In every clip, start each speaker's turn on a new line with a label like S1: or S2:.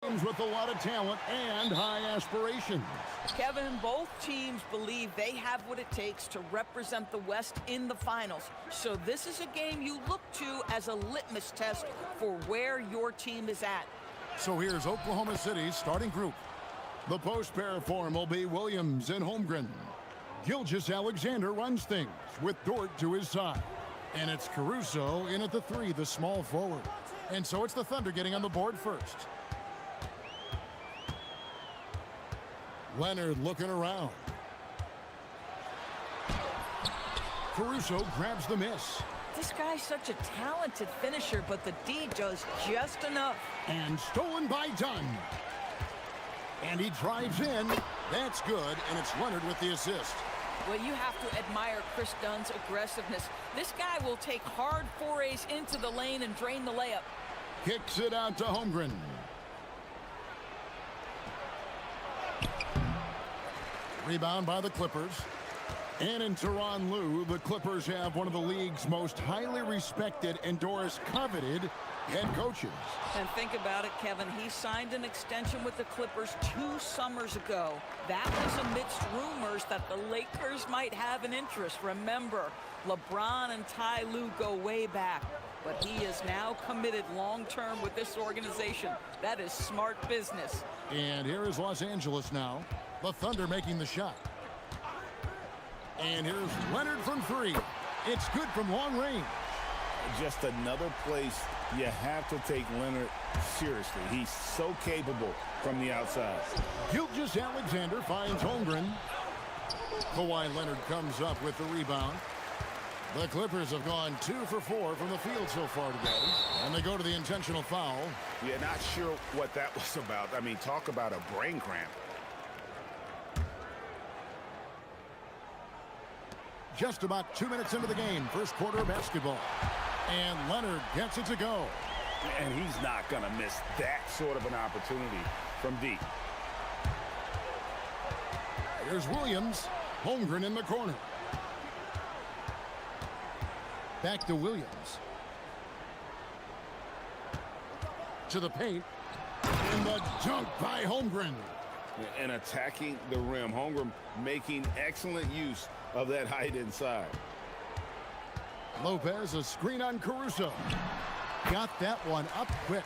S1: With a lot of talent and high aspirations.
S2: Kevin, both teams believe they have what it takes to represent the West in the finals. So this is a game you look to as a litmus test for where your team is at.
S1: So here's Oklahoma City's starting group. The post pair form will be Williams and Holmgren. Gilgeous-Alexander runs things with Dort to his side. And it's Caruso in at the 3, the small forward. And so it's the Thunder getting on the board first. Leonard looking around. Caruso grabs the miss.
S2: This guy's such a talented finisher, but the D does just enough.
S1: And stolen by Dunn. And he drives in. That's good, and it's Leonard with the assist.
S2: Well, you have to admire Chris Dunn's aggressiveness. This guy will take hard forays into the lane and drain the layup.
S1: Kicks it out to Holmgren. Rebound by the Clippers. And in Tyronn Lue, the Clippers have one of the league's most highly respected and Doris coveted head coaches.
S2: And think about it, Kevin. He signed an extension with the Clippers 2 summers ago. That was amidst rumors that the Lakers might have an interest. Remember, LeBron and Ty Lue go way back. But he is now committed long-term with this organization. That is smart business.
S1: And here is Los Angeles now. The Thunder making the shot. And here's Leonard from 3. It's good from long range.
S3: Just another place you have to take Leonard seriously. He's so capable from the outside.
S1: Gilgeous-Alexander finds Holmgren. Kawhi Leonard comes up with the rebound. The Clippers have gone 2 for 4 from the field so far today. And they go to the intentional foul.
S3: Yeah, not sure what that was about. I mean, talk about a brain cramp.
S1: Just about 2 minutes into the game, first quarter of basketball. And Leonard gets it to go.
S3: And he's not going to miss that sort of an opportunity from deep.
S1: Here's Williams. Holmgren in the corner. Back to Williams. To the paint. And the dunk by Holmgren.
S3: And attacking the rim. Holmgren making excellent use of that height inside.
S1: Lopez, a screen on Caruso. Got that one up quick.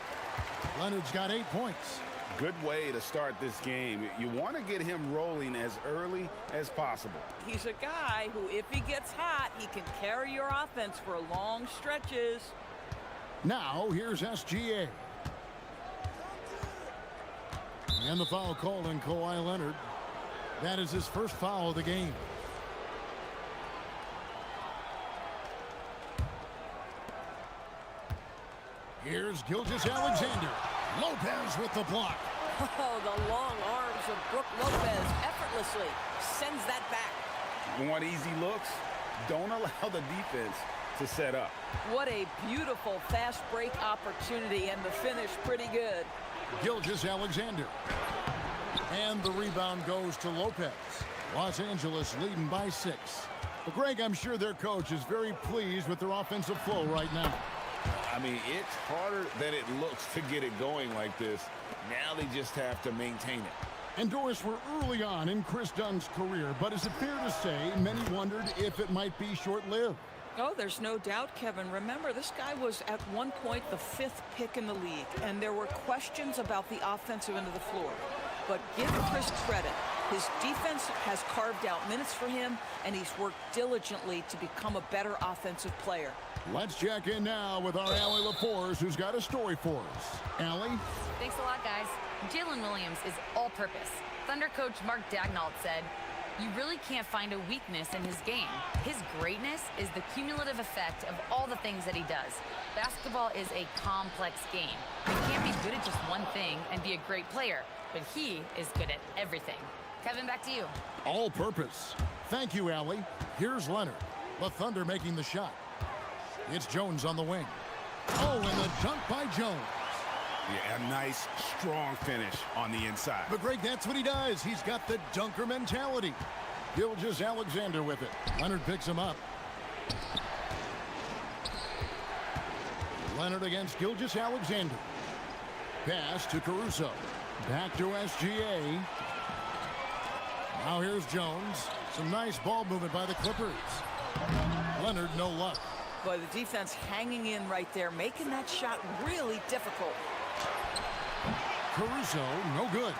S1: Leonard's got 8 points.
S3: Good way to start this game. You want to get him rolling as early as possible.
S2: He's a guy who, if he gets hot, he can carry your offense for long stretches.
S1: Now, here's SGA. And the foul called on Kawhi Leonard. That is his first foul of the game. Here's Gilgeous-Alexander. Lopez with the block.
S2: Oh, the long arms of Brook Lopez effortlessly sends that back.
S3: Want easy looks? Don't allow the defense to set up.
S2: What a beautiful fast break opportunity, and the finish pretty good.
S1: Gilgeous-Alexander. And the rebound goes to Lopez. Los Angeles leading by 6. Well, Greg, I'm sure their coach is very pleased with their offensive flow right now.
S3: I mean, it's harder than it looks to get it going like this. Now they just have to maintain it.
S1: And Doris, we're early on in Chris Dunn's career, but is it fair to say many wondered if it might be short-lived?
S2: Oh, there's no doubt, Kevin. Remember, this guy was at one point the 5th pick in the league, and there were questions about the offensive end of the floor. But give Chris credit. His defense has carved out minutes for him, and he's worked diligently to become a better offensive player.
S1: Let's check in now with our Allie LaForce, who's got a story for us. Allie?
S4: Thanks a lot, guys. Jalen Williams is all-purpose. Thunder coach Mark Daignault said, "You really can't find a weakness in his game. His greatness is the cumulative effect of all the things that he does. Basketball is a complex game. You can't be good at just one thing and be a great player, but he is good at everything." Kevin, back to you.
S1: All purpose. Thank you, Allie. Here's Leonard. The Thunder making the shot. It's Jones on the wing. Oh, and the dunk by Jones.
S3: Yeah, a nice, strong finish on the inside.
S1: But, Greg, that's what he does. He's got the dunker mentality. Gilgeous-Alexander with it. Leonard picks him up. Leonard against Gilgeous-Alexander. Pass to Caruso. Back to SGA. Now here's Jones. Some nice ball movement by the Clippers. Leonard, no luck.
S2: Boy, the defense hanging in right there, making that shot really difficult.
S1: Caruso, no good.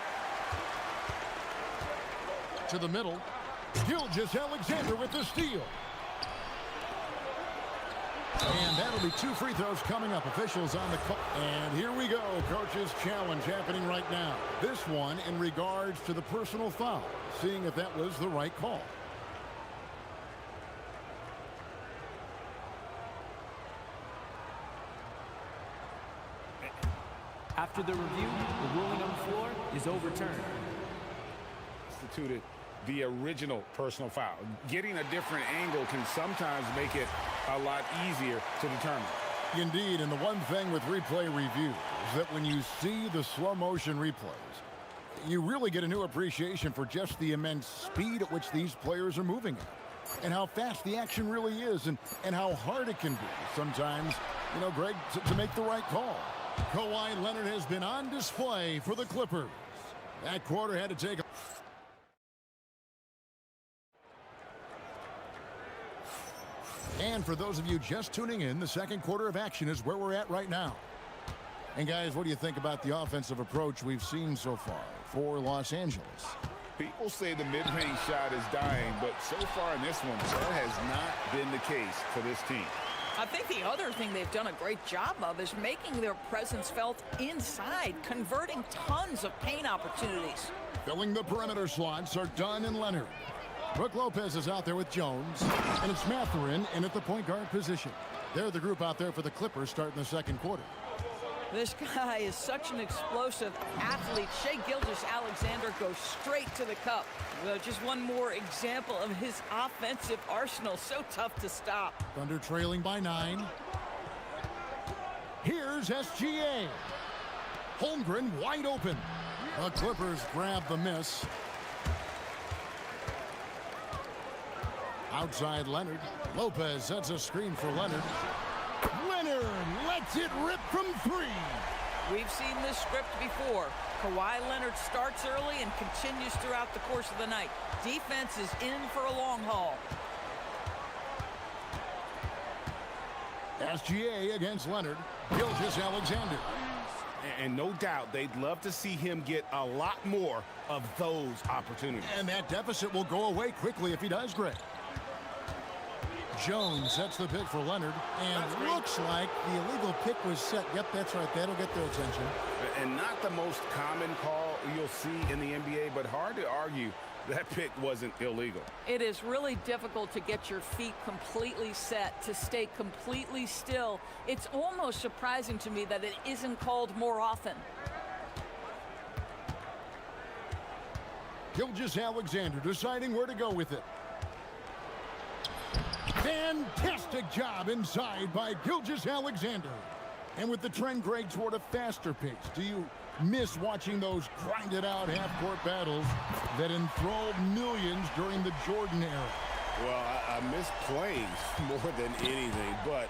S1: To the middle. Gilgeous-Alexander with the steal. And that'll be 2 free throws coming up. Officials on the call. And here we go. Coach's challenge happening right now. This one in regards to the personal foul. Seeing if that was the right call.
S5: After the review, the ruling on the floor is overturned.
S3: Instituted the original personal foul. Getting a different angle can sometimes make it a lot easier to determine.
S1: Indeed, and the one thing with replay review is that when you see the slow motion replays, you really get a new appreciation for just the immense speed at which these players are moving at, and how fast the action really is, and how hard it can be sometimes, you know, Greg, to make the right call. Kawhi Leonard has been on display for the Clippers. That quarter had to take a... And for those of you just tuning in, the second quarter of action is where we're at right now. And guys, what do you think about the offensive approach we've seen so far for Los Angeles?
S3: People say the mid-range shot is dying, but so far in this one, that has not been the case for this team.
S2: I think the other thing they've done a great job of is making their presence felt inside, converting tons of paint opportunities.
S1: Filling the perimeter slots are Dunn and Leonard. Brook Lopez is out there with Jones, and it's Mathurin in at the point guard position. They're the group out there for the Clippers starting the second quarter.
S2: This guy is such an explosive athlete. Shai Gilgeous-Alexander goes straight to the cup. Well, just one more example of his offensive arsenal. So tough to stop.
S1: Thunder trailing by 9. Here's SGA. Holmgren wide open. The Clippers grab the miss. Outside Leonard. Lopez sets a screen for Leonard. Leonard lets it rip from 3.
S2: We've seen this script before. Kawhi Leonard starts early and continues throughout the course of the night. Defense is in for a long haul.
S1: SGA against Leonard. Gilgeous-Alexander.
S3: And no doubt they'd love to see him get a lot more of those opportunities.
S1: And that deficit will go away quickly if he does, Greg. Jones sets the pick for Leonard, and looks like the illegal pick was set. Yep, that's right. That'll get their attention.
S3: And not the most common call you'll see in the NBA, but hard to argue that pick wasn't illegal.
S2: It is really difficult to get your feet completely set, to stay completely still. It's almost surprising to me that it isn't called more often.
S1: Gilgeous-Alexander deciding where to go with it. Fantastic job inside by Gilgeous-Alexander. And with the trend, Greg, toward a faster pace, do you miss watching those grinded-out half-court battles that enthralled millions during the Jordan era?
S3: Well, I miss playing more than anything, but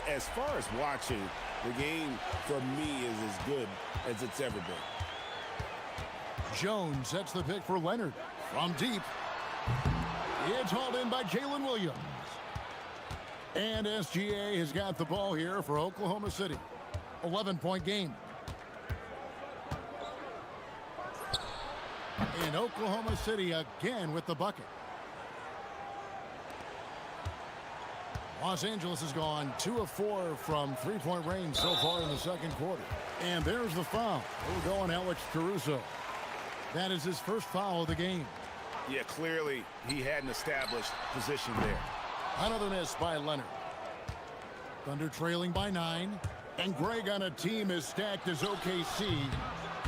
S3: as far as watching, the game for me is as good as it's ever been.
S1: Jones sets the pick for Leonard from deep. It's hauled in by Jalen Williams. And SGA has got the ball here for Oklahoma City. 11-point game. And Oklahoma City again with the bucket. Los Angeles has gone 2 of 4 from three-point range so far in the second quarter. And there's the foul. We're going Alex Caruso. That is his first foul of the game.
S3: Yeah, clearly he had an established position there.
S1: Another miss by Leonard. Thunder trailing by 9. And Greg, on a team as stacked as OKC,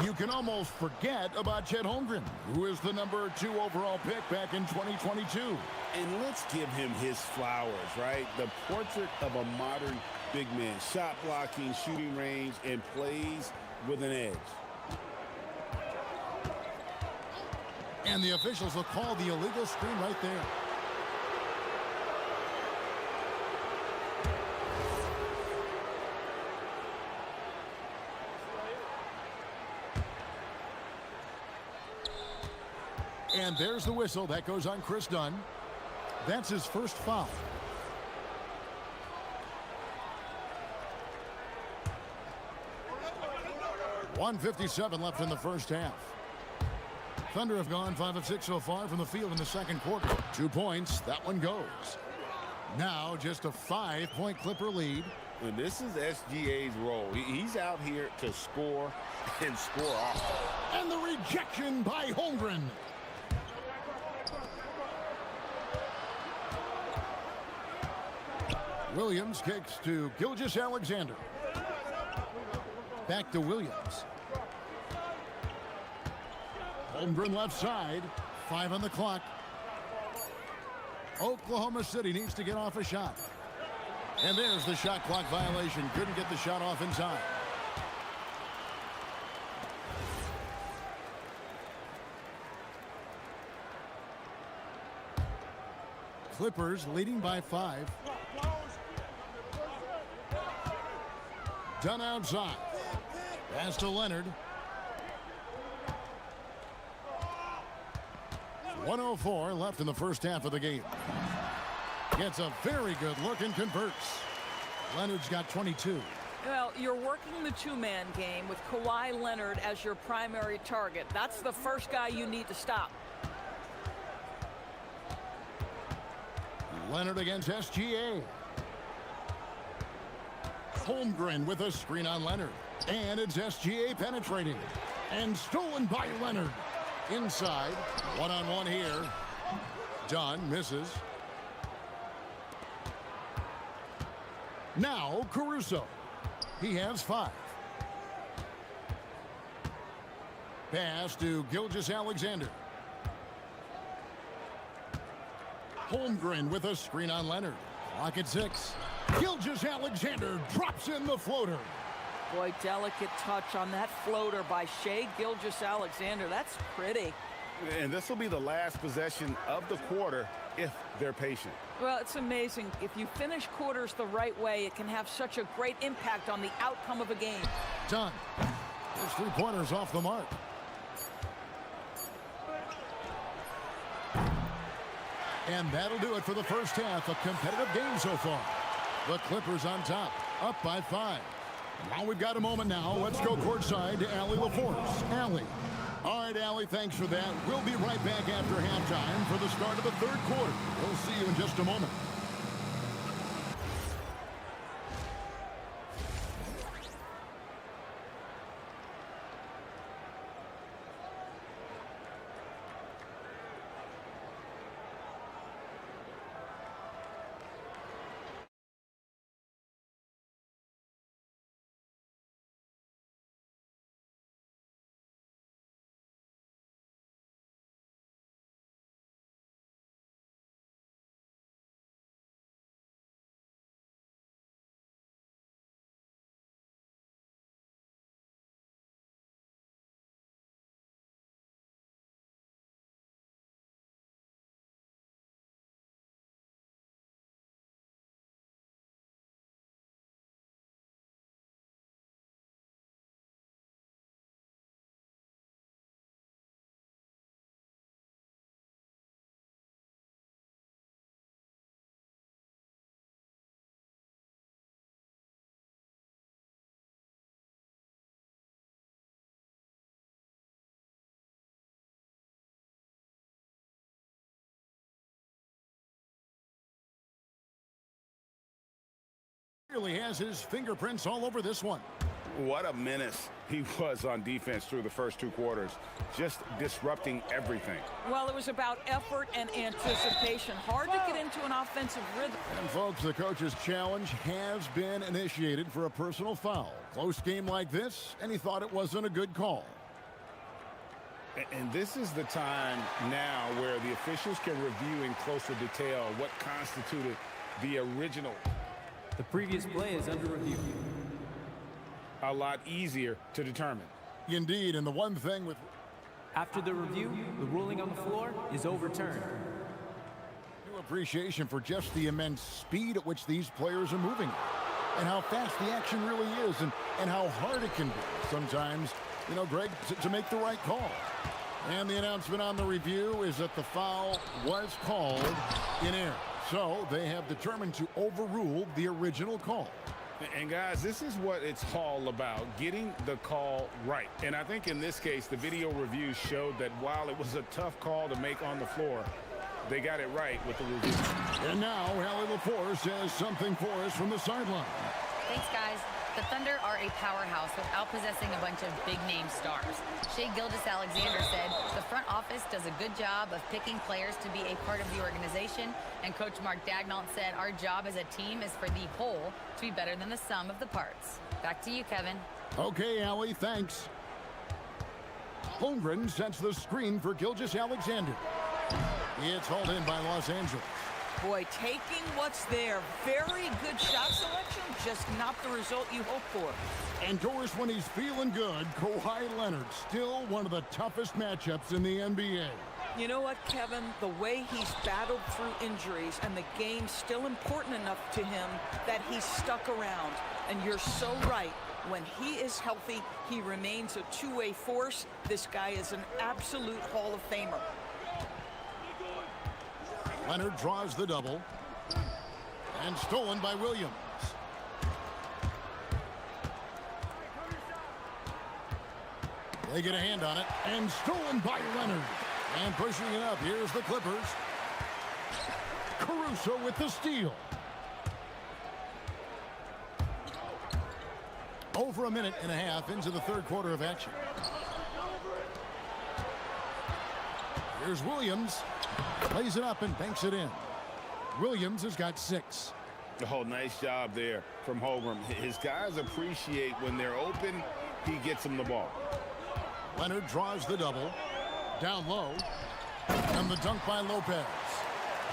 S1: you can almost forget about Chet Holmgren, who is the number 2 overall pick back in 2022.
S3: And let's give him his flowers, right? The portrait of a modern big man. Shot blocking, shooting range, and plays with an edge.
S1: And the officials will call the illegal screen right there. And there's the whistle. That goes on Chris Dunn. That's his first foul. .157 left in the first half. Thunder have gone 5 of 6 so far from the field in the second quarter. 2 points. That one goes. Now just a 5-point Clipper lead.
S3: And this is SGA's role. He's out here to score and score often.
S1: And the rejection by Holmgren. Williams kicks to Gilgeous-Alexander. Back to Williams. Holmgren left side. 5 on the clock. Oklahoma City needs to get off a shot. And there's the shot clock violation. Couldn't get the shot off in time. Clippers leading by 5. Done outside. Pass to Leonard. 1:04 left in the first half of the game. Gets a very good look and converts. Leonard's got 22.
S2: Well, you're working the two-man game with Kawhi Leonard as your primary target. That's the first guy you need to stop.
S1: Leonard against SGA. Holmgren with a screen on Leonard. And it's SGA penetrating. And stolen by Leonard. Inside. One-on-one here. Dunn misses. Now Caruso. He has 5. Pass to Gilgeous-Alexander. Holmgren with a screen on Leonard. Clock at 6. Gilgeous-Alexander drops in the floater.
S2: Boy, delicate touch on that floater by Shai Gilgeous-Alexander. That's pretty.
S3: And this will be the last possession of the quarter if they're patient.
S2: Well, it's amazing. If you finish quarters the right way, it can have such a great impact on the outcome of a game.
S1: Done. Those 3 pointers off the mark. And that'll do it for the first half. A competitive game so far. The Clippers on top, up by 5. Now we've got a moment now. Let's go courtside to Allie LaForce. Allie. All right, Allie, thanks for that. We'll be right back after halftime for the start of the third quarter. We'll see you in just a moment. Really has his fingerprints all over this one.
S3: What a menace he was on defense through the first 2 quarters, just disrupting everything.
S2: Well, it was about effort and anticipation. Hard to get into an offensive rhythm.
S1: And folks, the coach's challenge has been initiated for a personal foul. Close game like this, and he thought it wasn't a good call.
S3: And this is the time now where the officials can review in closer detail what constituted the original.
S5: The previous play is under review.
S3: A lot easier to determine.
S1: Indeed, and the one thing with
S5: After the review, the ruling on the floor is overturned.
S1: new appreciation for just the immense speed at which these players are moving and how fast the action really is and how hard it can be sometimes, you know, Greg, to make the right call. And the announcement on the review is that the foul was called in air. So they have determined to overrule the original call.
S3: And guys, this is what it's all about, getting the call right. And I think in this case, the video review showed that while it was a tough call to make on the floor, they got it right with the review.
S1: And now Allie LaForce has something for us from the sideline.
S4: Thanks, guys. The Thunder are a powerhouse without possessing a bunch of big-name stars. Shai Gilgeous-Alexander said the front office does a good job of picking players to be a part of the organization, and Coach Mark Daigneault said our job as a team is for the whole to be better than the sum of the parts. Back to you, Kevin.
S1: Okay, Allie, thanks. Holmgren sets the screen for Gilgeous-Alexander. It's hauled in by Los Angeles.
S2: Boy, taking what's there. Very good shot selection, just not the result you hope for.
S1: And Doris, when he's feeling good, Kawhi Leonard, still one of the toughest matchups in the NBA.
S2: You know what, Kevin? The way he's battled through injuries and the game's still important enough to him that he's stuck around. And you're so right. When he is healthy, he remains a two-way force. This guy is an absolute Hall of Famer.
S1: Leonard draws the double. And stolen by Williams. They get a hand on it. And stolen by Leonard. And pushing it up. Here's the Clippers. Caruso with the steal. Over a minute and a half into the third quarter of action. Here's Williams. Plays it up and banks it in. Williams has got 6.
S3: Oh, nice job there from Holmgren. His guys appreciate when they're open, he gets them the ball.
S1: Leonard draws the double. Down low. And the dunk by Lopez.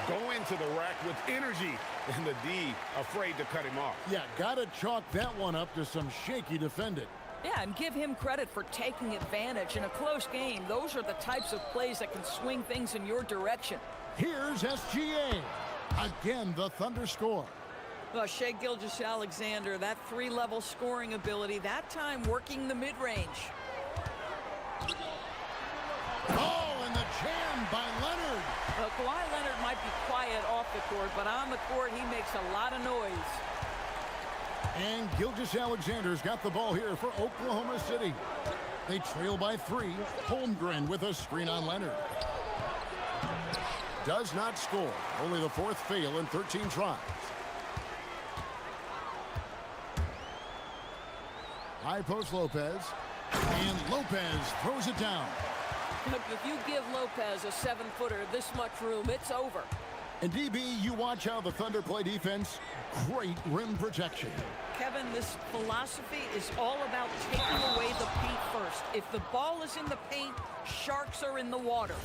S3: Go into the rack with energy. And the D afraid to cut him off.
S1: Yeah, gotta chalk that one up to some shaky defending.
S2: Yeah, and give him credit for taking advantage in a close game. Those are the types of plays that can swing things in your direction.
S1: Here's SGA. Again, the Thunder score.
S2: Well, Shai Gilgeous-Alexander, that 3-level scoring ability, that time working the mid-range.
S1: Oh, and the jam by Leonard.
S2: Kawhi Leonard might be quiet off the court, but on the court, he makes a lot of noise.
S1: And Gilgeous-Alexander's got the ball here for Oklahoma City. They trail by 3. Holmgren with a screen on Leonard. Does not score. Only the 4th fail in 13 tries. High post Lopez. And Lopez throws it down.
S2: Look, if you give Lopez a 7-footer this much room, it's over.
S1: And DB, you watch how the Thunder play defense. Great rim protection.
S2: Kevin, this philosophy is all about taking away the paint first. If the ball is in the paint, sharks are in the water.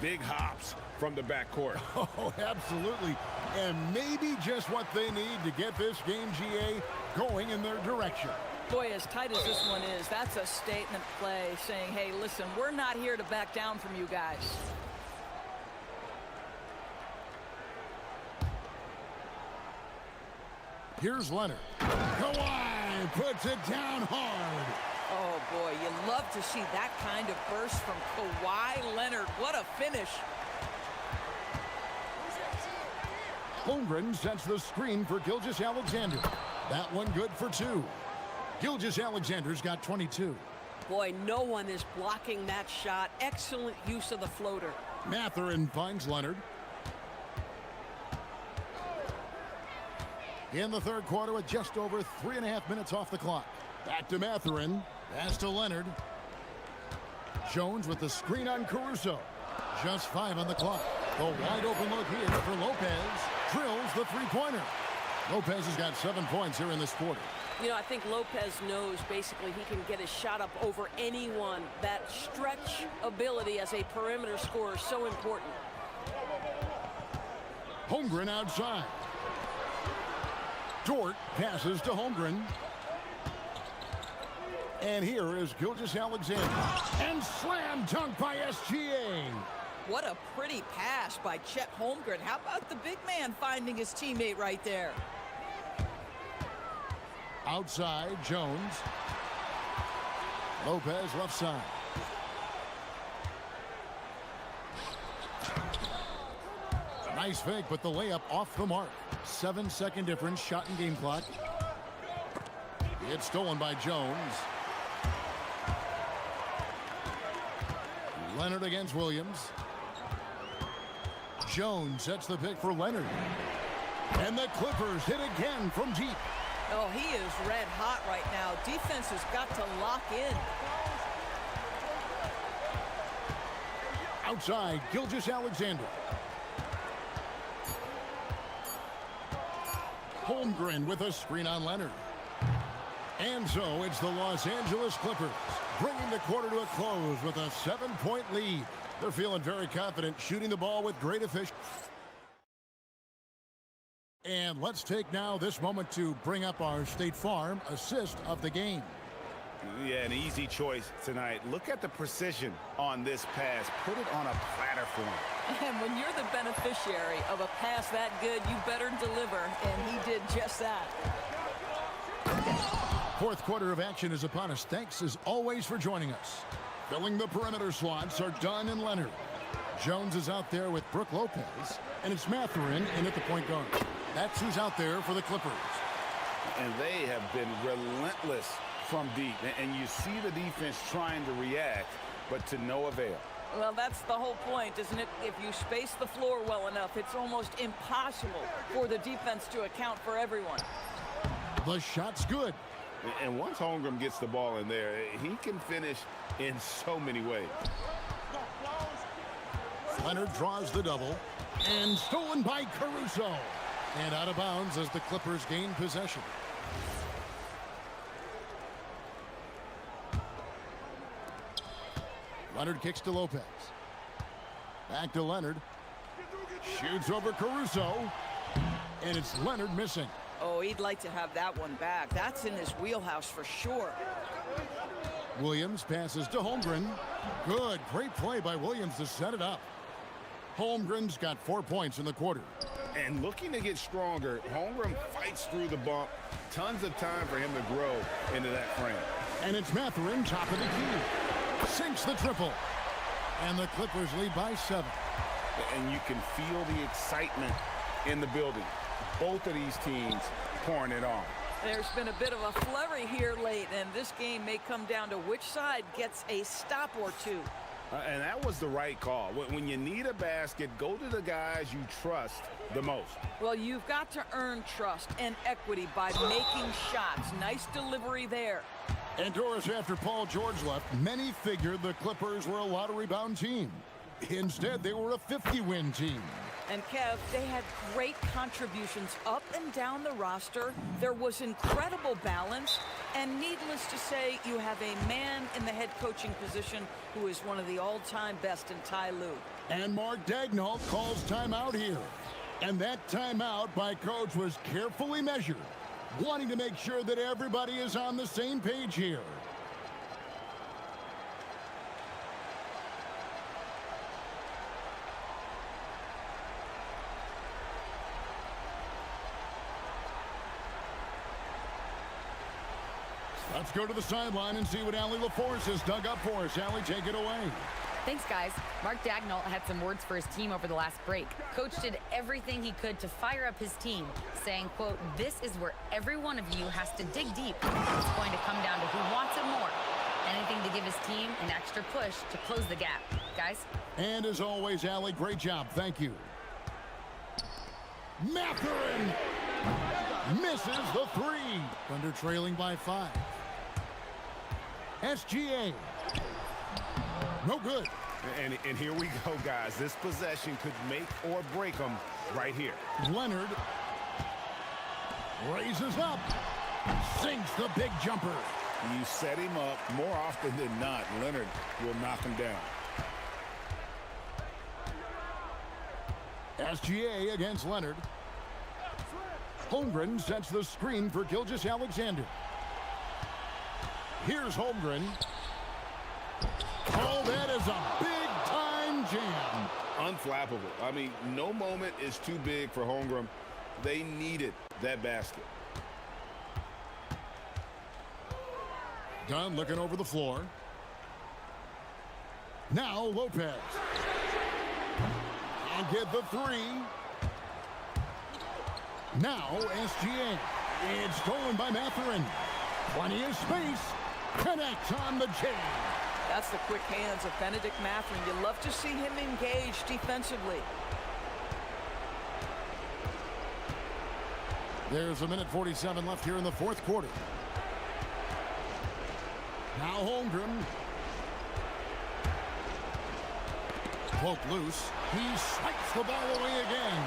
S3: Big hops from the backcourt.
S1: Oh, absolutely. And maybe just what they need to get this game, GA, going in their direction.
S2: Boy, as tight as this one is, that's a statement play saying, hey, listen, we're not here to back down from you guys.
S1: Here's Leonard. Kawhi puts it down hard.
S2: Oh, boy, you love to see that kind of burst from Kawhi Leonard. What a finish.
S1: Holmgren sets the screen for Gilgeous-Alexander. That one good for 2. Gilgeous-Alexander's got 22.
S2: Boy, no one is blocking that shot. Excellent use of the floater.
S1: Mathurin finds Leonard. In the third quarter with just over 3.5 minutes off the clock. Back to Mathurin. Pass to Leonard. Jones with the screen on Caruso. Just 5 on the clock. The wide open look here for Lopez. Drills the three-pointer. Lopez has got 7 points here in this quarter.
S6: You know, I think Lopez knows basically he can get his shot up over anyone. That stretch ability as a perimeter scorer is so important.
S1: Holmgren outside. Dort passes to Holmgren. And here is Gilgeous-Alexander. And slam dunk by SGA.
S2: What a pretty pass by Chet Holmgren. How about the big man finding his teammate right there?
S1: Outside, Jones. Lopez left side. Nice fake, but the layup off the mark. 7-second difference, shot and game clock. It's stolen by Jones. Leonard against Williams. Jones sets the pick for Leonard. And the Clippers hit again from deep.
S2: Oh, he is red hot right now. Defense has got to lock in.
S1: Outside, Gilgeous-Alexander. Holmgren with a screen on Leonard. And so it's the Los Angeles Clippers bringing the quarter to a close with a 7-point lead. They're feeling very confident, shooting the ball with great efficiency. And let's take now this moment to bring up our State Farm assist of the game.
S3: Yeah, an easy choice tonight. Look at the precision on this pass. Put it on a platter for him.
S2: And when you're the beneficiary of a pass that good, you better deliver, and he did just that.
S1: Fourth quarter of action is upon us. Thanks, as always, for joining us. Filling the perimeter slots are Dunn and Leonard. Jones is out there with Brooke Lopez, and it's Mathurin in at the point guard. That's who's out there for the Clippers.
S3: And they have been relentless from deep. And you see the defense trying to react, but to no avail.
S2: Well, that's the whole point, isn't it? If you space the floor well enough, it's almost impossible for the defense to account for everyone.
S1: The shot's good.
S3: And once Holmgren gets the ball in there, he can finish in so many ways.
S1: Leonard draws the double, and stolen by Caruso. And out of bounds as the Clippers gain possession. Leonard kicks to Lopez. Back to Leonard. Shoots over Caruso. And it's Leonard missing.
S2: Oh, he'd like to have that one back. That's in his wheelhouse for sure.
S1: Williams passes to Holmgren. Good, great play by Williams to set it up. Holmgren's got 4 points in the quarter.
S3: And looking to get stronger, Holmgren fights through the bump. Tons of time for him to grow into that frame.
S1: And it's Mathurin, top of the key. Sinks the triple. And the Clippers lead by 7.
S3: And you can feel the excitement in the building. Both of these teams pouring it on.
S2: There's been a bit of a flurry here late, and this game may come down to which side gets a stop or two.
S3: And that was the right call. When you need a basket, go to the guys you trust the most.
S2: Well, you've got to earn trust and equity by making shots. Nice delivery there.
S1: And Doris, after Paul George left, many figured the Clippers were a lottery-bound team. Instead, they were a 50-win team.
S2: And Kev, they had great contributions up and down the roster. There was incredible balance. And needless to say, you have a man in the head coaching position who is one of the all-time best in Ty Lue.
S1: And Mark Daigneault calls timeout here. And that timeout by Coach was carefully measured, wanting to make sure that everybody is on the same page here. Let's go to the sideline and see what Allie LaForce has dug up for us. Allie, take it away.
S4: Thanks, guys. Mark Daigneault had some words for his team over the last break. Coach did everything he could to fire up his team, saying, quote, "This is where every one of you has to dig deep. It's going to come down to who wants it more. Anything to give his team an extra push to close the gap." Guys?
S1: And as always, Allie, great job. Thank you. Mathurin misses the 3. Thunder trailing by 5. SGA. No good.
S3: And here we go, guys. This possession could make or break them right here.
S1: Leonard raises up. Sinks the big jumper.
S3: You set him up more often than not. Leonard will knock him down.
S1: SGA against Leonard. Holmgren sets the screen for Gilgeous-Alexander. Here's Holmgren. Oh, that is a big-time jam.
S3: Unflappable. I mean, no moment is too big for Holmgren. They needed that basket.
S1: Dunn looking over the floor. Now Lopez. And get the 3. Now SGA. It's stolen by Matherin. Plenty of space. Connects on the J.
S2: That's the quick hands of Benedict Mathurin. You love to see him engaged defensively.
S1: There's a minute 47 left here in the fourth quarter. Now Holmgren. Poke loose. He swipes the ball away again.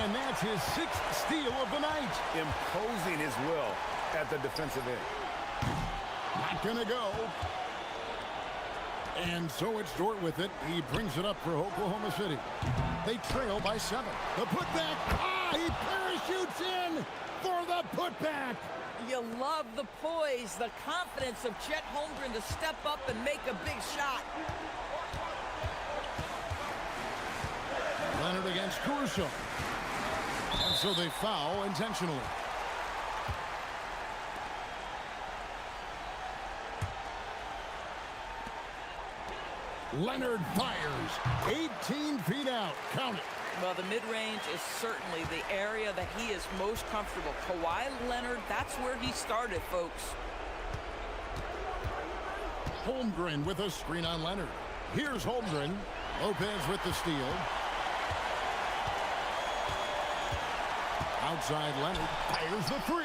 S1: And that's his sixth steal of the night.
S3: Imposing his will at the defensive end.
S1: Not gonna go. And so it's Dort with it. He brings it up for Oklahoma City. They trail by 7. The putback. He parachutes in for the putback.
S2: You love the poise, the confidence of Chet Holmgren to step up and make a big shot.
S1: Leonard against Caruso. And so they foul intentionally. Leonard fires 18 feet out. Count it.
S2: Well, the mid-range is certainly the area that he is most comfortable. Kawhi Leonard, that's where he started, folks.
S1: Holmgren with a screen on Leonard. Here's Holmgren. Lopez with the steal. Outside Leonard fires the 3.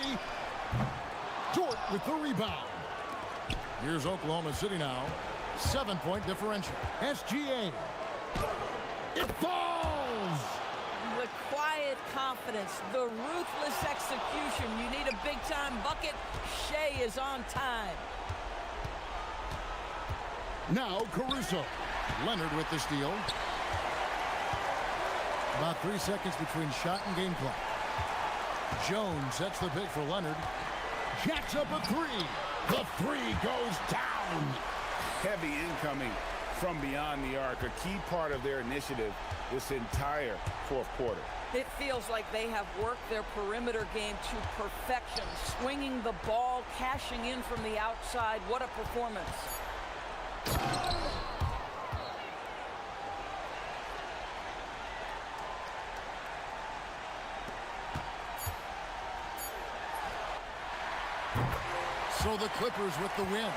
S1: Dort with the rebound. Here's Oklahoma City now. 7-point differential. SGA. It falls!
S2: The quiet confidence, the ruthless execution. You need a big-time bucket. Shea is on time.
S1: Now Caruso. Leonard with the steal. About 3 seconds between shot and game clock. Jones sets the pick for Leonard. Jacks up a 3. The 3 goes down.
S3: Heavy incoming from beyond the arc, a key part of their initiative this entire fourth quarter.
S2: It feels like they have worked their perimeter game to perfection, swinging the ball, cashing in from the outside. What a performance.
S1: So the Clippers with the win.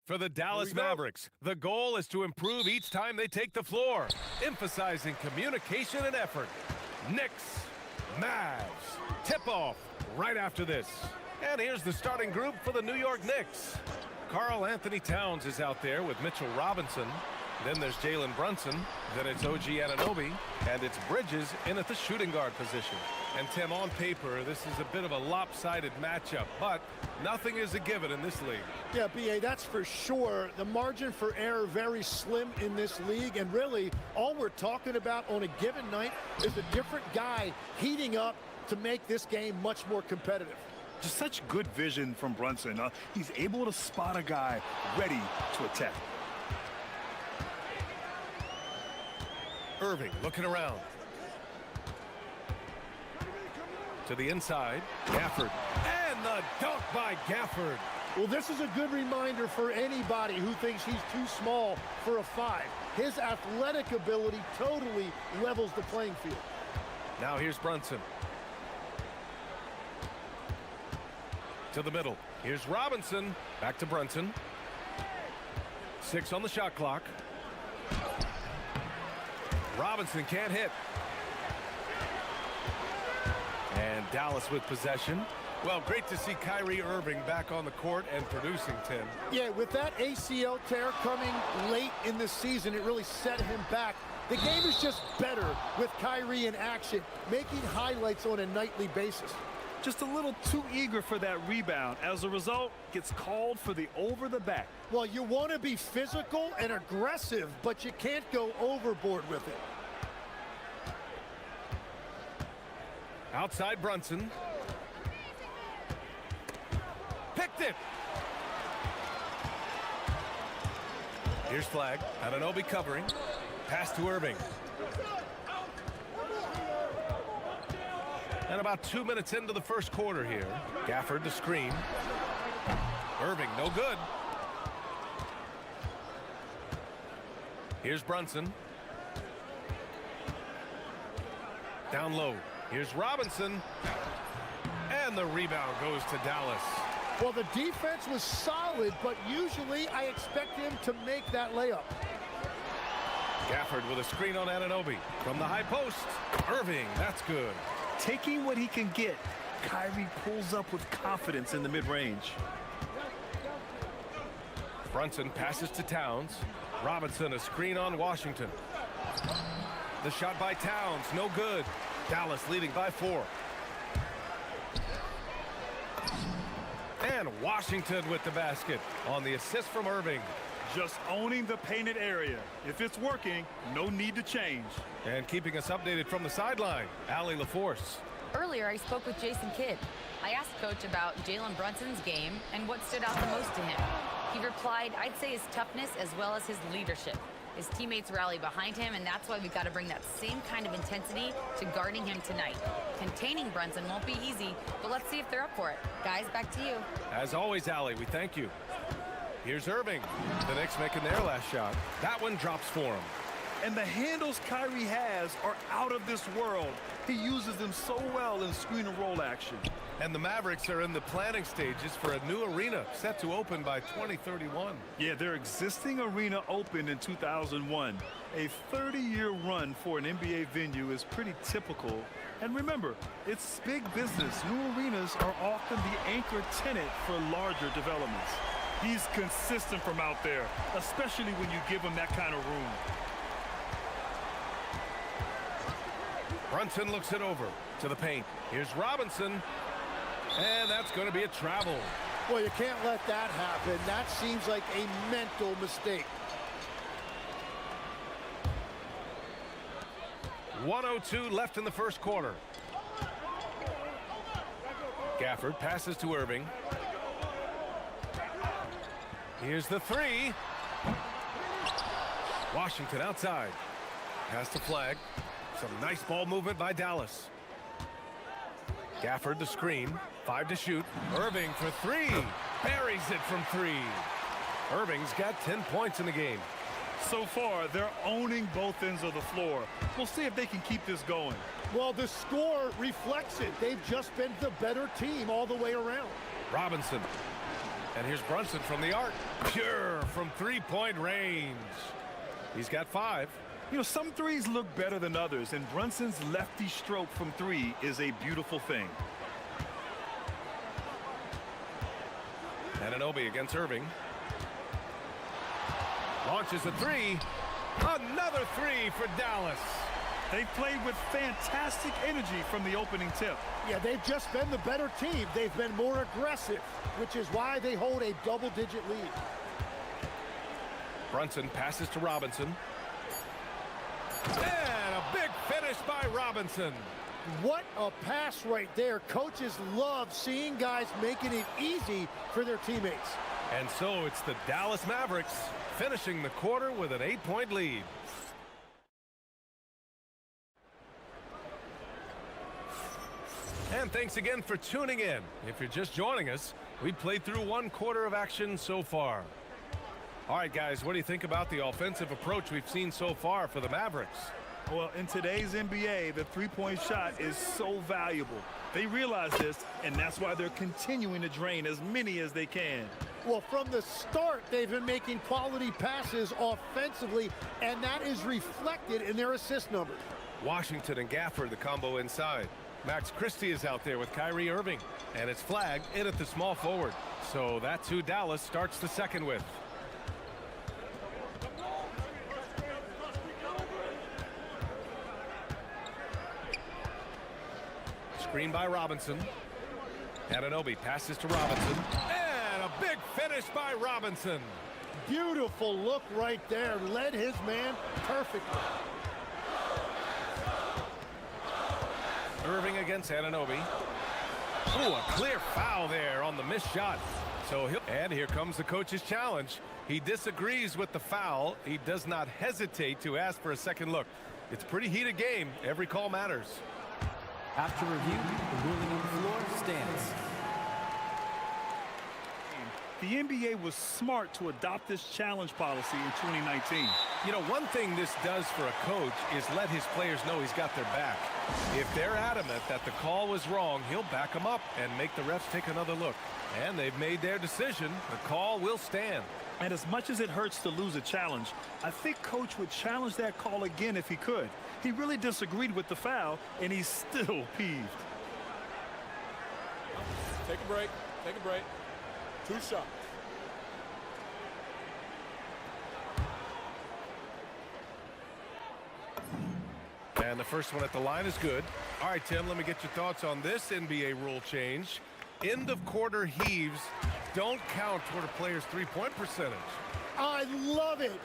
S7: For the Dallas Mavericks, the goal is to improve each time they take the floor, emphasizing communication and effort. Knicks, Mavs, tip-off right after this. And here's the starting group for the New York Knicks. Karl Anthony Towns is out there with Mitchell Robinson. Then there's Jalen Brunson. Then it's OG Anunoby. And it's Bridges in at the shooting guard position. And Tim, on paper, this is a bit of a lopsided matchup, but nothing is a given in this league.
S8: Yeah, B.A., that's for sure. The margin for error very slim in this league, and really all we're talking about on a given night is a different guy heating up to make this game much more competitive.
S9: Just such good vision from Brunson. He's able to spot a guy ready to attack.
S7: Irving looking around. To the inside, Gafford. And the dunk by Gafford.
S8: Well, this is a good reminder for anybody who thinks he's too small for a 5. His athletic ability totally levels the playing field.
S7: Now here's Brunson. To the middle. Here's Robinson. Back to Brunson. 6 on the shot clock. Robinson can't hit. And Dallas with possession. Well, great to see Kyrie Irving back on the court and producing, Tim.
S8: Yeah, with that ACL tear coming late in the season, it really set him back. The game is just better with Kyrie in action, making highlights on a nightly basis.
S9: Just a little too eager for that rebound. As a result, gets called for the over the back.
S8: Well, you want to be physical and aggressive, but you can't go overboard with it.
S7: Outside Brunson. Picked it. Here's Flag. Anunoby covering. Pass to Irving. And about 2 minutes into the first quarter here. Gafford to screen. Irving, no good. Here's Brunson. Down low. Here's Robinson. And the rebound goes to Dallas.
S8: Well, the defense was solid, but usually I expect him to make that layup.
S7: Gafford with a screen on Anunoby. From the high post. Irving, that's good.
S9: Taking what he can get, Kyrie pulls up with confidence in the mid-range.
S7: Brunson passes to Towns. Robinson a screen on Washington. The shot by Towns, no good. Dallas leading by 4. And Washington with the basket on the assist from Irving.
S9: Just owning the painted area. If it's working, no need to change.
S7: And keeping us updated from the sideline, Allie LaForce.
S4: Earlier, I spoke with Jason Kidd. I asked Coach about Jalen Brunson's game and what stood out the most to him. He replied, I'd say his toughness as well as his leadership. His teammates rally behind him, and that's why we've got to bring that same kind of intensity to guarding him tonight. Containing Brunson won't be easy, but let's see if they're up for it. Guys, back to you.
S7: As always, Allie, we thank you. Here's Irving. The Knicks making their last shot. That one drops for him.
S9: And the handles Kyrie has are out of this world. He uses them so well in screen and roll action.
S7: And the Mavericks are in the planning stages for a new arena set to open by 2031.
S9: Yeah, their existing arena opened in 2001. A 30-year run for an NBA venue is pretty typical. And remember, it's big business. New arenas are often the anchor tenant for larger developments. He's consistent from out there, especially when you give him that kind of room.
S7: Brunson looks it over to the paint. Here's Robinson. And that's going to be a travel.
S8: Well, you can't let that happen. That seems like a mental mistake.
S7: 1:02 left in the first quarter. Gafford passes to Irving. Here's the 3. Washington outside. Pass to Flag. Some nice ball movement by Dallas. Gafford the screen. 5 to shoot. Irving for 3. Buries it from 3. Irving's got 10 points in the game.
S9: So far, they're owning both ends of the floor. We'll see if they can keep this going.
S8: Well, the score reflects it. They've just been the better team all the way around.
S7: Robinson. And here's Brunson from the arc. Pure from three-point range. He's got 5.
S9: You know, some threes look better than others, and Brunson's lefty stroke from 3 is a beautiful thing.
S7: Anunoby against Irving. Launches a 3. Another 3 for Dallas.
S9: They've played with fantastic energy from the opening tip.
S8: Yeah, they've just been the better team. They've been more aggressive, which is why they hold a double-digit lead.
S7: Brunson passes to Robinson. And a big finish by Robinson.
S8: What a pass right there. Coaches love seeing guys making it easy for their teammates.
S7: And so it's the Dallas Mavericks finishing the quarter with an 8-point lead. And thanks again for tuning in. If you're just joining us, we played through 1 quarter of action so far. All right, guys, what do you think about the offensive approach we've seen so far for the Mavericks?
S9: Well, in today's NBA, the three-point shot is so valuable. They realize this, and that's why they're continuing to drain as many as they can.
S8: Well, from the start, they've been making quality passes offensively, and that is reflected in their assist numbers.
S7: Washington and Gafford, the combo inside. Max Christie is out there with Kyrie Irving, and it's flagged in at the small forward. So that's who Dallas starts the second with. Screen by Robinson. Anunoby passes to Robinson. And a big finish by Robinson.
S8: Beautiful look right there. Led his man perfectly.
S7: Irving against Anunoby. Oh, a clear foul there on the missed shot. And here comes the coach's challenge. He disagrees with the foul. He does not hesitate to ask for a second look. It's a pretty heated game. Every call matters.
S5: After review, the ruling on the floor stands.
S9: The NBA was smart to adopt this challenge policy in 2019.
S7: You know, one thing this does for a coach is let his players know he's got their back. If they're adamant that the call was wrong, he'll back them up and make the refs take another look. And they've made their decision. The call will stand.
S9: And as much as it hurts to lose a challenge, I think Coach would challenge that call again if he could. He really disagreed with the foul, and he's still peeved.
S10: Take a break. Take a break. 2 shots.
S7: And the first one at the line is good. All right, Tim, let me get your thoughts on this NBA rule change. End of quarter heaves don't count toward a player's three-point percentage.
S8: I love it.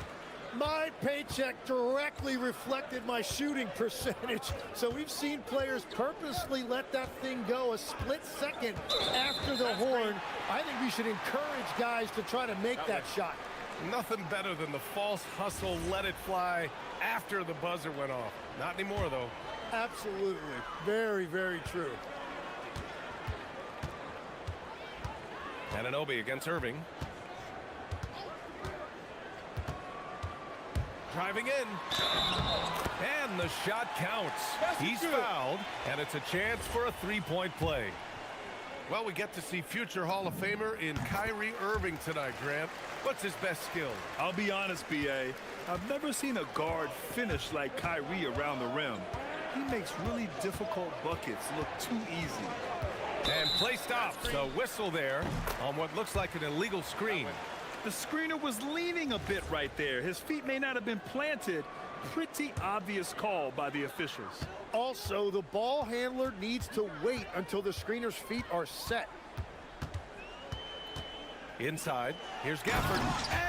S8: My paycheck directly reflected my shooting percentage. So we've seen players purposely let that thing go a split second after the horn. I think we should encourage guys to try to make that shot.
S7: Nothing better than the false hustle, let it fly after the buzzer went off. Not anymore, though.
S8: Absolutely. Very, very true.
S7: Anunoby against Irving. Driving in. And the shot counts. He's fouled, and it's a chance for a three-point play. Well, we get to see future Hall of Famer in Kyrie Irving tonight, Grant. What's his best skill?
S9: I'll be honest, B.A. I've never seen a guard finish like Kyrie around the rim. He makes really difficult buckets look too easy.
S7: And play stops. A whistle there on what looks like an illegal screen.
S9: The screener was leaning a bit right there. His feet may not have been planted. Pretty obvious call by the officials.
S8: Also, the ball handler needs to wait until the screener's feet are set.
S7: Inside, here's Gafford,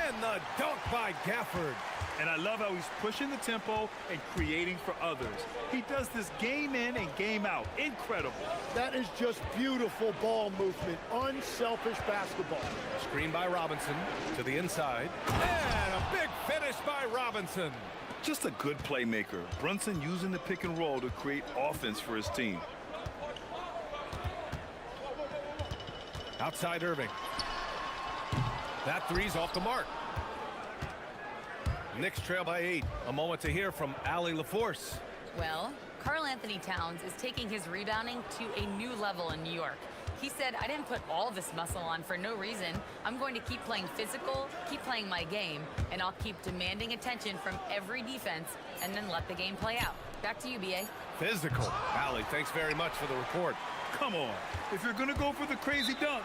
S7: and the dunk by Gafford.
S9: And I love how he's pushing the tempo and creating for others. He does this game in and game out. Incredible.
S8: That is just beautiful ball movement. Unselfish basketball.
S7: Screen by Robinson to the inside. And a big finish by Robinson.
S9: Just a good playmaker. Brunson using the pick and roll to create offense for his team.
S7: Outside Irving. That three's off the mark. Knicks trail by 8. A moment to hear from Allie LaForce.
S4: Well, Karl Anthony Towns is taking his rebounding to a new level in New York. He said, I didn't put all this muscle on for no reason. I'm going to keep playing physical, keep playing my game, and I'll keep demanding attention from every defense and then let the game play out. Back to you, B.A.
S7: Physical. Allie, thanks very much for the report.
S9: Come on. If you're going to go for the crazy dunk,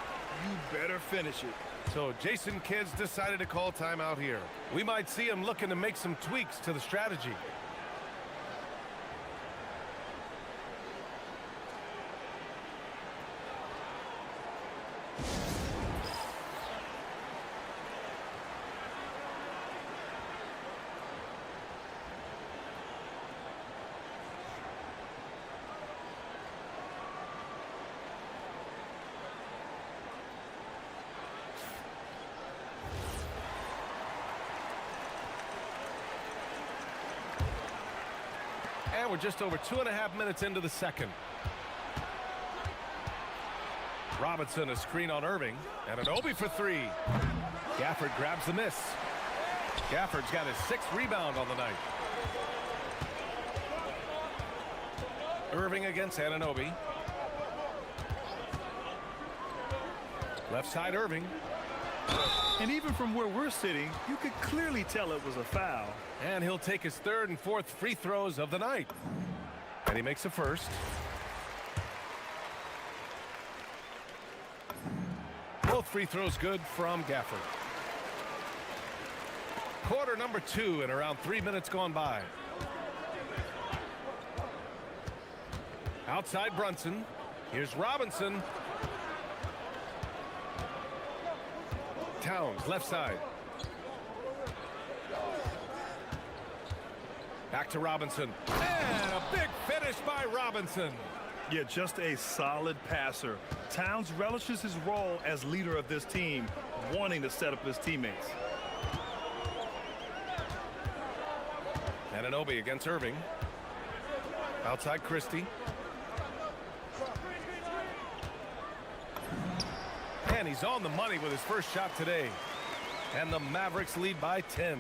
S9: you better finish it.
S7: So Jason Kidd's decided to call timeout here. We might see him looking to make some tweaks to the strategy. And we're just over 2.5 minutes into the second. Robinson, a screen on Irving, and an Obi for three. Gafford grabs the miss. Gafford's got his 6th rebound on the night. Irving against Anunoby. Left side Irving.
S9: And even from where we're sitting, you could clearly tell it was a foul.
S7: And he'll take his 3rd and 4th free throws of the night. And he makes a first. Both free throws good from Gafford. Quarter number 2 and around 3 minutes gone by. Outside Brunson. Here's Robinson. Towns, left side. Back to Robinson. And a big finish by Robinson.
S9: Yeah, just a solid passer. Towns relishes his role as leader of this team, wanting to set up his teammates.
S7: Anunoby against Irving. Outside Christie. And he's on the money with his first shot today. And the Mavericks lead by 10.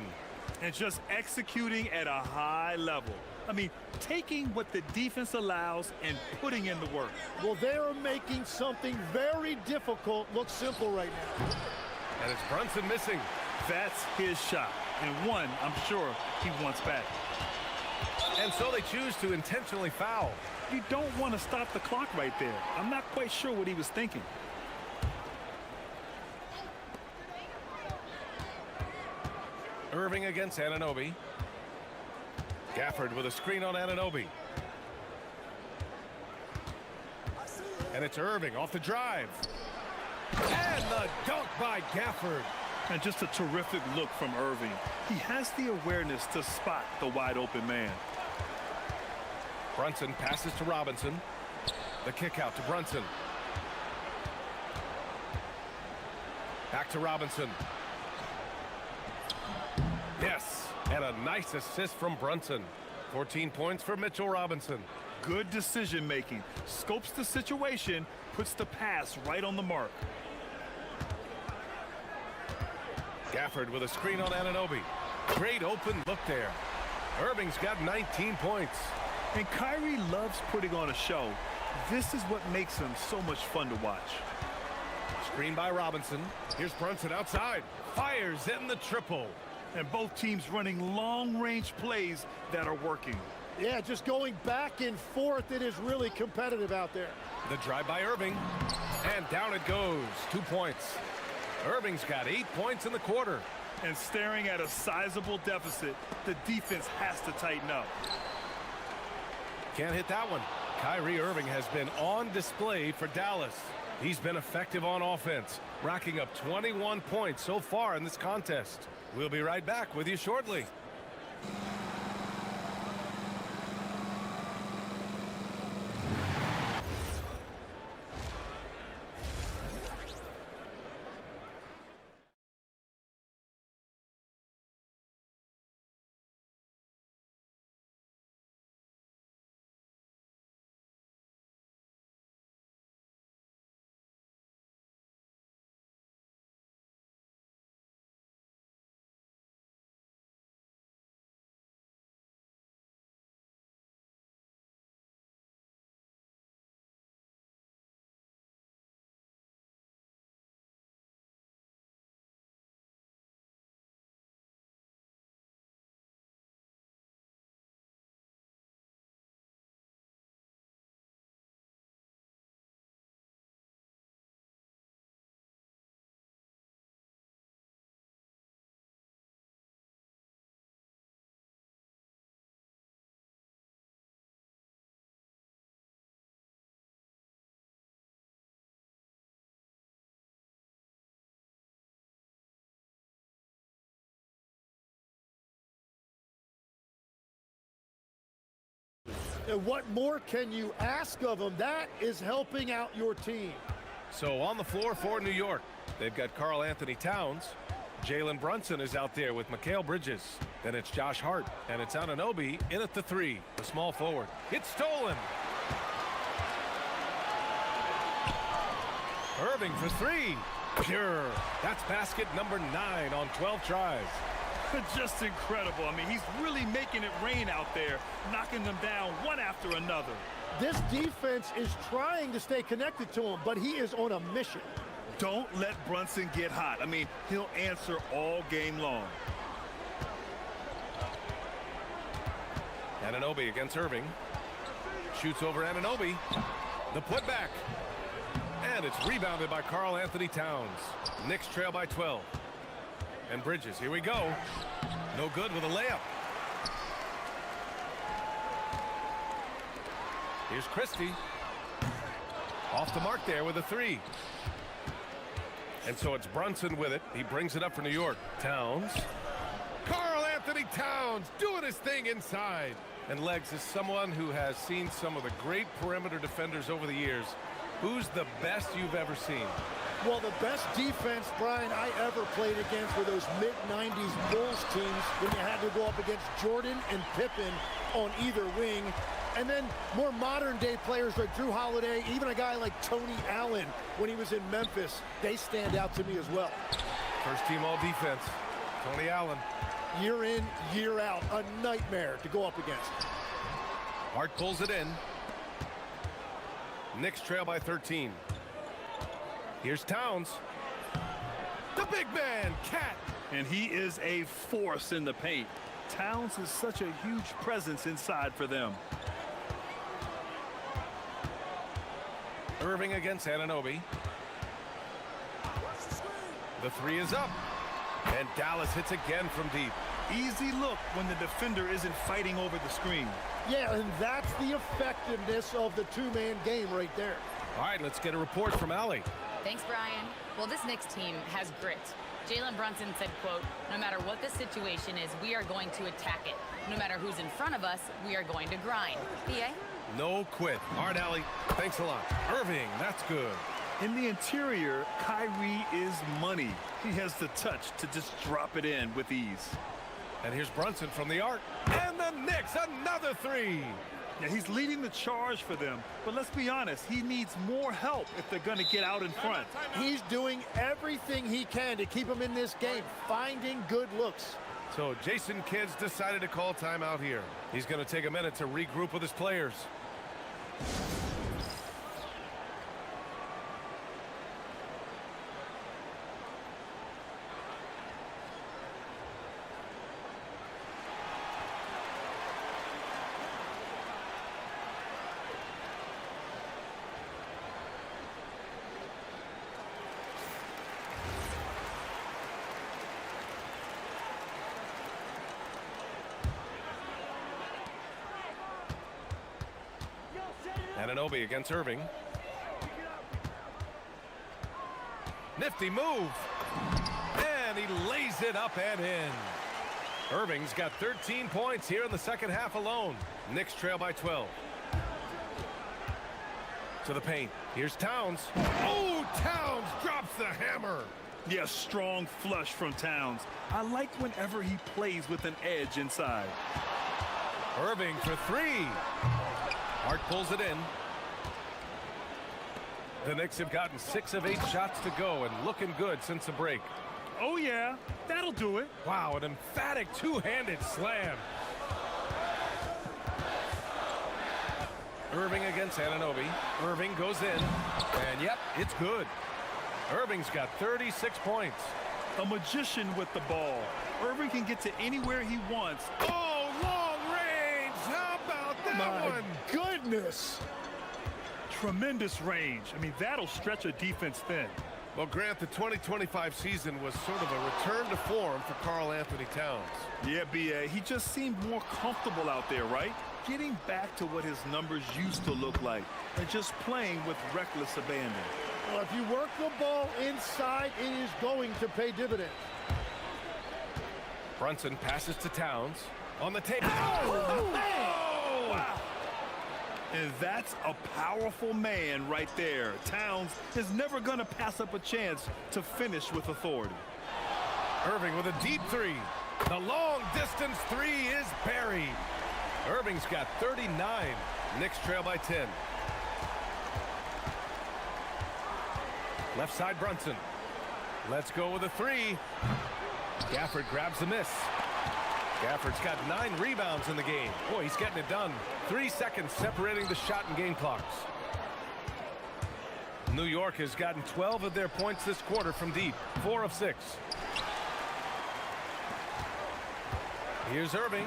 S9: And just executing at a high level. I mean, taking what the defense allows and putting in the work.
S8: Well, they are making something very difficult look simple right now.
S7: And it's Brunson missing.
S9: That's his shot. And one, I'm sure, he wants back.
S7: And so they choose to intentionally foul.
S9: You don't want to stop the clock right there. I'm not quite sure what he was thinking.
S7: Irving against Anunoby. Gafford with a screen on Anunoby. And it's Irving off the drive. And the dunk by Gafford.
S9: And just a terrific look from Irving. He has the awareness to spot the wide open man.
S7: Brunson passes to Robinson. The kick out to Brunson. Back to Robinson. Yes, and a nice assist from Brunson. 14 points for Mitchell Robinson.
S9: Good decision making. Scopes the situation, puts the pass right on the mark.
S7: Gafford with a screen on Anunoby. Great open look there. Irving's got 19 points.
S9: And Kyrie loves putting on a show. This is what makes him so much fun to watch.
S7: Screen by Robinson. Here's Brunson outside. Fires in the triple.
S9: And both teams running long-range plays that are working.
S8: Yeah, just going back and forth. It is really competitive out there.
S7: The drive by Irving. And down it goes. 2 points. Irving's got 8 points in the quarter.
S9: And staring at a sizable deficit, the defense has to tighten up.
S7: Can't hit that one. Kyrie Irving has been on display for Dallas. He's been effective on offense, racking up 21 points so far in this contest. We'll be right back with you shortly.
S8: And what more can you ask of him? That is helping out your team.
S7: So on the floor for New York, they've got Karl Anthony Towns. Jalen Brunson is out there with Mikal Bridges. Then it's Josh Hart, and it's Anunoby in at the 3, the small forward. It's stolen. Irving for 3. Pure. That's basket number 9 on 12 tries.
S9: Just incredible. I mean, he's really making it rain out there, knocking them down one after another.
S8: This defense is trying to stay connected to him, but he is on a mission.
S9: Don't let Brunson get hot. I mean, he'll answer all game long.
S7: Anunoby against Irving. Shoots over Anunoby. The putback. And it's rebounded by Karl Anthony Towns. Knicks trail by 12. And Bridges, here we go. No good with a layup. Here's Christie. Off the mark there with a 3. And so it's Brunson with it. He brings it up for New York. Towns. Karl Anthony Towns doing his thing inside. And Legs is someone who has seen some of the great perimeter defenders over the years. Who's the best you've ever seen?
S8: Well, the best defense, Brian, I ever played against were those mid-90s Bulls teams when you had to go up against Jordan and Pippen on either wing. And then more modern-day players like Drew Holiday, even a guy like Tony Allen when he was in Memphis, they stand out to me as well.
S7: First team all-defense, Tony Allen.
S8: Year in, year out, a nightmare to go up against.
S7: Hart pulls it in. Knicks trail by 13. Here's Towns. The big man, Cat.
S9: And he is a force in the paint. Towns is such a huge presence inside for them.
S7: Irving against Anunoby. The 3 is up. And Dallas hits again from deep.
S9: Easy look when the defender isn't fighting over the screen.
S8: Yeah, and that's the effectiveness of the two-man game right there.
S7: All right, let's get a report from Allie.
S4: Thanks, Brian. Well, this Knicks team has grit. Jalen Brunson said, quote, "No matter what the situation is, we are going to attack it. No matter who's in front of us, we are going to grind." BA?
S7: No quit. All right, Allie. Thanks a lot. Irving, that's good.
S9: In the interior, Kyrie is money. He has the touch to just drop it in with ease.
S7: And here's Brunson from the arc. And the Knicks, another 3.
S9: Now, he's leading the charge for them. But let's be honest, he needs more help if they're going to get out in front.
S8: He's doing everything he can to keep him in this game, finding good looks.
S7: So Jason Kidd's decided to call timeout here. He's going to take a minute to regroup with his players. Anunoby against Irving. Nifty move. And he lays it up and in. Irving's got 13 points here in the second half alone. Knicks trail by 12. To the paint. Here's Towns. Oh, Towns drops the hammer.
S9: Yeah, strong flush from Towns. I like whenever he plays with an edge inside.
S7: Irving for 3. Hart pulls it in. The Knicks have gotten 6 of 8 shots to go and looking good since the break.
S9: Oh, yeah, that'll do it.
S7: Wow, an emphatic two-handed slam. Irving against Anunoby. Irving goes in, and yep, it's good. Irving's got 36 points.
S9: A magician with the ball. Irving can get to anywhere he wants.
S7: Oh, long range! How about that one?
S8: Goodness!
S9: Tremendous range. I mean, that'll stretch a defense thin.
S7: Well, Grant, the 2025 season was sort of a return to form for Karl Anthony Towns.
S9: Yeah, B.A., he just seemed more comfortable out there, right? Getting back to what his numbers used to look like and just playing with reckless abandon.
S8: Well, if you work the ball inside, it is going to pay dividends.
S7: Brunson passes to Towns. On the tape.
S8: Oh, man!
S7: Oh!
S9: Wow. And that's a powerful man right there. Towns is never going to pass up a chance to finish with authority.
S7: Irving with a deep three. The long distance three is buried. Irving's got 39. Knicks trail by 10. Left side Brunson. Let's go with a three. Gafford grabs the miss. Gafford's got 9 rebounds in the game. Boy, he's getting it done. 3 seconds separating the shot and game clocks. New York has gotten 12 of their points this quarter from deep. 4 of 6. Here's Irving.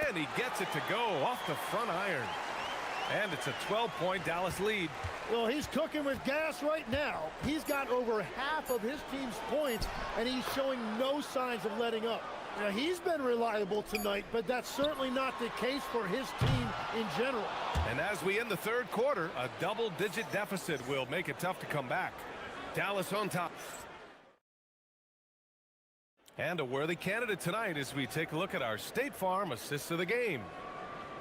S7: And he gets it to go off the front iron. And it's a 12-point Dallas lead.
S8: Well, he's cooking with gas right now. He's got over half of his team's points, and he's showing no signs of letting up. Now, he's been reliable tonight, but that's certainly not the case for his team in general.
S7: And as we end the third quarter, a double-digit deficit will make it tough to come back. Dallas on top. And a worthy candidate tonight as we take a look at our State Farm assist of the game.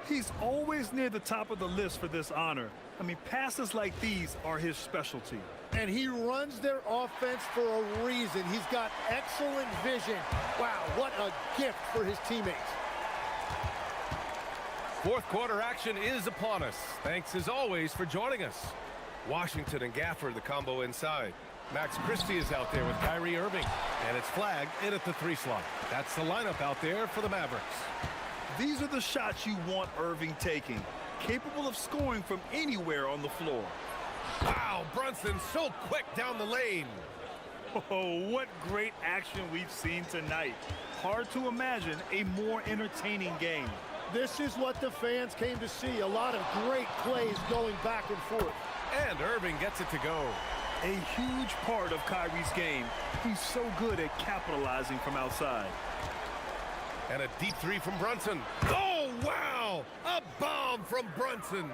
S9: He's always near the top of the list for this honor. I mean, passes like these are his specialty.
S8: And he runs their offense for a reason. He's got excellent vision. Wow, what a gift for his teammates.
S7: Fourth quarter action is upon us. Thanks as always for joining us. Washington and Gafford, the combo inside. Max Christie is out there with Kyrie Irving. And it's flagged in at the 3 slot. That's the lineup out there for the Mavericks.
S9: These are the shots you want Irving taking. Capable of scoring from anywhere on the floor.
S7: Wow, Brunson so quick down the lane.
S9: Oh, what great action we've seen tonight. Hard to imagine a more entertaining game.
S8: This is what the fans came to see. A lot of great plays going back and forth.
S7: And Irving gets it to go.
S9: A huge part of Kyrie's game. He's so good at capitalizing from outside.
S7: And a deep three from Brunson. Oh, wow! A bomb from Brunson.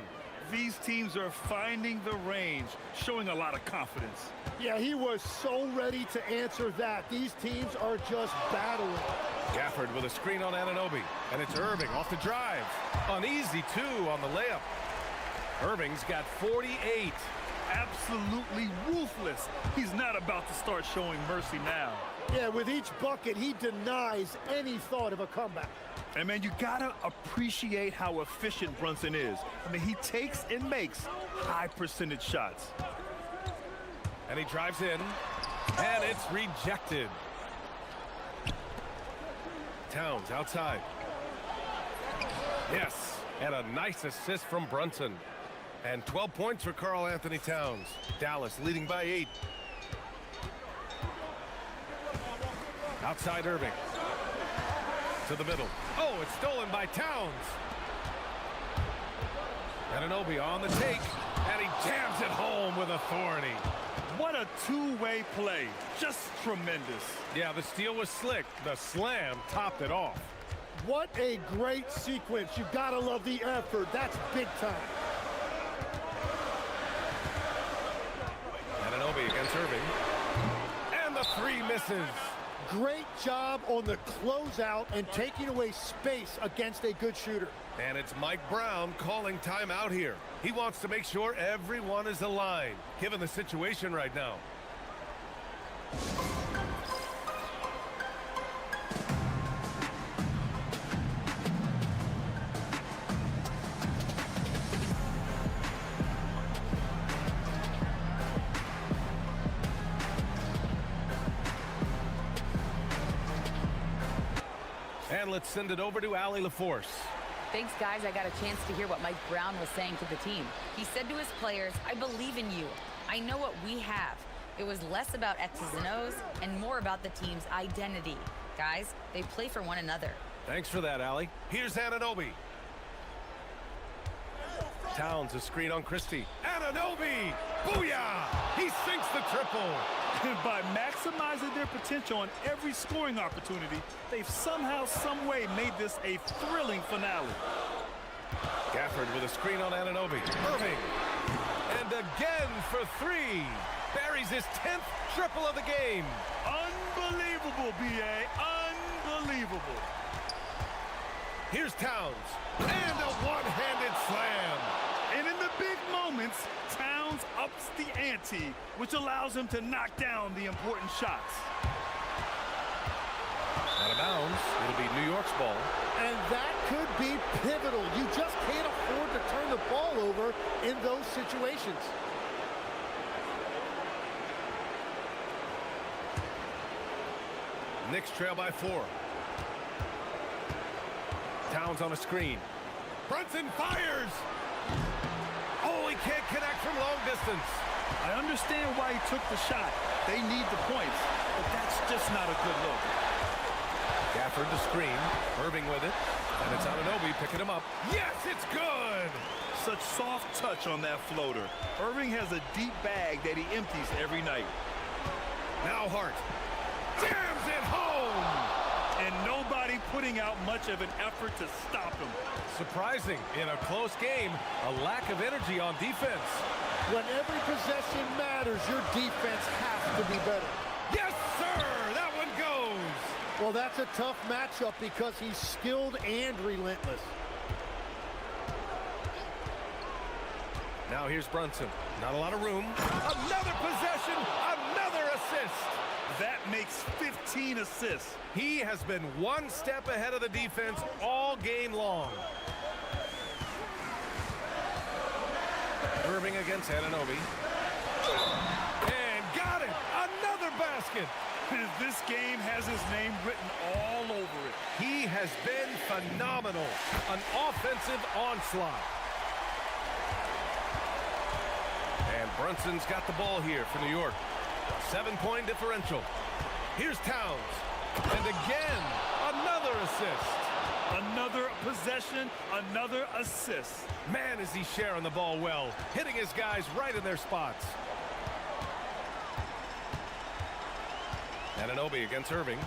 S9: These teams are finding the range, showing a lot of confidence.
S8: Yeah, he was so ready to answer that. These teams are just battling.
S7: Gafford with a screen on Anunoby. And it's Irving off the drive. An easy 2 on the layup. Irving's got 48.
S9: Absolutely ruthless. He's not about to start showing mercy now.
S8: Yeah, with each bucket, he denies any thought of a comeback.
S9: And, man, you got to appreciate how efficient Brunson is. I mean, he takes and makes high-percentage shots.
S7: And he drives in, and it's rejected. Towns outside. Yes, and a nice assist from Brunson. And 12 points for Karl Anthony Towns. Dallas leading by 8. Outside Irving. To the middle. Oh, it's stolen by Towns. Anunoby on the take. And he jams it home with authority.
S9: What a two-way play. Just tremendous.
S7: Yeah, the steal was slick. The slam topped it off.
S8: What a great sequence. You gotta love the effort. That's big time.
S7: Anunoby against Irving. And the 3 misses.
S8: Great job on the closeout and taking away space against a good shooter.
S7: And it's Mike Brown calling timeout here. He wants to make sure everyone is aligned, given the situation right now. And let's send it over to Allie LaForce.
S4: Thanks, guys. I got a chance to hear what Mike Brown was saying to the team. He said to his players, I believe in you. I know what we have. It was less about X's and O's and more about the team's identity. Guys, they play for one another.
S7: Thanks for that, Allie. Here's Anunoby. Towns a screen on Christie. Anunoby! Booyah! He sinks the triple.
S9: And by maximizing their potential on every scoring opportunity, they've somehow, some way made this a thrilling finale.
S7: Gafford with a screen on Anunoby. Irving. And again for 3. Buries his 10th triple of the game.
S9: Unbelievable, B.A. Unbelievable.
S7: Here's Towns. And a one-handed
S9: points, Towns ups the ante, which allows him to knock down the important shots.
S7: Out of bounds. It'll be New York's ball.
S8: And that could be pivotal. You just can't afford to turn the ball over in those situations.
S7: Knicks trail by 4. Towns on a screen. Brunson fires! Oh, he can't connect from long distance.
S9: I understand why he took the shot. They need the points, but that's just not a good look.
S7: Gafford to screen. Irving with it. And it's Anunoby picking him up. Yes, it's good!
S9: Such soft touch on that floater. Irving has a deep bag that he empties every night.
S7: Now Hart. Jams it home!
S9: And nobody putting out much of an effort to stop him.
S7: Surprising, in a close game, a lack of energy on defense.
S8: When every possession matters, your defense has to be better.
S7: Yes, sir! That one goes!
S8: Well, that's a tough matchup because he's skilled and relentless.
S7: Now here's Brunson. Not a lot of room. Another possession, another assist!
S9: That makes 15 assists.
S7: He has been one step ahead of the defense all game long. Irving against Anunoby. And got it! Another basket!
S9: This game has his name written all over it.
S7: He has been phenomenal. An offensive onslaught. And Brunson's got the ball here for New York. 7-point differential. Here's Towns. And again, another assist.
S9: Another possession, another assist.
S7: Man, is he sharing the ball well. Hitting his guys right in their spots. Anunoby against Irving.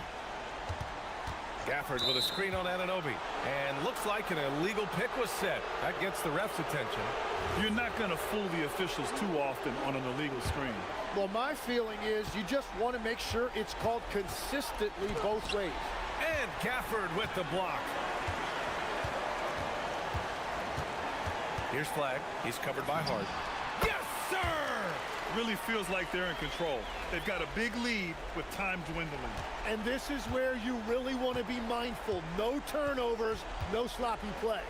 S7: Gafford with a screen on Anunoby. And looks like an illegal pick was set. That gets the ref's attention.
S9: You're not going to fool the officials too often on an illegal screen.
S8: Well, my feeling is you just want to make sure it's called consistently both ways.
S7: And Gafford with the block. Here's Flag. He's covered by Hart. Yes, sir!
S9: Really feels like they're in control. They've got a big lead with time dwindling.
S8: And this is where you really want to be mindful. No turnovers, no sloppy play.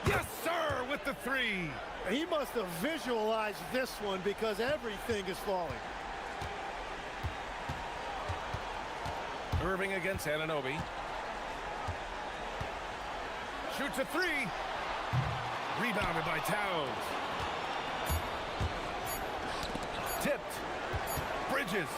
S7: Yes, sir, with the 3.
S8: He must have visualized this one because everything is falling.
S7: Irving against Anunoby. Shoots a 3. Rebounded by Towns. Tipped. Bridges.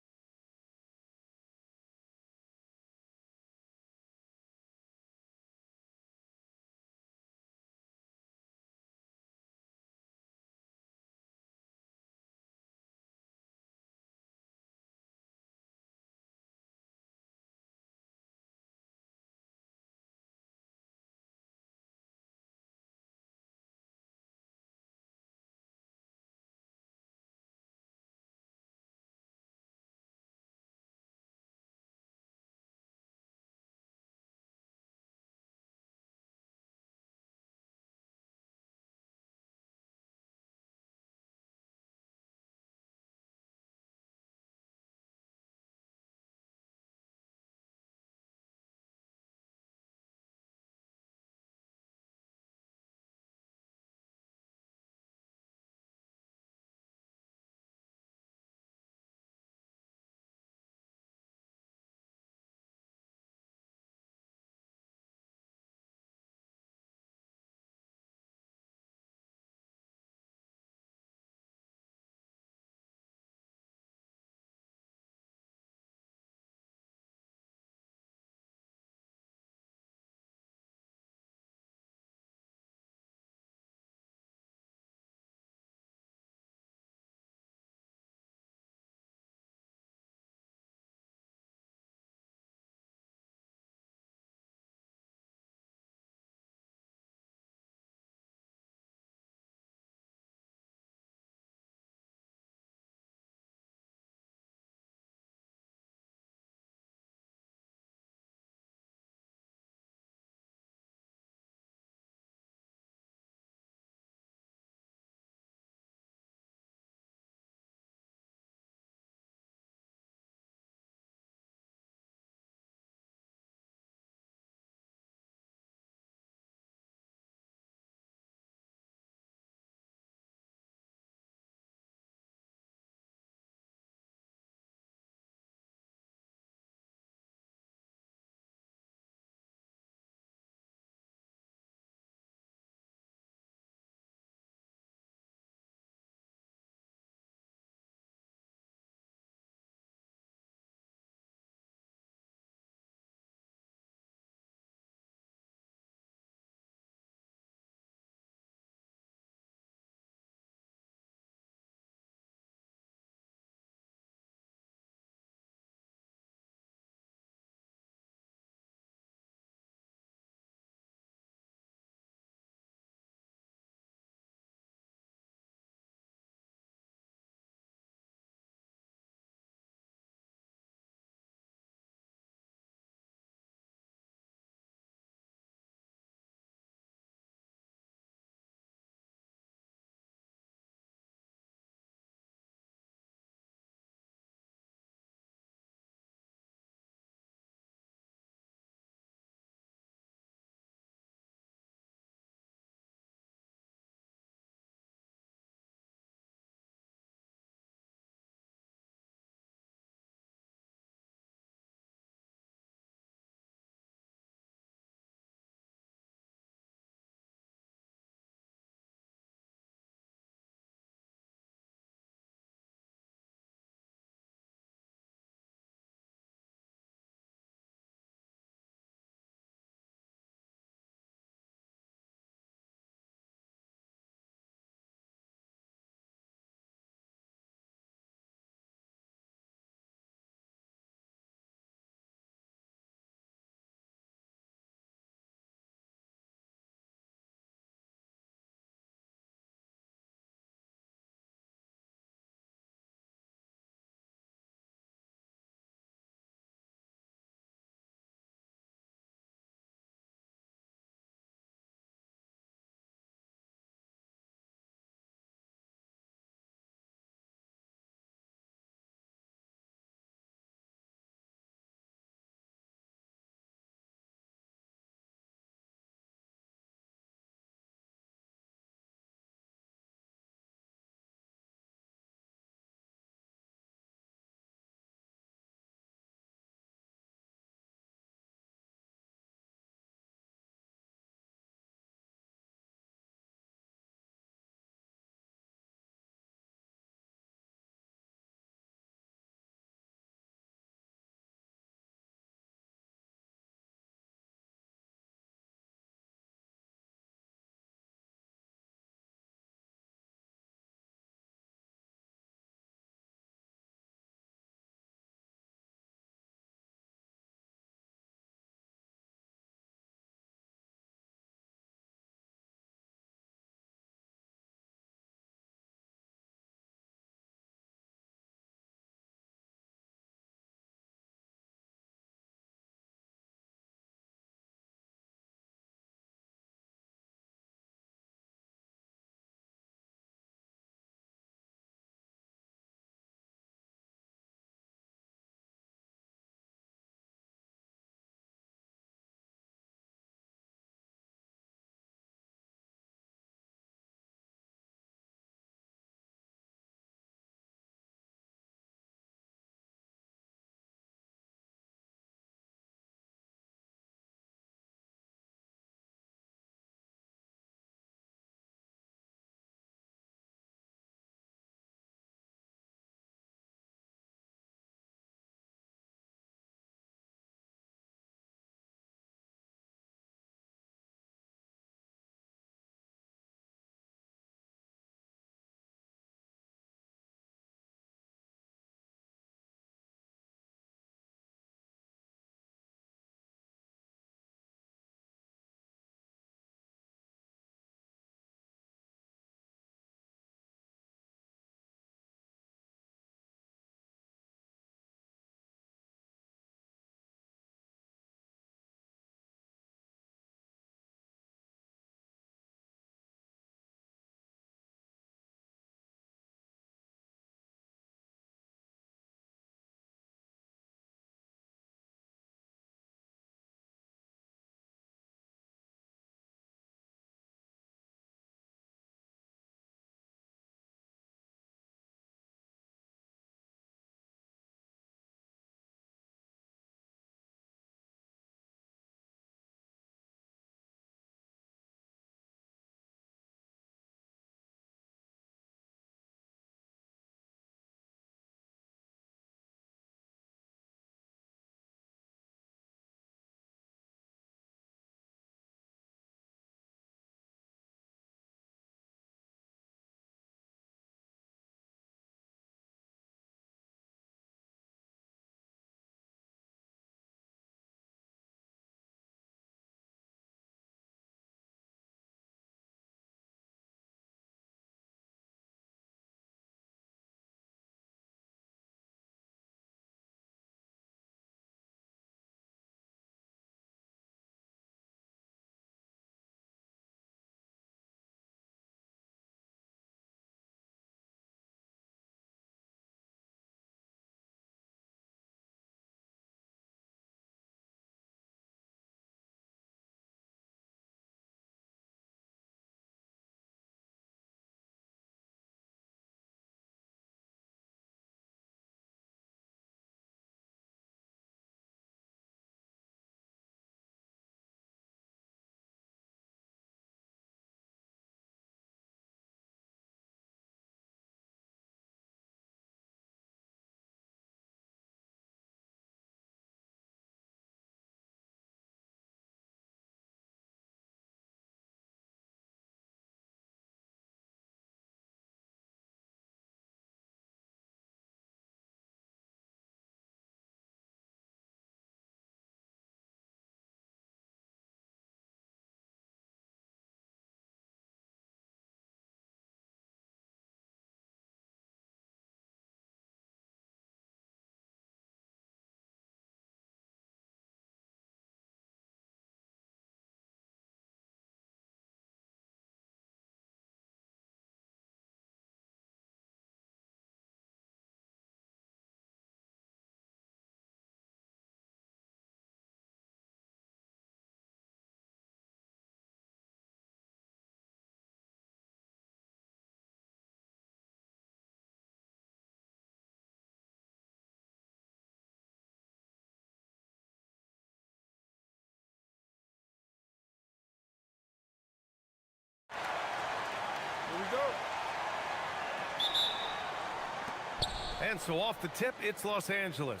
S7: And so off the tip, it's Los Angeles.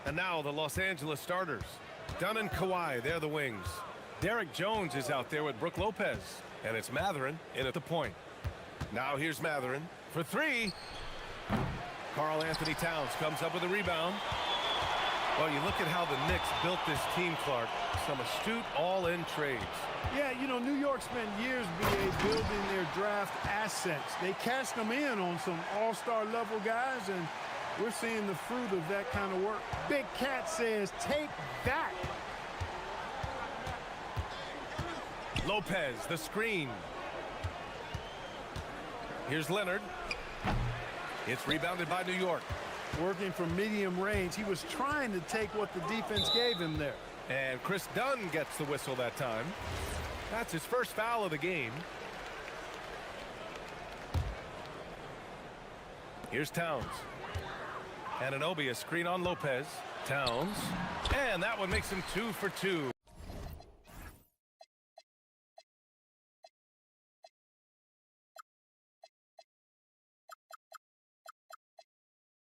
S7: And now the Los Angeles starters. Dunn and Kawhi, they're the wings. Derek Jones is out there with Brook Lopez. And it's Matherin in at the point. Now here's Matherin for three. Karl Anthony Towns comes up with a rebound. Well, you look at how the Knicks built this team, Clark. Some astute all-in trades.
S8: Yeah, you know, New York spent years, BA, building their draft assets. They cashed them in on some all-star level guys, and we're seeing the fruit of that kind of work. Big Cat says, take that.
S7: Lopez, the screen. Here's Leonard. It's rebounded by New York.
S8: Working from medium range. He was trying to take what the defense gave him there.
S7: And Chris Dunn gets the whistle that time. That's his first foul of the game. Here's Towns. Anunoby, a screen on Lopez. Towns. And that one makes him 2 for 2.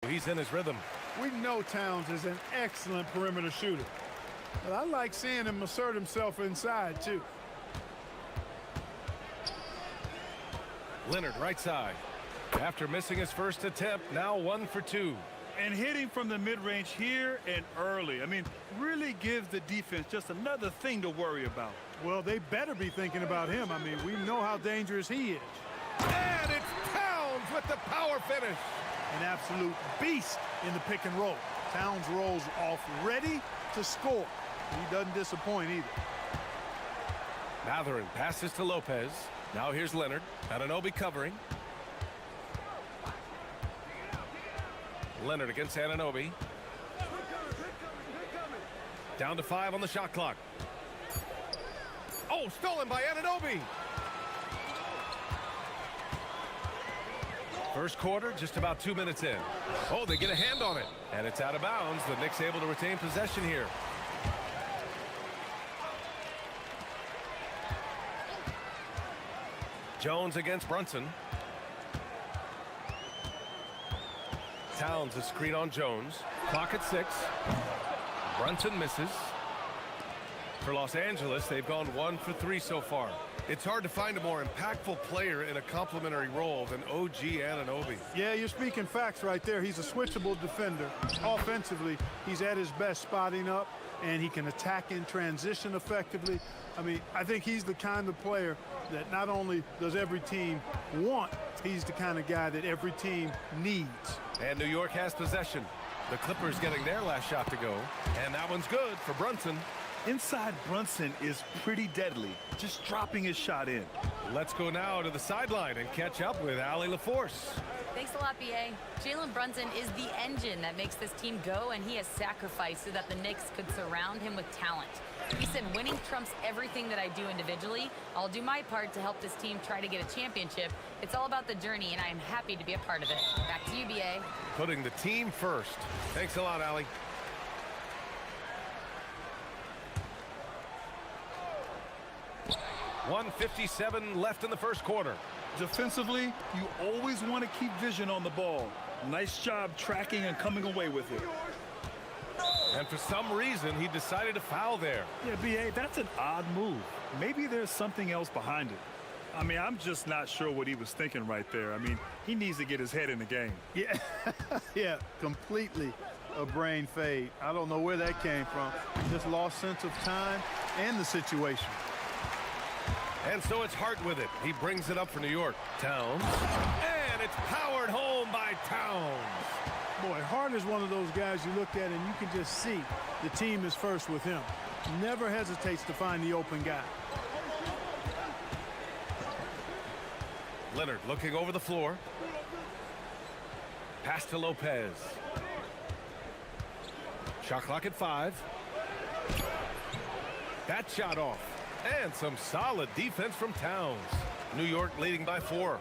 S7: He's in his rhythm.
S8: We know Towns is an excellent perimeter shooter. But I like seeing him assert himself inside, too.
S7: Leonard, right side. After missing his first attempt, now 1 for 2.
S9: And hitting from the mid-range here and early. I mean, really gives the defense just another thing to worry about.
S8: Well, they better be thinking about him. I mean, we know how dangerous he is.
S7: And it's Towns with the power finish.
S8: An absolute beast in the pick and roll. Towns rolls off ready to score. He doesn't disappoint either.
S7: Matherin passes to Lopez. Now here's Leonard. Anunoby covering. Leonard against Anunoby. Down to 5 on the shot clock. Oh, stolen by Anunoby. First quarter, just about 2 minutes in. Oh, they get a hand on it. And it's out of bounds. The Knicks able to retain possession here. Jones against Brunson. Towns a screen on Jones. Clock at 6. Brunson misses. For Los Angeles, they've gone 1 for 3 so far. It's hard to find a more impactful player in a complementary role than OG Anunoby.
S8: Yeah, you're speaking facts right there. He's a switchable defender. Offensively, he's at his best spotting up, and he can attack in transition effectively. I mean, I think he's the kind of player that not only does every team want, he's the kind of guy that every team needs.
S7: And New York has possession. The Clippers getting their last shot to go. And that one's good for Brunson.
S9: Inside Brunson is pretty deadly, just dropping his shot in.
S7: Let's go now to the sideline and catch up with Allie LaForce.
S4: Thanks a lot, BA. Jalen Brunson is the engine that makes this team go, and he has sacrificed so that the Knicks could surround him with talent. He said, winning trumps everything that I do individually. I'll do my part to help this team try to get a championship. It's all about the journey, and I am happy to be a part of it. Back to you, BA.
S7: Putting the team first. Thanks a lot, Allie. .157 left in the first quarter.
S9: Defensively, you always want to keep vision on the ball. Nice job tracking and coming away with it.
S7: And for some reason, he decided to foul there.
S9: Yeah, BA, that's an odd move. Maybe there's something else behind it. I mean, I'm just not sure what he was thinking right there. I mean, he needs to get his head in the game.
S8: Yeah, yeah, completely a brain fade. I don't know where that came from. Just lost sense of time and the situation.
S7: And so it's Hart with it. He brings it up for New York. Towns. And it's powered home by Towns.
S8: Boy, Hart is one of those guys you look at and you can just see the team is first with him. Never hesitates to find the open guy.
S7: Leonard looking over the floor. Pass to Lopez. Shot clock at 5. That shot off. And some solid defense from Towns. New York leading by 4.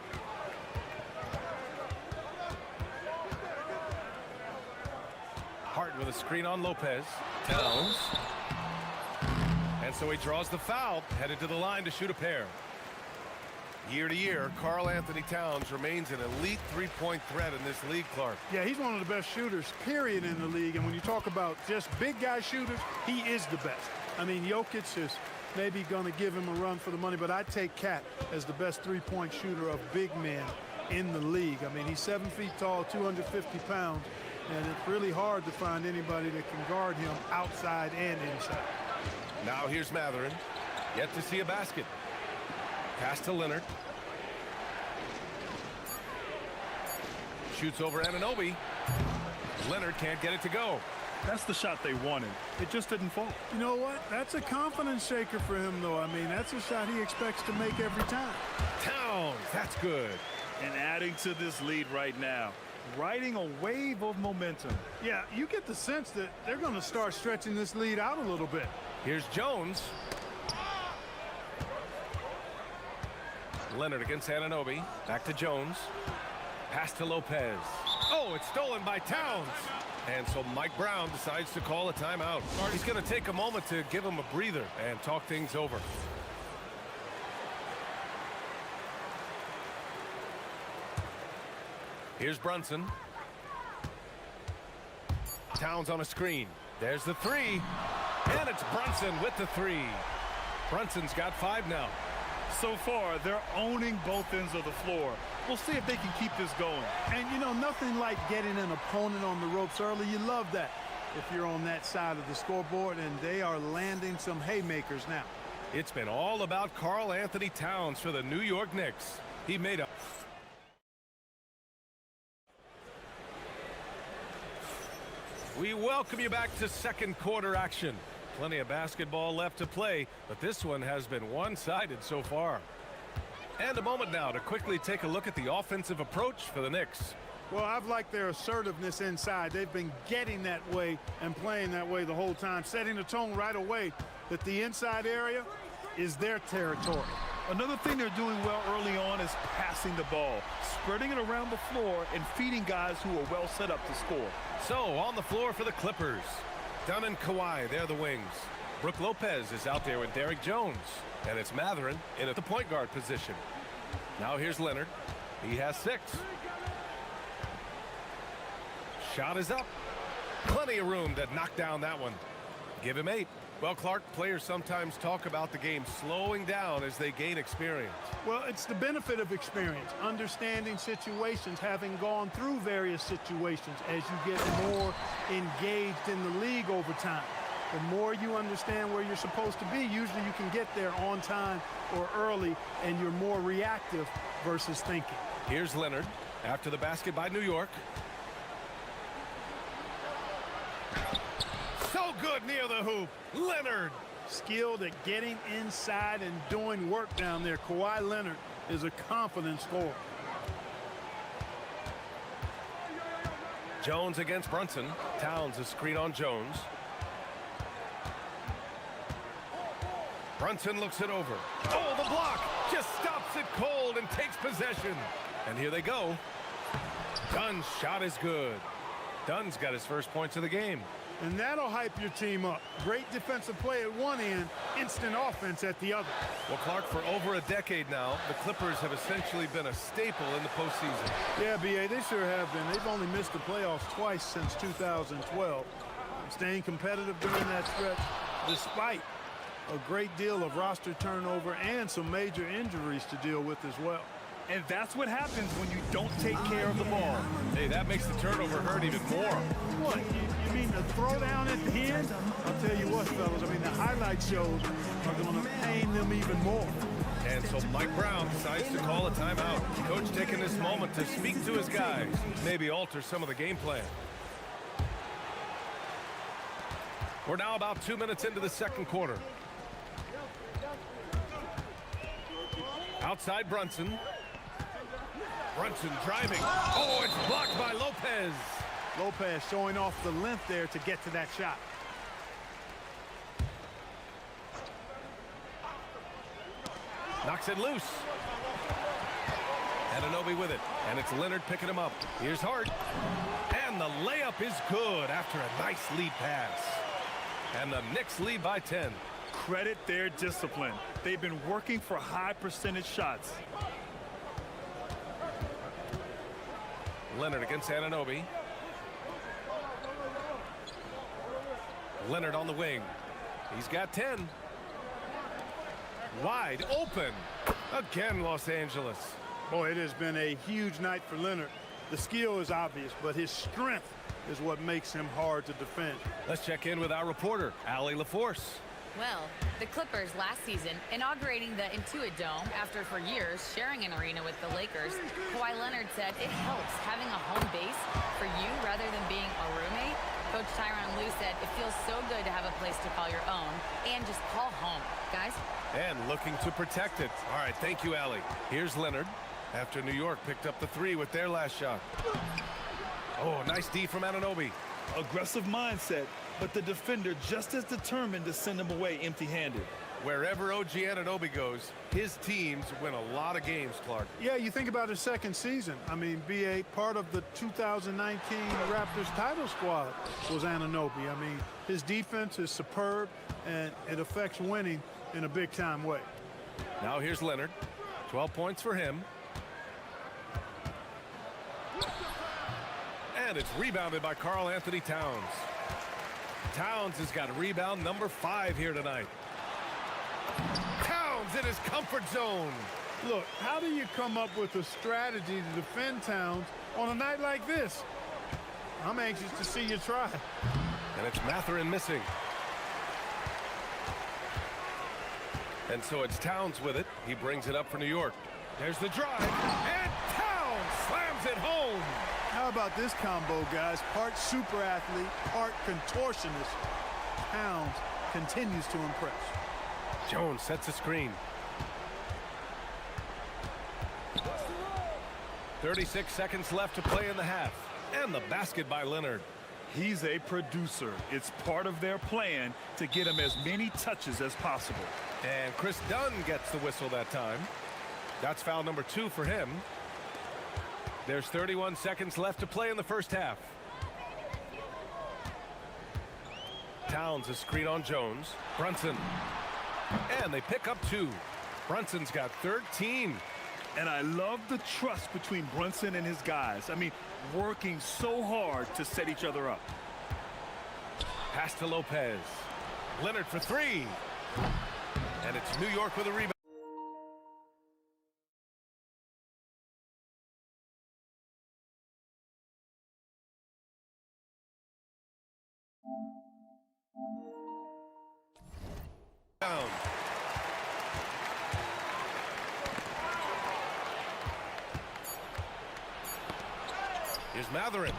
S7: Hart with a screen on Lopez. Towns. And so he draws the foul, headed to the line to shoot a pair. Year to year, Karl Anthony Towns remains an elite three-point threat in this league, Clark.
S9: Yeah, he's one of the best shooters, period, in the league. And when you talk about just big guy shooters, he is the best. I mean, Jokic is maybe going to give him a run for the money, but I take Cat as the best three-point shooter of big men in the league. I mean, he's 7 feet tall, 250 pounds, and it's really hard to find anybody that can guard him outside and inside.
S7: Now here's Matherin. Yet to see a basket. Pass to Leonard. Shoots over Anunoby. Leonard can't get it to go.
S9: That's the shot they wanted. It just didn't fall. You know what? That's a confidence shaker for him, though. I mean, that's a shot he expects to make every time.
S7: Towns, that's good.
S9: And adding to this lead right now, riding a wave of momentum. Yeah, you get the sense that they're going to start stretching this lead out a little bit.
S7: Here's Jones. Leonard against Anunoby. Back to Jones. Pass to Lopez. Oh, it's stolen by Towns. And so Mike Brown decides to call a timeout. He's going to take a moment to give him a breather and talk things over. Here's Brunson. Towns on a screen. There's the three. And it's Brunson with the three. Brunson's got 5 now.
S9: So far, they're owning both ends of the floor. We'll see if they can keep this going. And, you know, nothing like getting an opponent on the ropes early. You love that if you're on that side of the scoreboard, and they are landing some haymakers now.
S7: It's been all about Karl Anthony Towns for the New York Knicks. He made a... We welcome you back to second quarter action. Plenty of basketball left to play, but this one has been one-sided so far. And a moment now to quickly take a look at the offensive approach for the Knicks.
S9: Well, I've liked their assertiveness inside. They've been getting that way and playing that way the whole time, setting the tone right away that the inside area is their territory. Another thing they're doing well early on is passing the ball, spreading it around the floor and feeding guys who are well set up to score.
S7: So, on the floor for the Clippers. Dunn and Kawhi, they're the wings. Brook Lopez is out there with Derrick Jones. And it's Matherin in at the point guard position. Now here's Leonard. He has 6. Shot is up. Plenty of room to knock down that one. Give him 8. Well, Clark, players sometimes talk about the game slowing down as they gain experience.
S9: Well, it's the benefit of experience, understanding situations, having gone through various situations as you get more engaged in the league over time. The more you understand where you're supposed to be, usually you can get there on time or early, and you're more reactive versus thinking.
S7: Here's Leonard after the basket by New York. So good near the hoop. Leonard.
S9: Skilled at getting inside and doing work down there. Kawhi Leonard is a confident scorer.
S7: Jones against Brunson. Towns a screen on Jones. Brunson looks it over. Oh, the block just stops it cold and takes possession. And here they go. Dunn's shot is good. Dunn's got his first points of the game.
S9: And that'll hype your team up. Great defensive play at one end, instant offense at the other.
S7: Well, Clark, for over a decade now, the Clippers have essentially been a staple in the postseason.
S9: Yeah, B.A., they sure have been. They've only missed the playoffs twice since 2012. Staying competitive during that stretch, despite a great deal of roster turnover and some major injuries to deal with as well. And that's what happens when you don't take care of the ball.
S7: Hey, that makes the turnover hurt even more.
S9: What, you mean the throwdown at the end? I'll tell you what, fellas, I mean, the highlight shows are going to pain them even more.
S7: And so Mike Brown decides to call a timeout. Coach taking this moment to speak to his guys, maybe alter some of the game plan. We're now about 2 minutes into the second quarter. Outside Brunson. Brunson driving. Oh, it's blocked by Lopez.
S9: Lopez showing off the length there to get to that shot.
S7: Knocks it loose. Anunoby with it. And it's Leonard picking him up. Here's Hart. And the layup is good after a nice lead pass. And the Knicks lead by 10.
S9: Credit their discipline. They've been working for high percentage shots.
S7: Leonard against Anunoby. Leonard on the wing. He's got 10. Wide open. Again, Los Angeles.
S11: Boy, it has been a huge night for Leonard. The skill is obvious, but his strength is what makes him hard to defend.
S7: Let's check in with our reporter, Allie LaForce.
S4: Well, the Clippers last season, inaugurating the Intuit Dome after for years sharing an arena with the Lakers, Kawhi Leonard said it helps having a home base for you rather than being a roommate. Coach Tyronn Lue said it feels so good to have a place to call your own and just call home. Guys?
S7: And looking to protect it. All right, thank you, Allie. Here's Leonard after New York picked up the 3 with their last shot. Oh, nice D from Anunoby.
S9: Aggressive mindset, but the defender just as determined to send him away empty-handed.
S7: Wherever OG Anunoby goes, his teams win a lot of games, Clark.
S11: Yeah, you think about his second season. I mean, be a part of the 2019 Raptors title squad was Anunoby. I mean, his defense is superb, and it affects winning in a big-time way.
S7: Now here's Leonard. 12 points for him. And it's rebounded by Karl Anthony Towns. Towns has got rebound number 5 here tonight. Towns in his comfort zone.
S11: Look, how do you come up with a strategy to defend Towns on a night like this? I'm anxious to see you try.
S7: And it's Mathurin missing. And so it's Towns with it. He brings it up for New York. There's the drive. And Towns slams it home.
S11: How about this combo, guys? Part super athlete, part contortionist. Towns continues to impress.
S7: Jones sets a screen. 36 seconds left to play in the half. And the basket by Leonard.
S9: He's a producer. It's part of their plan to get him as many touches as possible.
S7: And Chris Dunn gets the whistle that time. That's foul number 2 for him. There's 31 seconds left to play in the first half. Towns a screen on Jones. Brunson. And they pick up 2. Brunson's got 13.
S9: And I love the trust between Brunson and his guys. I mean, working so hard to set each other up.
S7: Pass to Lopez. Leonard for 3. And it's New York with a rebound. Here's Mathurin.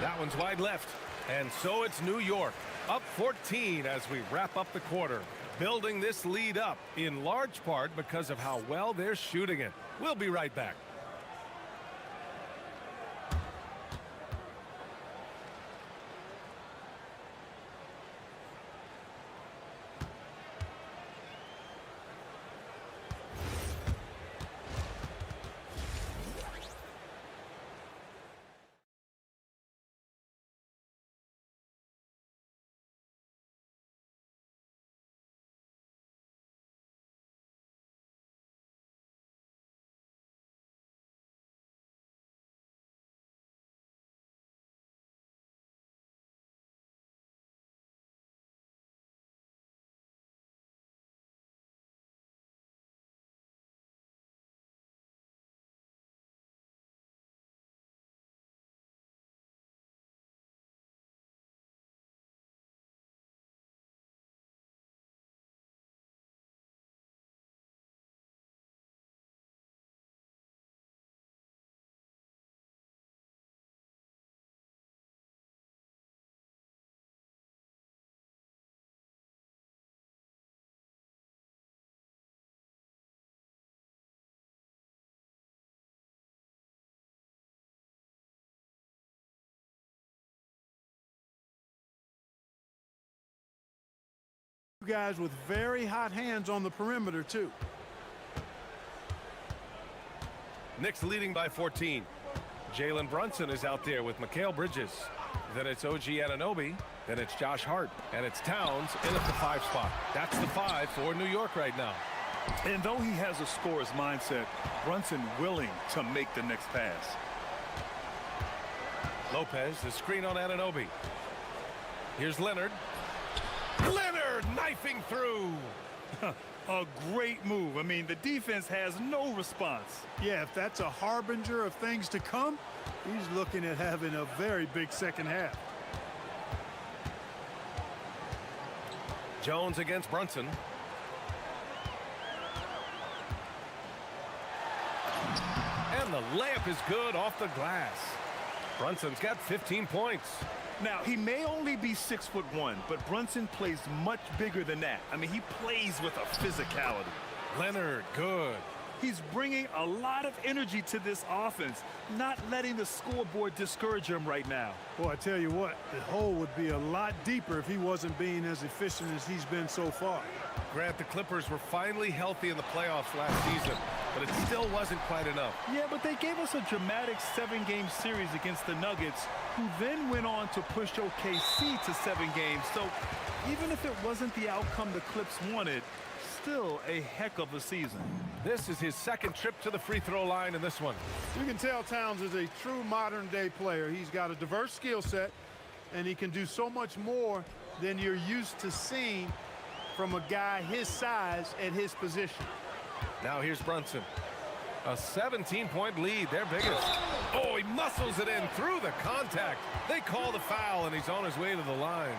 S7: That one's wide left. And so it's New York, up 14 as we wrap up the quarter. Building this lead up in large part because of how well they're shooting it. We'll be right back.
S11: Guys with very hot hands on the perimeter, too.
S7: Knicks leading by 14. Jalen Brunson is out there with Mikal Bridges. Then it's OG Anunoby. Then it's Josh Hart. And it's Towns in at the 5 spot. That's the 5 for New York right now.
S9: And though he has a scorer's mindset, Brunson willing to make the next pass.
S7: Lopez, the screen on Anunoby. Here's Leonard. Leonard knifing through.
S9: A great move. I mean, the defense has no response.
S11: Yeah, if that's a harbinger of things to come, he's looking at having a very big second half.
S7: Jones against Brunson. And the layup is good off the glass. Brunson's got 15 points.
S9: Now, he may only be 6'1", but Brunson plays much bigger than that. I mean, he plays with a physicality.
S7: Leonard, good.
S9: He's bringing a lot of energy to this offense, not letting the scoreboard discourage him right now.
S11: Boy, I tell you what, the hole would be a lot deeper if he wasn't being as efficient as he's been so far.
S7: Grant, the Clippers were finally healthy in the playoffs last season, but it still wasn't quite enough.
S9: Yeah, but they gave us a dramatic 7-game series against the Nuggets, who then went on to push OKC to 7 games. So even if it wasn't the outcome the Clips wanted, still a heck of a season.
S7: This is his second trip to the free throw line in this one.
S11: You can tell Towns is a true modern-day player. He's got a diverse skill set, and he can do so much more than you're used to seeing from a guy his size at his position.
S7: Now here's Brunson. A 17-point lead, their biggest. Oh, he muscles it in through the contact. They call the foul, and he's on his way to the line.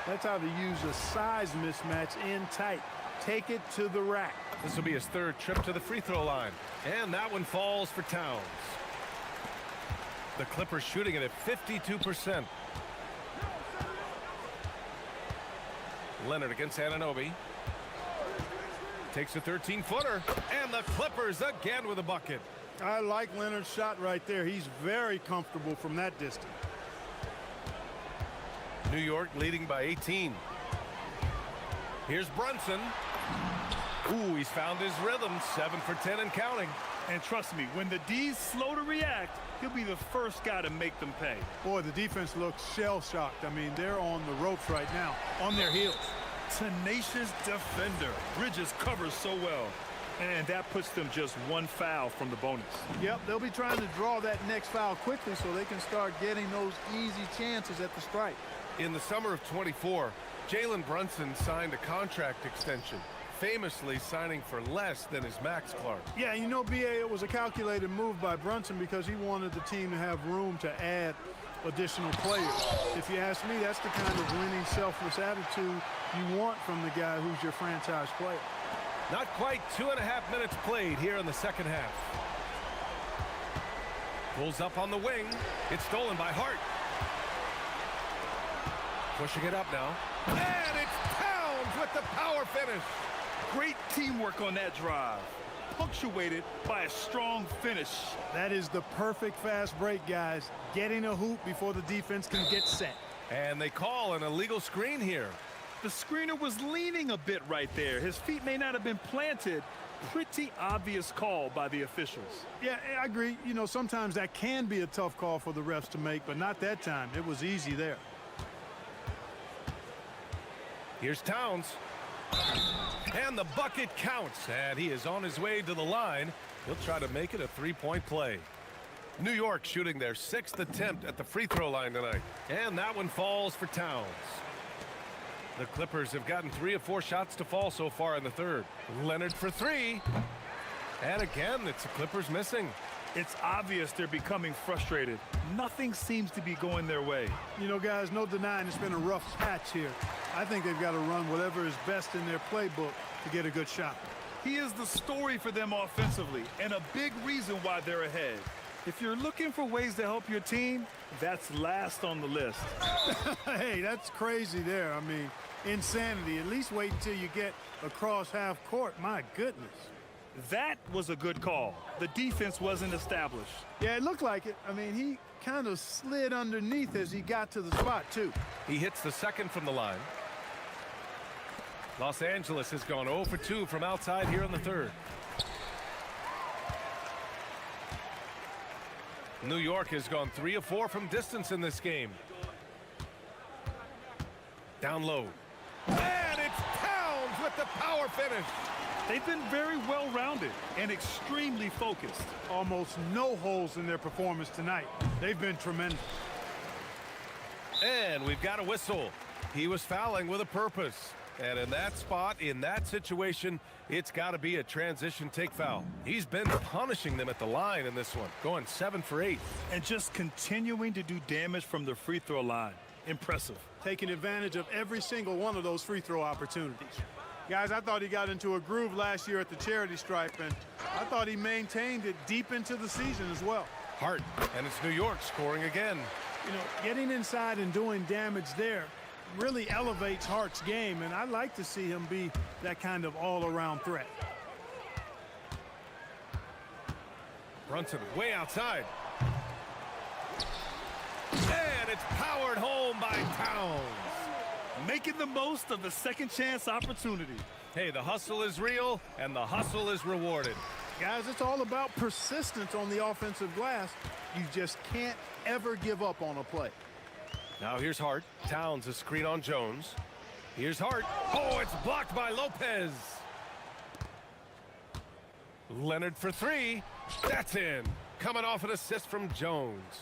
S11: That's how to use a size mismatch in tight. Take it to the rack.
S7: This will be his third trip to the free throw line. And that one falls for Towns. The Clippers shooting it at 52%. Leonard against Anunoby. Takes a 13-footer. And the Clippers again with a bucket.
S11: I like Leonard's shot right there. He's very comfortable from that distance.
S7: New York leading by 18. Here's Brunson. Ooh, he's found his rhythm. 7 for 10 and counting.
S9: And trust me, when the D's slow to react, he'll be the first guy to make them pay.
S11: Boy, the defense looks shell-shocked. I mean, they're on the ropes right now, on their heels.
S9: Tenacious defender. Bridges covers so well. And that puts them just one foul from the bonus.
S11: Yep, they'll be trying to draw that next foul quickly so they can start getting those easy chances at the stripe.
S7: In the summer of 24, Jalen Brunson signed a contract extension, famously signing for less than his max, Clark.
S11: Yeah, you know, BA, it was a calculated move by Brunson because he wanted the team to have room to add additional players. If you ask me, that's the kind of winning, selfless attitude you want from the guy who's your franchise player.
S7: Not quite 2.5 minutes played here in the second half. Pulls up on the wing. It's stolen by Hart. Pushing it up now. And it's Towns with the power finish.
S9: Great teamwork on that drive, punctuated by a strong finish.
S11: That is the perfect fast break, guys. Getting a hoop before the defense can get set.
S7: And they call an illegal screen here.
S9: The screener was leaning a bit right there. His feet may not have been planted. Pretty obvious call by the officials.
S11: Yeah, I agree. You know, sometimes that can be a tough call for the refs to make, but not that time. It was easy there.
S7: Here's Towns. And the bucket counts. And he is on his way to the line. He'll try to make it a three-point play. New York shooting their 6th attempt at the free throw line tonight. And that one falls for Towns. The Clippers have gotten 3 of 4 shots to fall so far in the third. Leonard for 3. And again, it's the Clippers missing.
S9: It's obvious they're becoming frustrated. Nothing seems to be going their way.
S11: You know, guys, no denying it's been a rough patch here. I think they've got to run whatever is best in their playbook to get a good shot.
S9: He is the story for them offensively and a big reason why they're ahead. If you're looking for ways to help your team, that's last on the list.
S11: Hey, that's crazy there. I mean, insanity. At least wait until you get across half court. My goodness.
S9: That was a good call. The defense wasn't established.
S11: Yeah, it looked like it. I mean, he kind of slid underneath as he got to the spot, too.
S7: He hits the second from the line. Los Angeles has gone 0 for 2 from outside here in the third. New York has gone 3 of 4 from distance in this game. Down low. And it's Towns with the power finish.
S9: They've been very well-rounded and extremely focused.
S11: Almost no holes in their performance tonight. They've been tremendous.
S7: And we've got a whistle. He was fouling with a purpose. And in that spot, in that situation, it's got to be a transition take foul. He's been punishing them at the line in this one, going 7 for 8.
S9: And just continuing to do damage from the free throw line. Impressive.
S11: Taking advantage of every single one of those free throw opportunities. Guys, I thought he got into a groove last year at the charity stripe, and I thought he maintained it deep into the season as well.
S7: Hart, and it's New York scoring again.
S11: You know, getting inside and doing damage there really elevates Hart's game, and I like to see him be that kind of all-around threat.
S7: Brunson way outside. And it's powered home by Towns.
S9: Making the most of the second chance opportunity.
S7: Hey, the hustle is real, and the hustle is rewarded.
S11: Guys, it's all about persistence on the offensive glass. You just can't ever give up on a play.
S7: Now here's Hart. Towns a screen on Jones. Here's Hart. Oh, it's blocked by Lopez. Leonard for 3. That's in. Coming off an assist from Jones.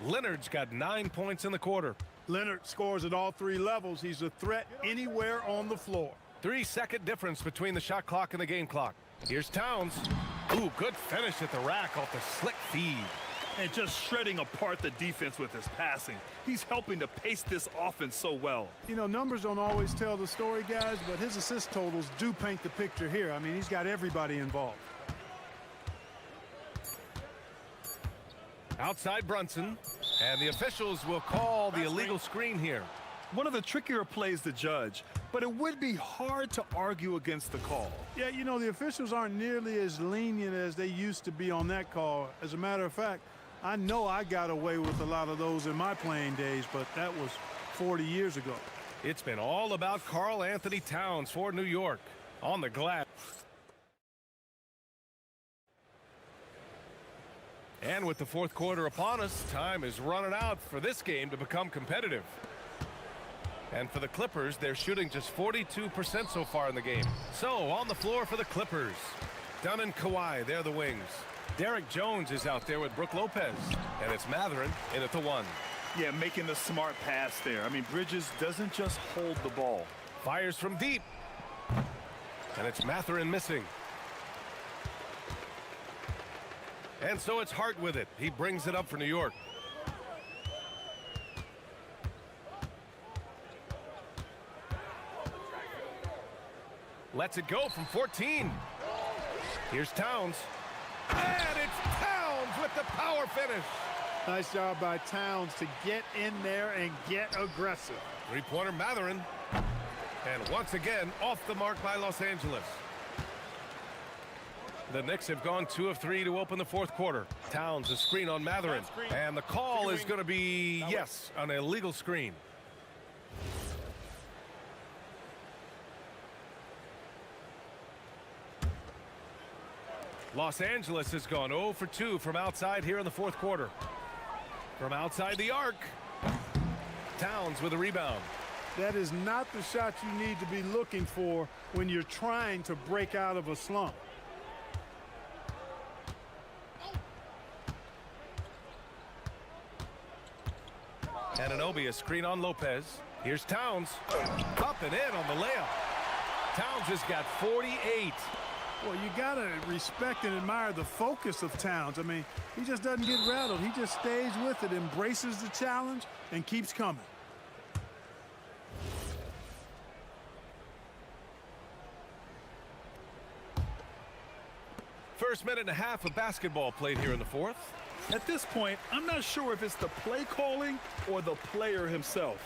S7: Leonard's got 9 points in the quarter.
S11: Leonard scores at all 3 levels. He's a threat anywhere on the floor.
S7: 3-second difference between the shot clock and the game clock. Here's Towns. Ooh, good finish at the rack off the slick feed.
S9: And just shredding apart the defense with his passing. He's helping to pace this offense so well.
S11: You know, numbers don't always tell the story, guys, but his assist totals do paint the picture here. I mean, he's got everybody involved.
S7: Outside Brunson, and the officials will call the illegal screen here.
S9: One of the trickier plays to judge, but it would be hard to argue against the call.
S11: Yeah, you know, the officials aren't nearly as lenient as they used to be on that call. As a matter of fact, I know I got away with a lot of those in my playing days, but that was 40 years ago.
S7: It's been all about Karl Anthony Towns for New York on the glass. And with the fourth quarter upon us, time is running out for this game to become competitive. And for the Clippers, they're shooting just 42% so far in the game. So on the floor for the Clippers, Dunn and Kawhi, they're the wings. Derek Jones is out there with Brook Lopez, and it's Mathurin in at the 1.
S9: Yeah, making the smart pass there. I mean, Bridges doesn't just hold the ball.
S7: Fires from deep, and it's Mathurin missing. And so it's Hart with it. He brings it up for New York. Lets it go from 14. Here's Towns. And it's Towns with the power finish.
S11: Nice job by Towns to get in there and get aggressive.
S7: Three-pointer Mathurin. And once again, off the mark by Los Angeles. The Knicks have gone 2 of 3 to open the fourth quarter. Towns a screen on Mathurin. And the call is going to be, yes, an illegal screen. Los Angeles has gone 0 for 2 from outside here in the fourth quarter. From outside the arc, Towns with a rebound.
S11: That is not the shot you need to be looking for when you're trying to break out of a slump.
S7: Anunoby a screen on Lopez. Here's Towns. Up and in on the layup. Towns has got 48.
S11: Well, you got to respect and admire the focus of Towns. I mean, he just doesn't get rattled. He just stays with it, embraces the challenge, and keeps coming.
S7: First minute and a half of basketball played here in the fourth.
S9: At this point, I'm not sure if it's the play calling or the player himself.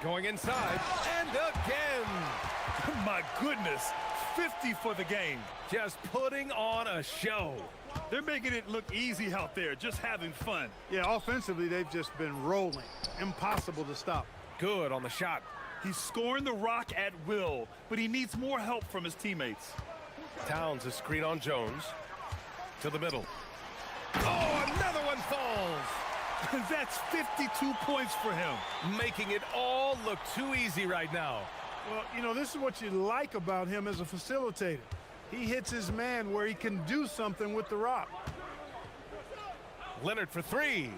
S7: Going inside, and again.
S9: My goodness, 50 for the game.
S7: Just putting on a show.
S9: They're making it look easy out there, just having fun.
S11: Yeah, offensively, they've just been rolling. Impossible to stop.
S7: Good on the shot.
S9: He's scoring the rock at will, but he needs more help from his teammates.
S7: Towns a screen on Jones. To the middle. Oh, another one falls.
S9: That's 52 points for him.
S7: Making it all look too easy right now.
S11: Well, you know, this is what you like about him as a facilitator. He hits his man where he can do something with the rock.
S7: Leonard for three.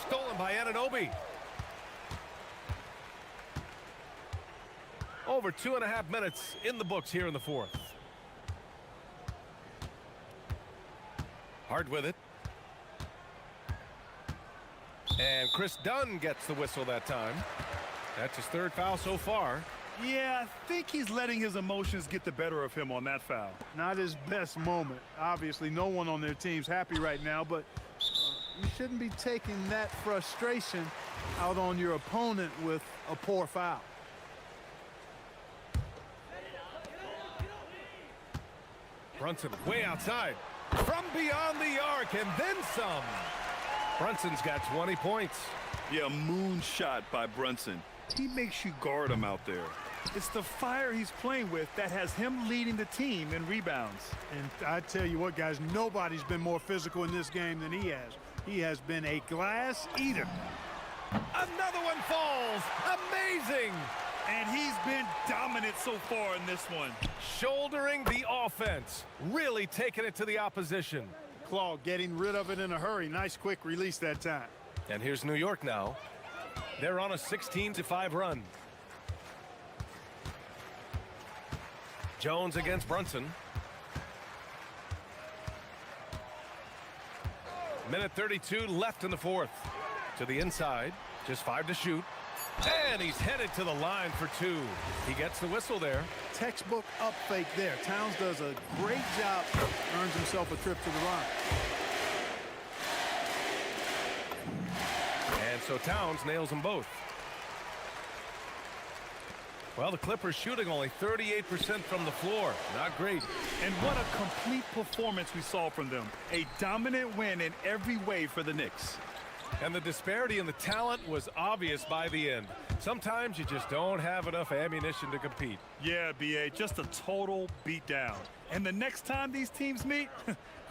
S7: Stolen by Anunoby. Over 2.5 minutes in the books here in the fourth. Hard with it. And Chris Dunn gets the whistle that time. That's his third foul so far.
S9: Yeah, I think he's letting his emotions get the better of him on that foul.
S11: Not his best moment. Obviously, no one on their team's happy right now, but you shouldn't be taking that frustration out on your opponent with a poor foul.
S7: Brunson way outside. From beyond the arc and then some. Brunson's got 20 points.
S9: Yeah, moonshot by Brunson. He makes you guard him out there. It's the fire he's playing with that has him leading the team in rebounds.
S11: And I tell you what, guys, nobody's been more physical in this game than he has. He has been a glass eater.
S7: Another one falls. Amazing.
S9: And he's been dominant so far in this one.
S7: Shouldering the offense. Really taking it to the opposition.
S11: Claw getting rid of it in a hurry. Nice quick release that time.
S7: And here's New York now. They're on a 16-5 run. Jones against Brunson. Minute 32 left in the fourth. To the inside. Just 5 to shoot. And he's headed to the line for 2. He gets the whistle there.
S11: Textbook up fake there. Towns does a great job. Earns himself a trip to the line.
S7: And so Towns nails them both. Well, the Clippers shooting only 38% from the floor. Not great.
S9: And what a complete performance we saw from them. A dominant win in every way for the Knicks.
S7: And the disparity in the talent was obvious by the end. Sometimes you just don't have enough ammunition to compete.
S9: Yeah, B.A., just a total beatdown. And the next time these teams meet,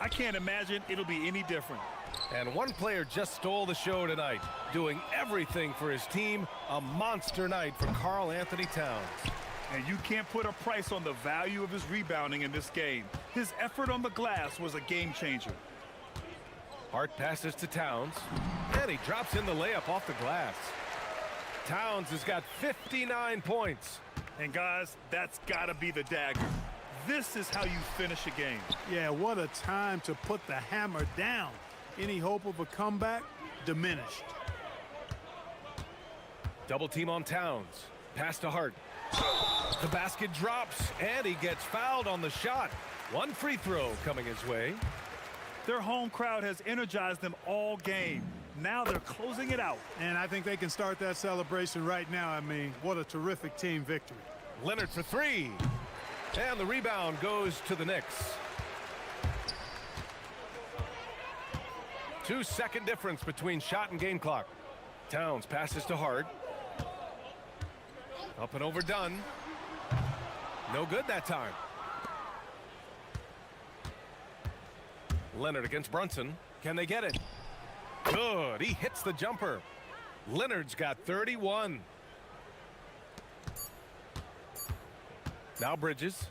S9: I can't imagine it'll be any different.
S7: And one player just stole the show tonight, doing everything for his team. A monster night for Karl Anthony Towns.
S9: And you can't put a price on the value of his rebounding in this game. His effort on the glass was a game changer.
S7: Hart passes to Towns, and he drops in the layup off the glass. Towns has got 59 points.
S9: And guys, that's got to be the dagger. This is how you finish a game.
S11: Yeah, what a time to put the hammer down. Any hope of a comeback? Diminished.
S7: Double team on Towns. Pass to Hart. The basket drops, and he gets fouled on the shot. One free throw coming his way.
S9: Their home crowd has energized them all game. Now they're closing it out.
S11: And I think they can start that celebration right now. I mean, what a terrific team victory.
S7: Leonard for three. And the rebound goes to the Knicks. 2-second difference between shot and game clock. Towns passes to Hart. Up and over Dunn. No good that time. Leonard against Brunson. Can they get it? Good. He hits the jumper. Leonard's got 31. Now Bridges.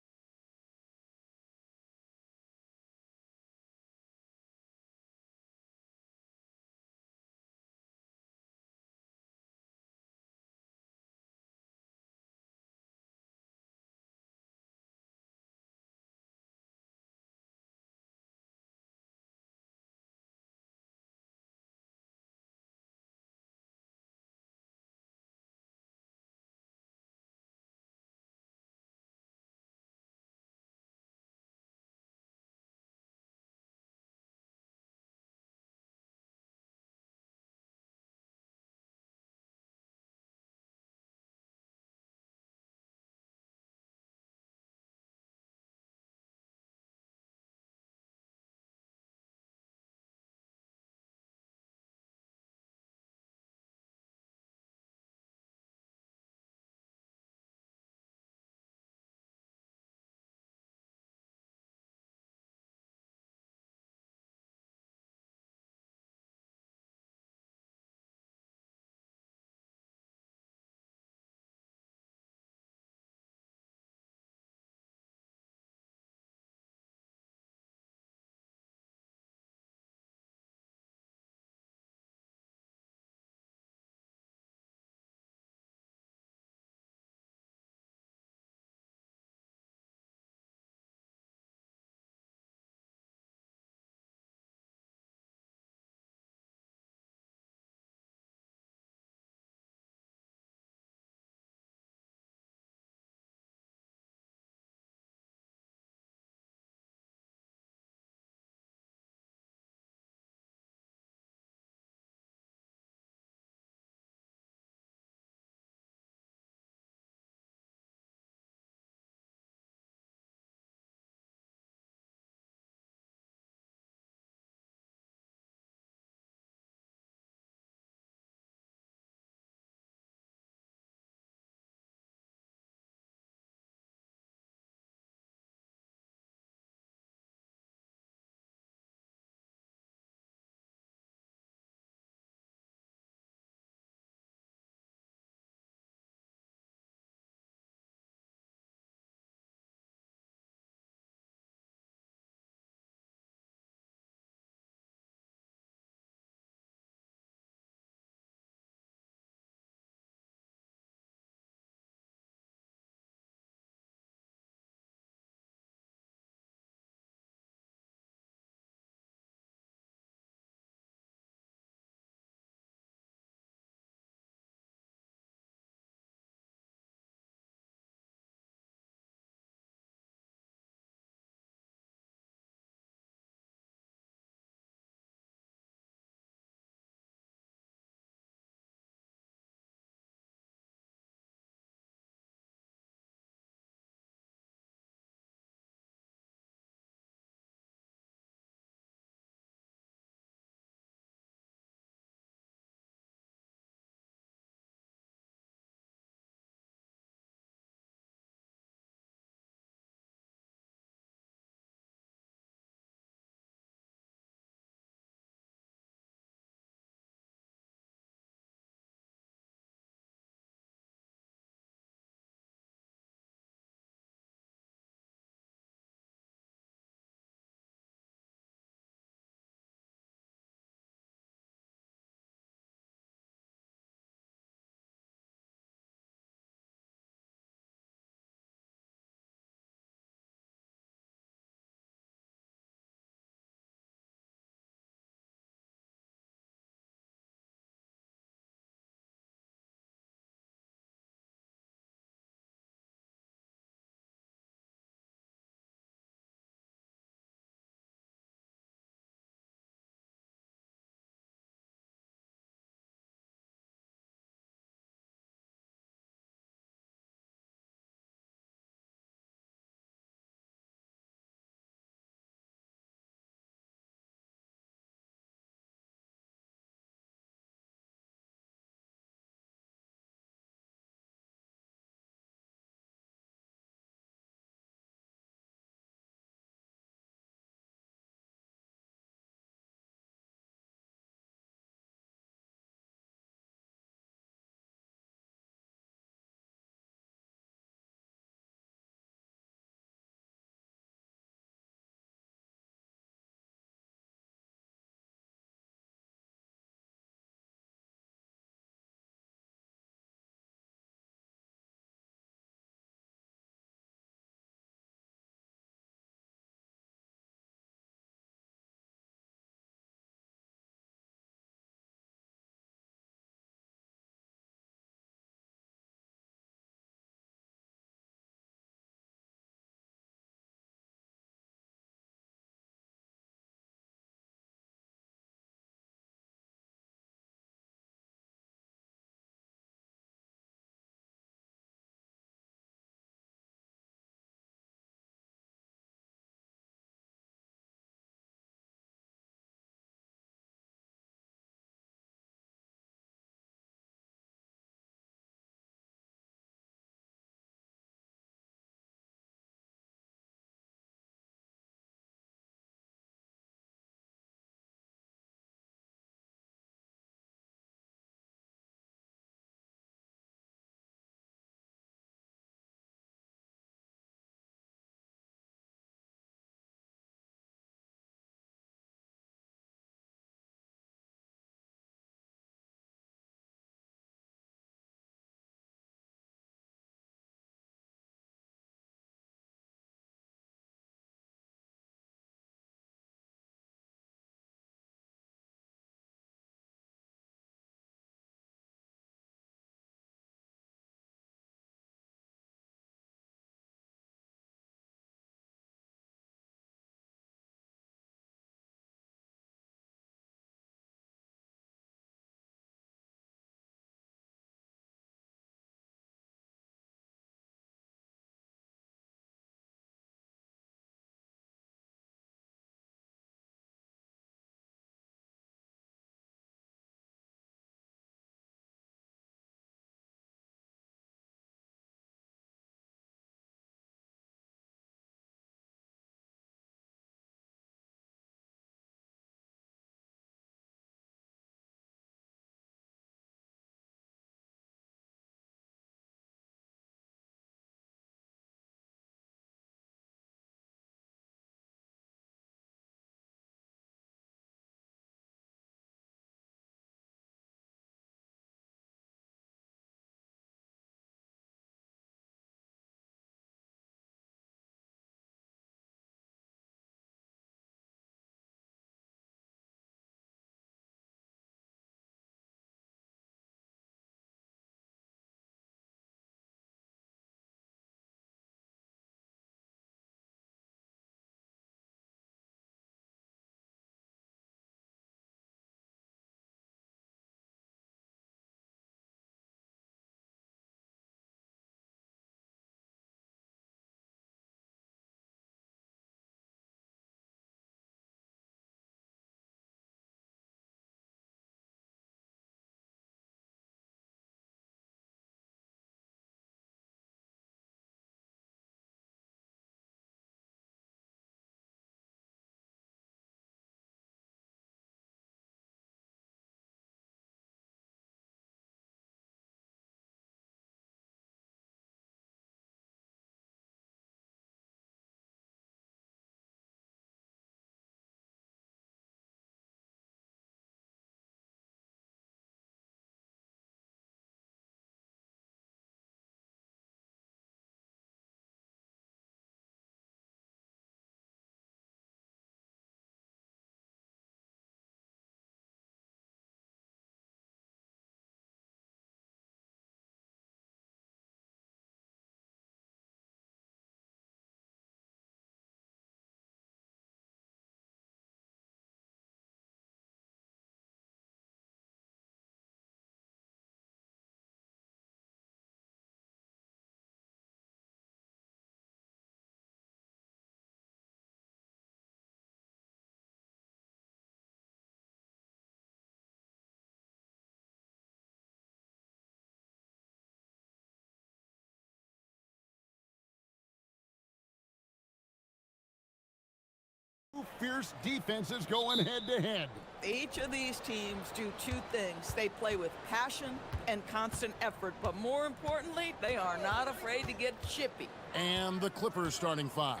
S1: fierce defenses going head-to-head.
S2: Each of these teams do two things. They play with passion and constant effort, but more importantly, they are not afraid to get chippy.
S1: And the Clippers starting five.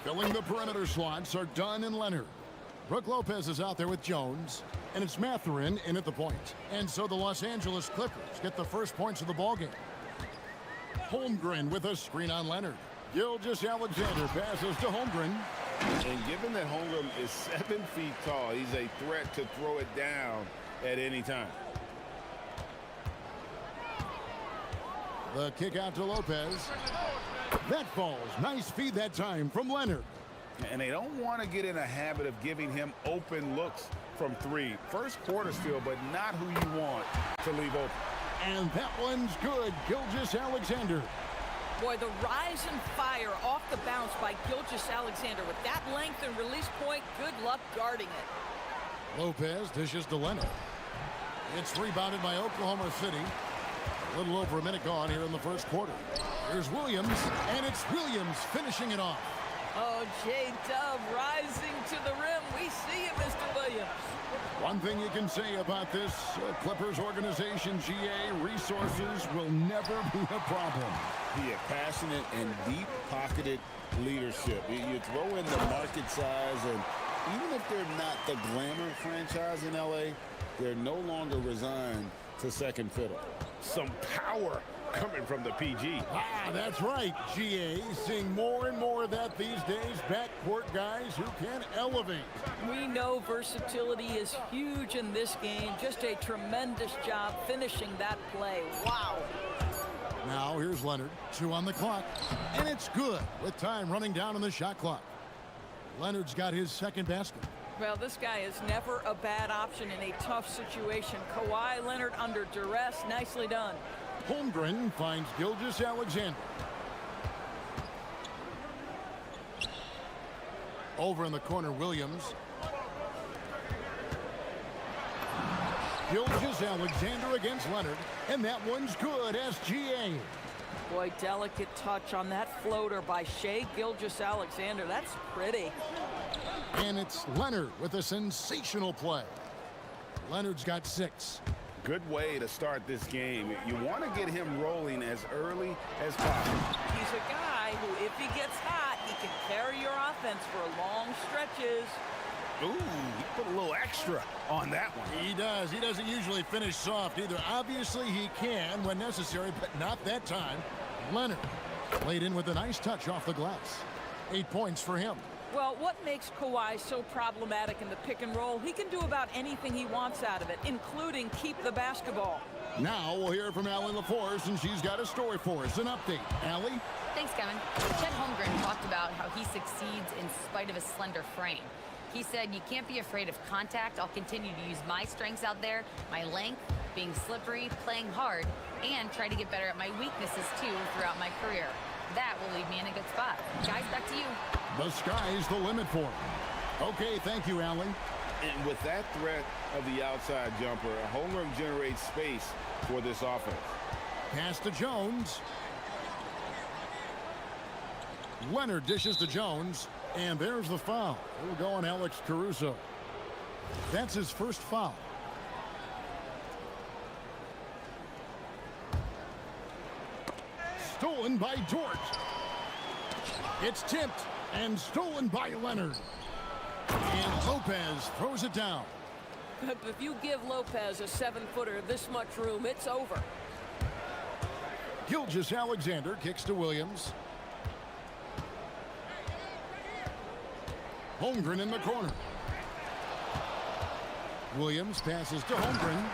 S1: Filling the perimeter slots are Dunn and Leonard. Brook Lopez is out there with Jones, and it's Mathurin in at the point. And so the Los Angeles Clippers get the first points of the ballgame. Holmgren with a screen on Leonard. Gilgeous-Alexander passes to Holmgren.
S3: And given that Holmgren is 7 feet tall, he's a threat to throw it down at any time.
S1: The kick out to Lopez. That falls. Nice feed that time from Leonard.
S3: And they don't want to get in a habit of giving him open looks from three. First quarter still, but not who you want to leave open.
S1: And that one's good. Gilgeous-Alexander.
S2: Boy, the rise and fire off the bounce by Gilgeous-Alexander. With that length and release point, good luck guarding it.
S1: Lopez dishes to Leonard. It's rebounded by Oklahoma City. A little over a minute gone here in the first quarter. Here's Williams, and it's Williams finishing it off.
S2: Oh, J-Dub rising to the rim. We see it, Mr. Williams.
S1: One thing you can say about this Clippers organization, GA, resources will never be a problem.
S3: He has passionate and deep-pocketed leadership. You throw in the market size, and even if they're not the glamour franchise in LA, they're no longer resigned to second fiddle. Some power coming from the PG.
S1: Ah, that's right, GA. Seeing more and more of that these days. Backcourt guys who can elevate.
S2: We know versatility is huge in this game. Just a tremendous job finishing that play. Wow.
S1: Now here's Leonard. 2 on the clock. And it's good with time running down on the shot clock. Leonard's got his second basket.
S2: Well, this guy is never a bad option in a tough situation. Kawhi Leonard under duress. Nicely done.
S1: Holmgren finds Gilgeous-Alexander. Over in the corner, Williams. Gilgeous-Alexander against Leonard. And that one's good, SGA.
S2: Boy, delicate touch on that floater by Shai Gilgeous-Alexander. That's pretty.
S1: And it's Leonard with a sensational play. Leonard's got 6.
S3: Good way to start this game. You want to get him rolling as early as possible.
S2: He's a guy who, if he gets hot, he can carry your offense for long stretches.
S3: Ooh, he put a little extra on that one.
S1: He does. He doesn't usually finish soft either. Obviously, he can when necessary, but not that time. Leonard laid in with a nice touch off the glass. 8 points for him.
S2: Well, what makes Kawhi so problematic in the pick and roll? He can do about anything he wants out of it, including keep the basketball.
S1: Now we'll hear from Allie LaForce, and she's got a story for us. An update. Allie?
S4: Thanks, Kevin. Chet Holmgren talked about how he succeeds in spite of his slender frame. He said, you can't be afraid of contact. I'll continue to use my strengths out there, my length, being slippery, playing hard, and try to get better at my weaknesses, too, throughout my career. That will leave me in a good spot. Guys, back to you.
S1: The sky's the limit for him. Okay, thank you, Allie.
S3: And with that threat of the outside jumper, Holmgren generates space for this offense.
S1: Pass to Jones. Leonard dishes to Jones, and there's the foul. We'll go on Alex Caruso. That's his first foul. Stolen by Dort. It's tipped and stolen by Leonard. And Lopez throws it down.
S6: But if you give Lopez a 7-footer this much room, it's over.
S1: Gilgeous-Alexander kicks to Williams. Holmgren in the corner. Williams passes to Holmgren.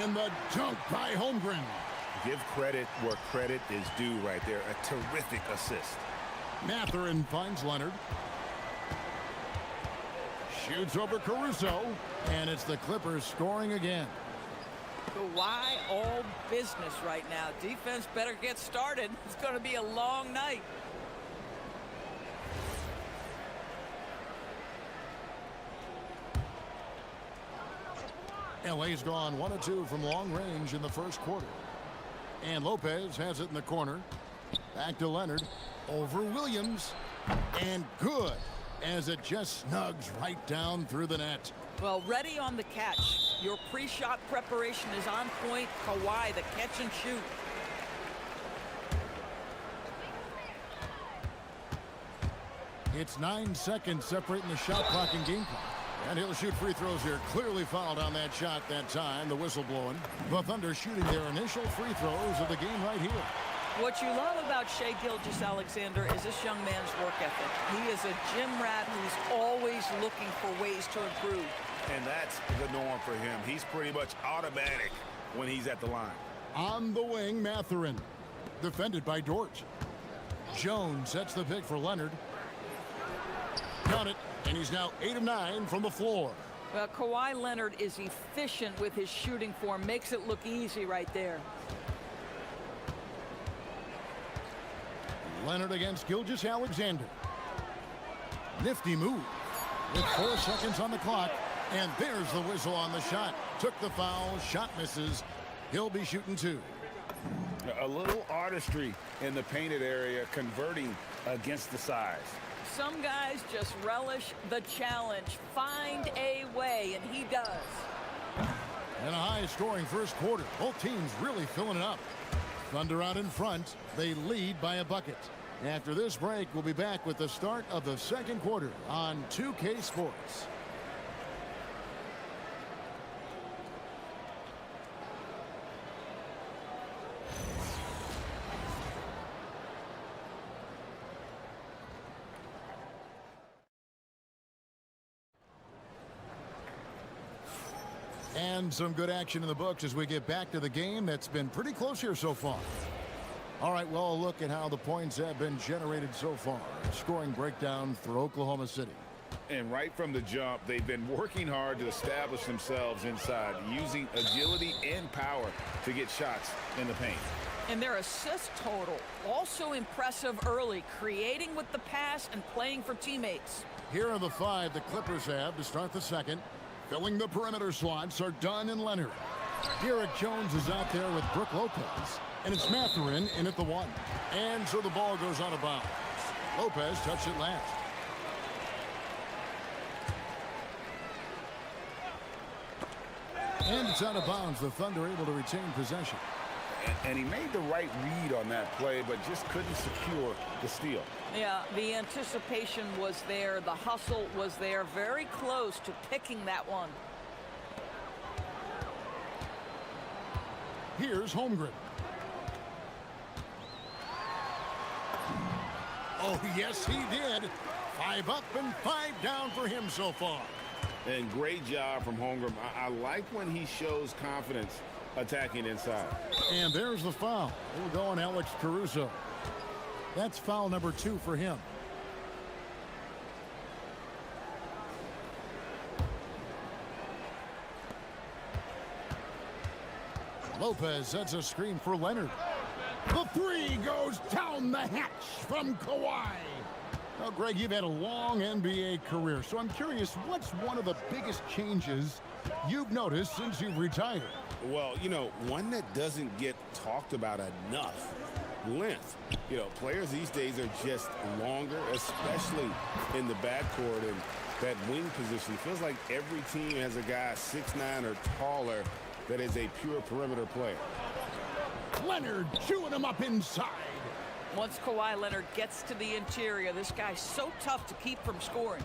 S1: And the dunk by Holmgren.
S3: Give credit where credit is due right there. A terrific assist.
S1: Mathurin finds Leonard. Shoots over Caruso. And it's the Clippers scoring again.
S2: Kawhi all business right now. Defense better get started. It's going to be a long night.
S1: LA's gone 1 of 2 from long range in the first quarter. And Lopez has it in the corner. Back to Leonard. Over Williams. And good. as it just snugs right down through the net.
S2: Well, ready on the catch. Your pre-shot preparation is on point. Kawhi, the catch and shoot.
S1: It's 9 seconds separating the shot clock and game clock. And he'll shoot free throws here. Clearly fouled on that shot that time. The whistle blowing. The Thunder shooting their initial free throws of the game right here.
S2: What you love about Shai Gilgeous-Alexander is this young man's work ethic. He is a gym rat who's always looking for ways to improve.
S3: And that's the norm for him. He's pretty much automatic when he's at the line.
S1: On the wing, Mathurin. Defended by Dort. Jones sets the pick for Leonard. Got it. And he's now 8 of 9 from the floor.
S2: Well, Kawhi Leonard is efficient with his shooting form. Makes it look easy right there.
S1: Leonard against Gilgeous-Alexander. Nifty move. With 4 seconds on the clock. And there's the whistle on the shot. Took the foul. Shot misses. He'll be shooting 2.
S3: A little artistry in the painted area, converting against the size.
S2: Some guys just relish the challenge. Find a way, and he does.
S1: And a high-scoring first quarter. Both teams really filling it up. Thunder out in front. They lead by a bucket. After this break, we'll be back with the start of the second quarter on 2K Sports. And some good action in the books as we get back to the game that's been pretty close here so far. All right, well, a look at how the points have been generated so far. Scoring breakdown for Oklahoma City.
S3: And right from the jump, they've been working hard to establish themselves inside, using agility and power to get shots in the paint.
S2: And their assist total, also impressive early, creating with the pass and playing for teammates.
S1: Here are the 5 the Clippers have to start the second. Filling the perimeter slots are Dunn and Leonard. Derek Jones is out there with Brook Lopez. And it's Mathurin in at the 1. And so the ball goes out of bounds. Lopez touched it last. And it's out of bounds. The Thunder able to retain possession.
S3: And he made the right read on that play, but just couldn't secure the steal.
S2: Yeah, the anticipation was there. The hustle was there. Very close to picking that one.
S1: Here's Holmgren. Oh, yes, he did. 5 up and 5 down for him so far.
S3: And great job from Holmgren. I like when he shows confidence attacking inside.
S1: And there's the foul. We'll go on Alex Caruso. That's foul number 2 for him. Lopez sets a screen for Leonard. The 3 goes down the hatch from Kawhi. Now, Greg, you've had a long NBA career, so I'm curious, what's one of the biggest changes you've noticed since you've retired?
S3: Well, you know, one that doesn't get talked about enough. Length. You know, players these days are just longer, especially in the backcourt and that wing position. It feels like every team has a guy 6'9" or taller that is a pure perimeter player.
S1: Leonard chewing him up inside.
S2: Once Kawhi Leonard gets to the interior, this guy's so tough to keep from scoring.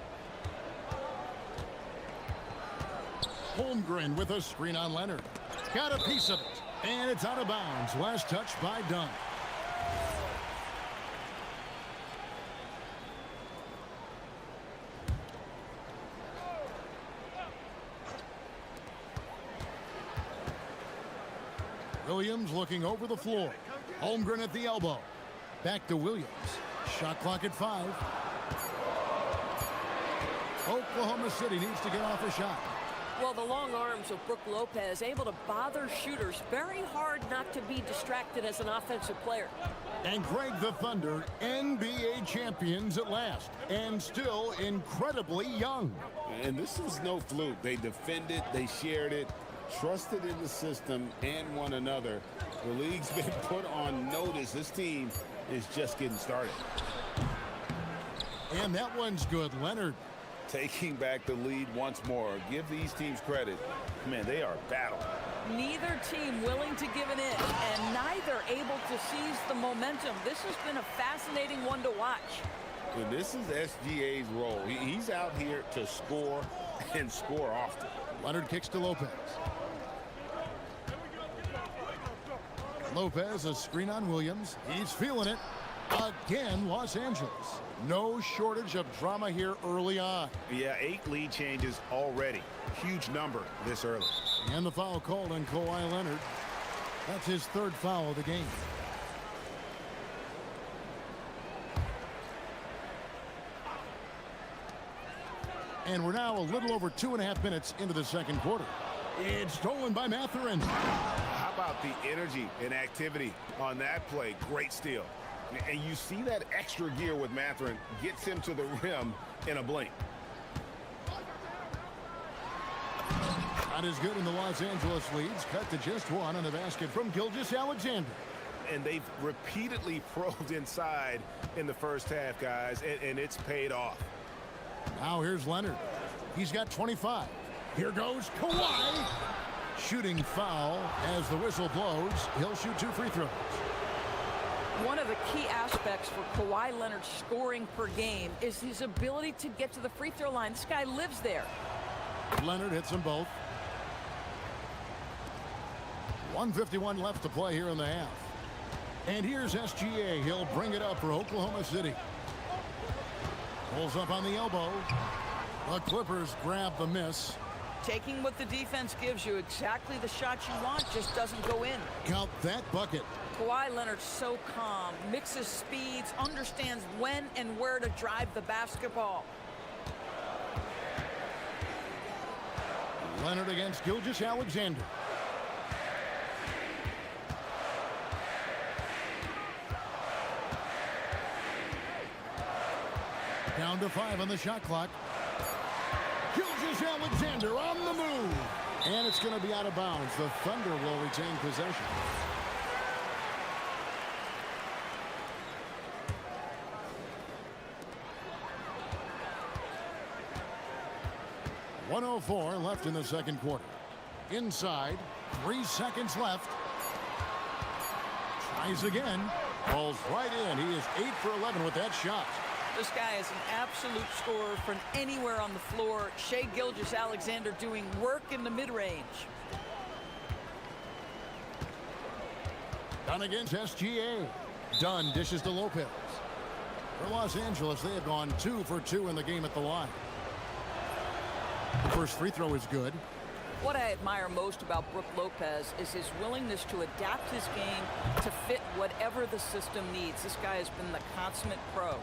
S1: Holmgren with a screen on Leonard. Got a piece of it. And it's out of bounds. Last touch by Dunn. Williams looking over the floor. Holmgren at the elbow. Back to Williams. Shot clock at 5. Oklahoma City needs to get off a shot.
S6: Well, the long arms of Brook Lopez able to bother shooters. Very hard not to be distracted as an offensive player.
S1: And Greg, the Thunder, NBA champions at last. And still incredibly young.
S3: And this was no fluke. They defended, they shared it, trusted in the system and one another. The league's been put on notice. This team is just getting started.
S1: And that one's good. Leonard.
S3: Taking back the lead once more. Give these teams credit. Man, they are battling.
S2: Neither team willing to give an inch, and neither able to seize the momentum. This has been a fascinating one to watch.
S3: And this is SGA's role. He's out here to score and score often.
S1: Leonard kicks to Lopez. Lopez, a screen on Williams. He's feeling it. Again, Los Angeles. No shortage of drama here early on.
S3: Yeah, 8 lead changes already. Huge number this early.
S1: And the foul called on Kawhi Leonard. That's his 3rd foul of the game. And we're now a little over 2.5 minutes into the second quarter. It's stolen by Mathurin.
S3: How about the energy and activity on that play? Great steal. And you see that extra gear with Mathurin gets him to the rim in a blink.
S1: Not as good in the Los Angeles leads. Cut to just 1 on the basket from Gilgeous-Alexander.
S3: And they've repeatedly probed inside in the first half, guys, and it's paid off.
S1: Now here's Leonard. He's got 25. Here goes Kawhi. Shooting foul as the whistle blows. He'll shoot 2 free throws.
S2: One of the key aspects for Kawhi Leonard's scoring per game is his ability to get to the free throw line. This guy lives there.
S1: Leonard hits them both. 1:51 left to play here in the half. And here's SGA. He'll bring it up for Oklahoma City. Pulls up on the elbow. The Clippers grab the miss.
S2: Taking what the defense gives you, exactly the shot you want, just doesn't go in.
S1: Count that bucket.
S2: Kawhi Leonard's so calm, mixes speeds, understands when and where to drive the basketball.
S1: Leonard against Gilgeous-Alexander. Down to 5 on the shot clock. Gilgeous-Alexander on the move. And it's going to be out of bounds. The Thunder will retain possession. .104 left in the second quarter. Inside, 3 seconds left. Tries again. Falls right in. He is 8 for 11 with that shot.
S2: This guy is an absolute scorer from anywhere on the floor. Shai Gilgeous-Alexander doing work in the mid-range.
S1: Dunn against SGA. Dunn dishes to Lopez. For Los Angeles, they have gone 2 for 2 in the game at the line. The first free throw is good.
S2: What I admire most about Brook Lopez is his willingness to adapt his game to fit whatever the system needs. This guy has been the consummate pro.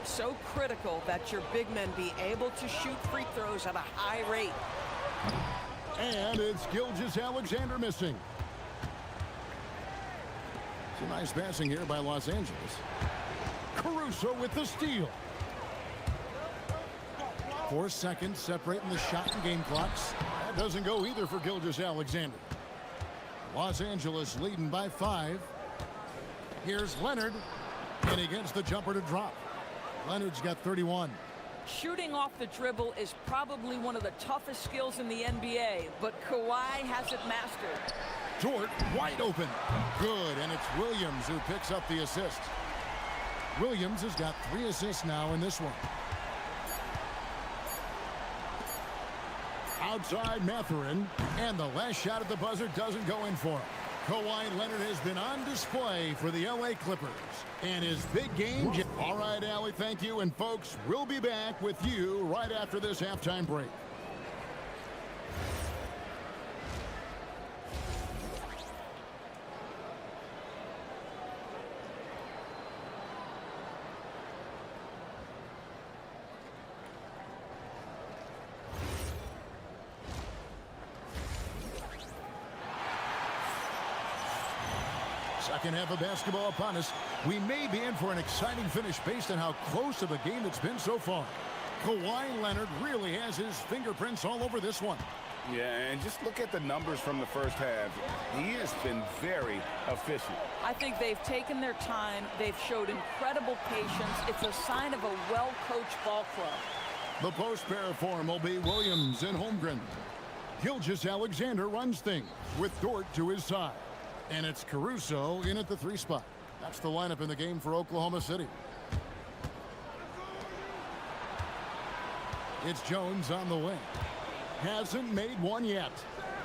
S2: So critical that your big men be able to shoot free throws at a high rate.
S1: And it's Gilgeous-Alexander missing. Some nice passing here by Los Angeles. Caruso with the steal. 4 seconds separating the shot and game clocks. That doesn't go either for Gilgeous-Alexander. Los Angeles leading by 5. Here's Leonard. And he gets the jumper to drop. Leonard's got 31.
S2: Shooting off the dribble is probably one of the toughest skills in the NBA, but Kawhi has it mastered.
S1: Dort wide open. Good, and it's Williams who picks up the assist. Williams has got 3 assists now in this one. Outside Mathurin, and the last shot at the buzzer doesn't go in for him. Kawhi Leonard has been on display for the LA Clippers. And his big game. All right, Allie, thank you. And folks, we'll be back with you right after this halftime break. Second half of basketball upon us. We may be in for an exciting finish based on how close of a game it's been so far. Kawhi Leonard really has his fingerprints all over this one.
S3: Yeah, and just look at the numbers from the first half. He has been very efficient.
S2: I think they've taken their time. They've showed incredible patience. It's a sign of a well-coached ball club.
S1: The post pair form will be Williams and Holmgren. Gilgeous-Alexander runs things with Dort to his side. And it's Caruso in at the 3 spot. That's the lineup in the game for Oklahoma City. It's Jones on the wing. Hasn't made one yet.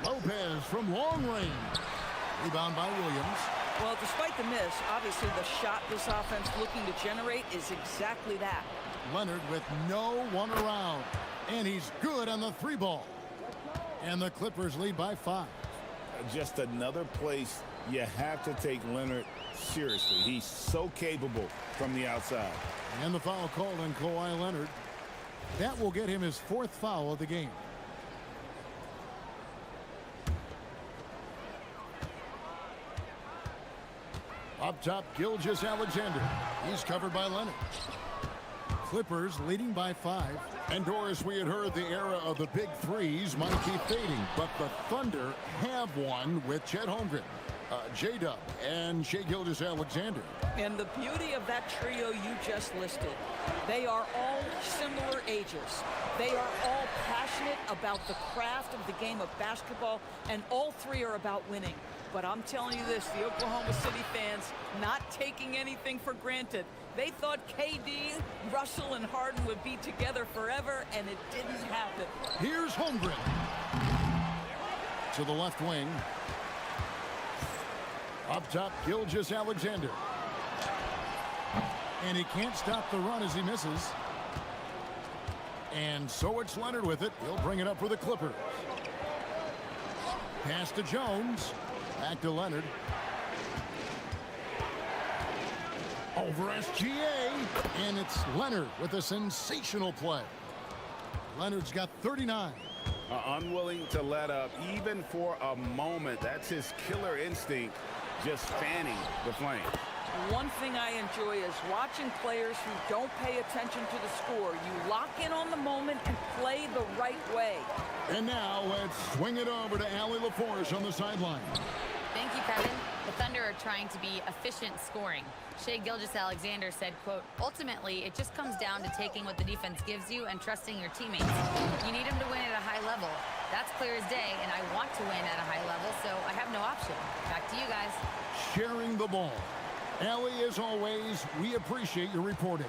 S1: Lopez from long range. Rebound by Williams.
S2: Well, despite the miss, obviously the shot this offense looking to generate is exactly that.
S1: Leonard with no one around. And he's good on the 3 ball. And the Clippers lead by 5.
S3: Just another place you have to take Leonard seriously. He's so capable from the outside.
S1: And the foul called on Kawhi Leonard. That will get him his 4th foul of the game. Up top, Gilgeous-Alexander. He's covered by Leonard. Clippers leading by 5. And Doris, we had heard the era of the big threes might be fading, but the Thunder have one with Chet Holmgren, J-Dub, and Shai Gilgeous-Alexander.
S2: And the beauty of that trio you just listed, they are all similar ages. They are all passionate about the craft of the game of basketball, and all 3 are about winning. But I'm telling you this, the Oklahoma City fans not taking anything for granted. They thought KD, Russell, and Harden would be together forever, and it didn't happen.
S1: Here's Holmgren. To the left wing. Up top, Gilgeous-Alexander. And he can't stop the run as he misses. And so it's Leonard with it. He'll bring it up for the Clippers. Pass to Jones. Back to Leonard. Over SGA. And it's Leonard with a sensational play. Leonard's got 39.
S3: Unwilling to let up even for a moment. That's his killer instinct, just fanning the flame.
S2: One thing I enjoy is watching players who don't pay attention to the score. You lock in on the moment and play the right way.
S1: And now let's swing it over to Allie LaForce on the sideline.
S4: Thank you, Kevin. The Thunder are trying to be efficient scoring. Shai Gilgeous-Alexander said, quote, ultimately, it just comes down to taking what the defense gives you and trusting your teammates. You need them to win at a high level. That's clear as day, and I want to win at a high level, so I have no option. Back to you guys.
S1: Sharing the ball. Allie, as always, we appreciate your reporting.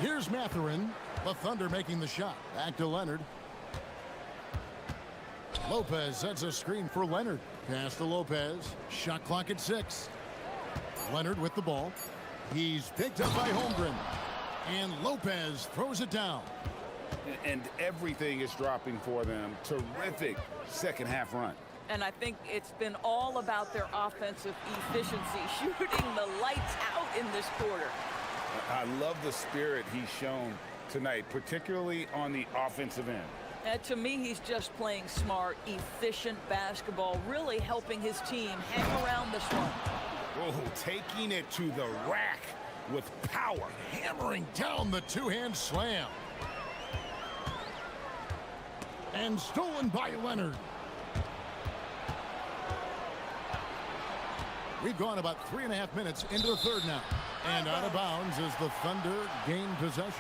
S1: Here's Mathurin. The Thunder making the shot. Back to Leonard. Lopez sets a screen for Leonard. Pass to Lopez. Shot clock at 6. Leonard with the ball. He's picked up by Holmgren. And Lopez throws it down.
S3: And everything is dropping for them. Terrific second half run.
S2: And I think it's been all about their offensive efficiency, shooting the lights out in this quarter.
S3: I love the spirit he's shown tonight, particularly on the offensive end.
S2: And to me, he's just playing smart, efficient basketball, really helping his team hang around this one.
S3: Oh, taking it to the rack with power.
S1: Hammering down the two-hand slam. And stolen by Leonard. We've gone about 3.5 minutes into the third now. And out of bounds as the Thunder gain possession.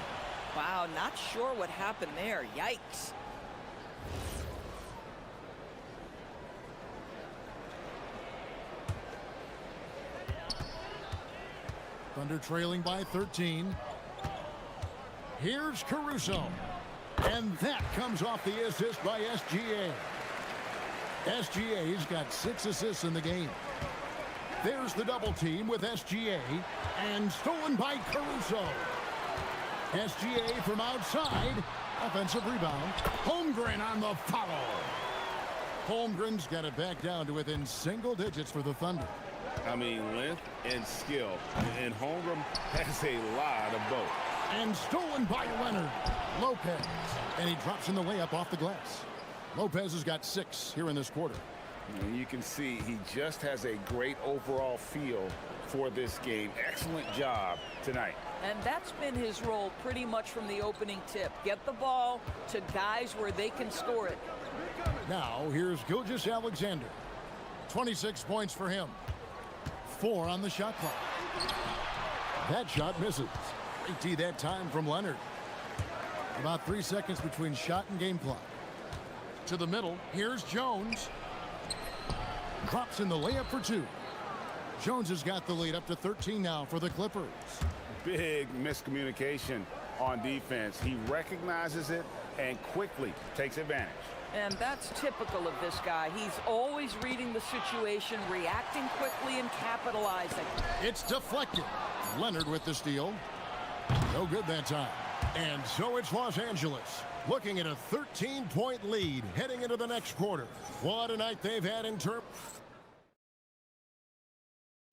S2: Wow, not sure what happened there. Yikes.
S1: Thunder trailing by 13. Here's Caruso. And that comes off the assist by SGA. SGA's got 6 assists in the game. There's the double team with SGA. And stolen by Caruso. SGA from outside. Offensive rebound. Holmgren on the follow. Holmgren's got it back down to within single digits for the Thunder.
S3: I mean, length and skill. And Holmgren has a lot of both.
S1: And stolen by Leonard. Lopez. And he drops in the layup off the glass. Lopez has got 6 here in this quarter.
S3: And you can see he just has a great overall feel for this game. Excellent job tonight.
S2: And that's been his role pretty much from the opening tip. Get the ball to guys where they can score it.
S1: Now, here's Gilgeous-Alexander. 26 points for him. 4 on the shot clock. That shot misses. Great D that time from Leonard. About 3 seconds between shot and game clock. To the middle, here's Jones. Drops in the layup for 2. Jones has got the lead up to 13 now for the Clippers.
S3: Big miscommunication on defense. He recognizes it and quickly takes advantage.
S2: And that's typical of this guy. He's always reading the situation, reacting quickly, and capitalizing.
S1: It's deflected. Leonard with the steal. No good that time. And so it's Los Angeles, looking at a 13-point lead heading into the next quarter. What a night they've had in terms.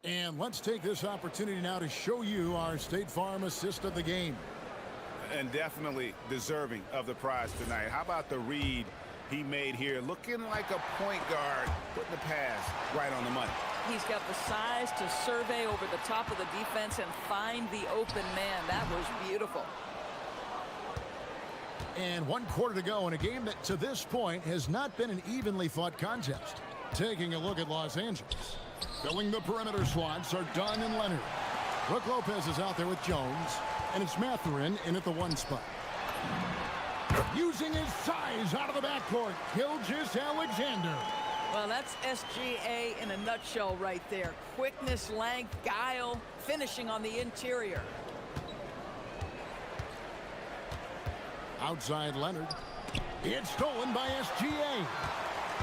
S1: And let's take this opportunity now to show you our State Farm assist of the game.
S3: And definitely deserving of the prize tonight. How about the read he made here? Looking like a point guard, putting the pass right on the money.
S2: He's got the size to survey over the top of the defense and find the open man. That was beautiful.
S1: And 1 quarter to go in a game that to this point has not been an evenly fought contest. Taking a look at Los Angeles. Filling the perimeter slots are Dunn and Leonard. Brook Lopez is out there with Jones, and it's Mathurin in at the 1 spot. Using his size out of the backcourt, Gilgeous-Alexander.
S2: Well, that's SGA in a nutshell right there. Quickness, length, guile, finishing on the interior.
S1: Outside Leonard. It's stolen by SGA.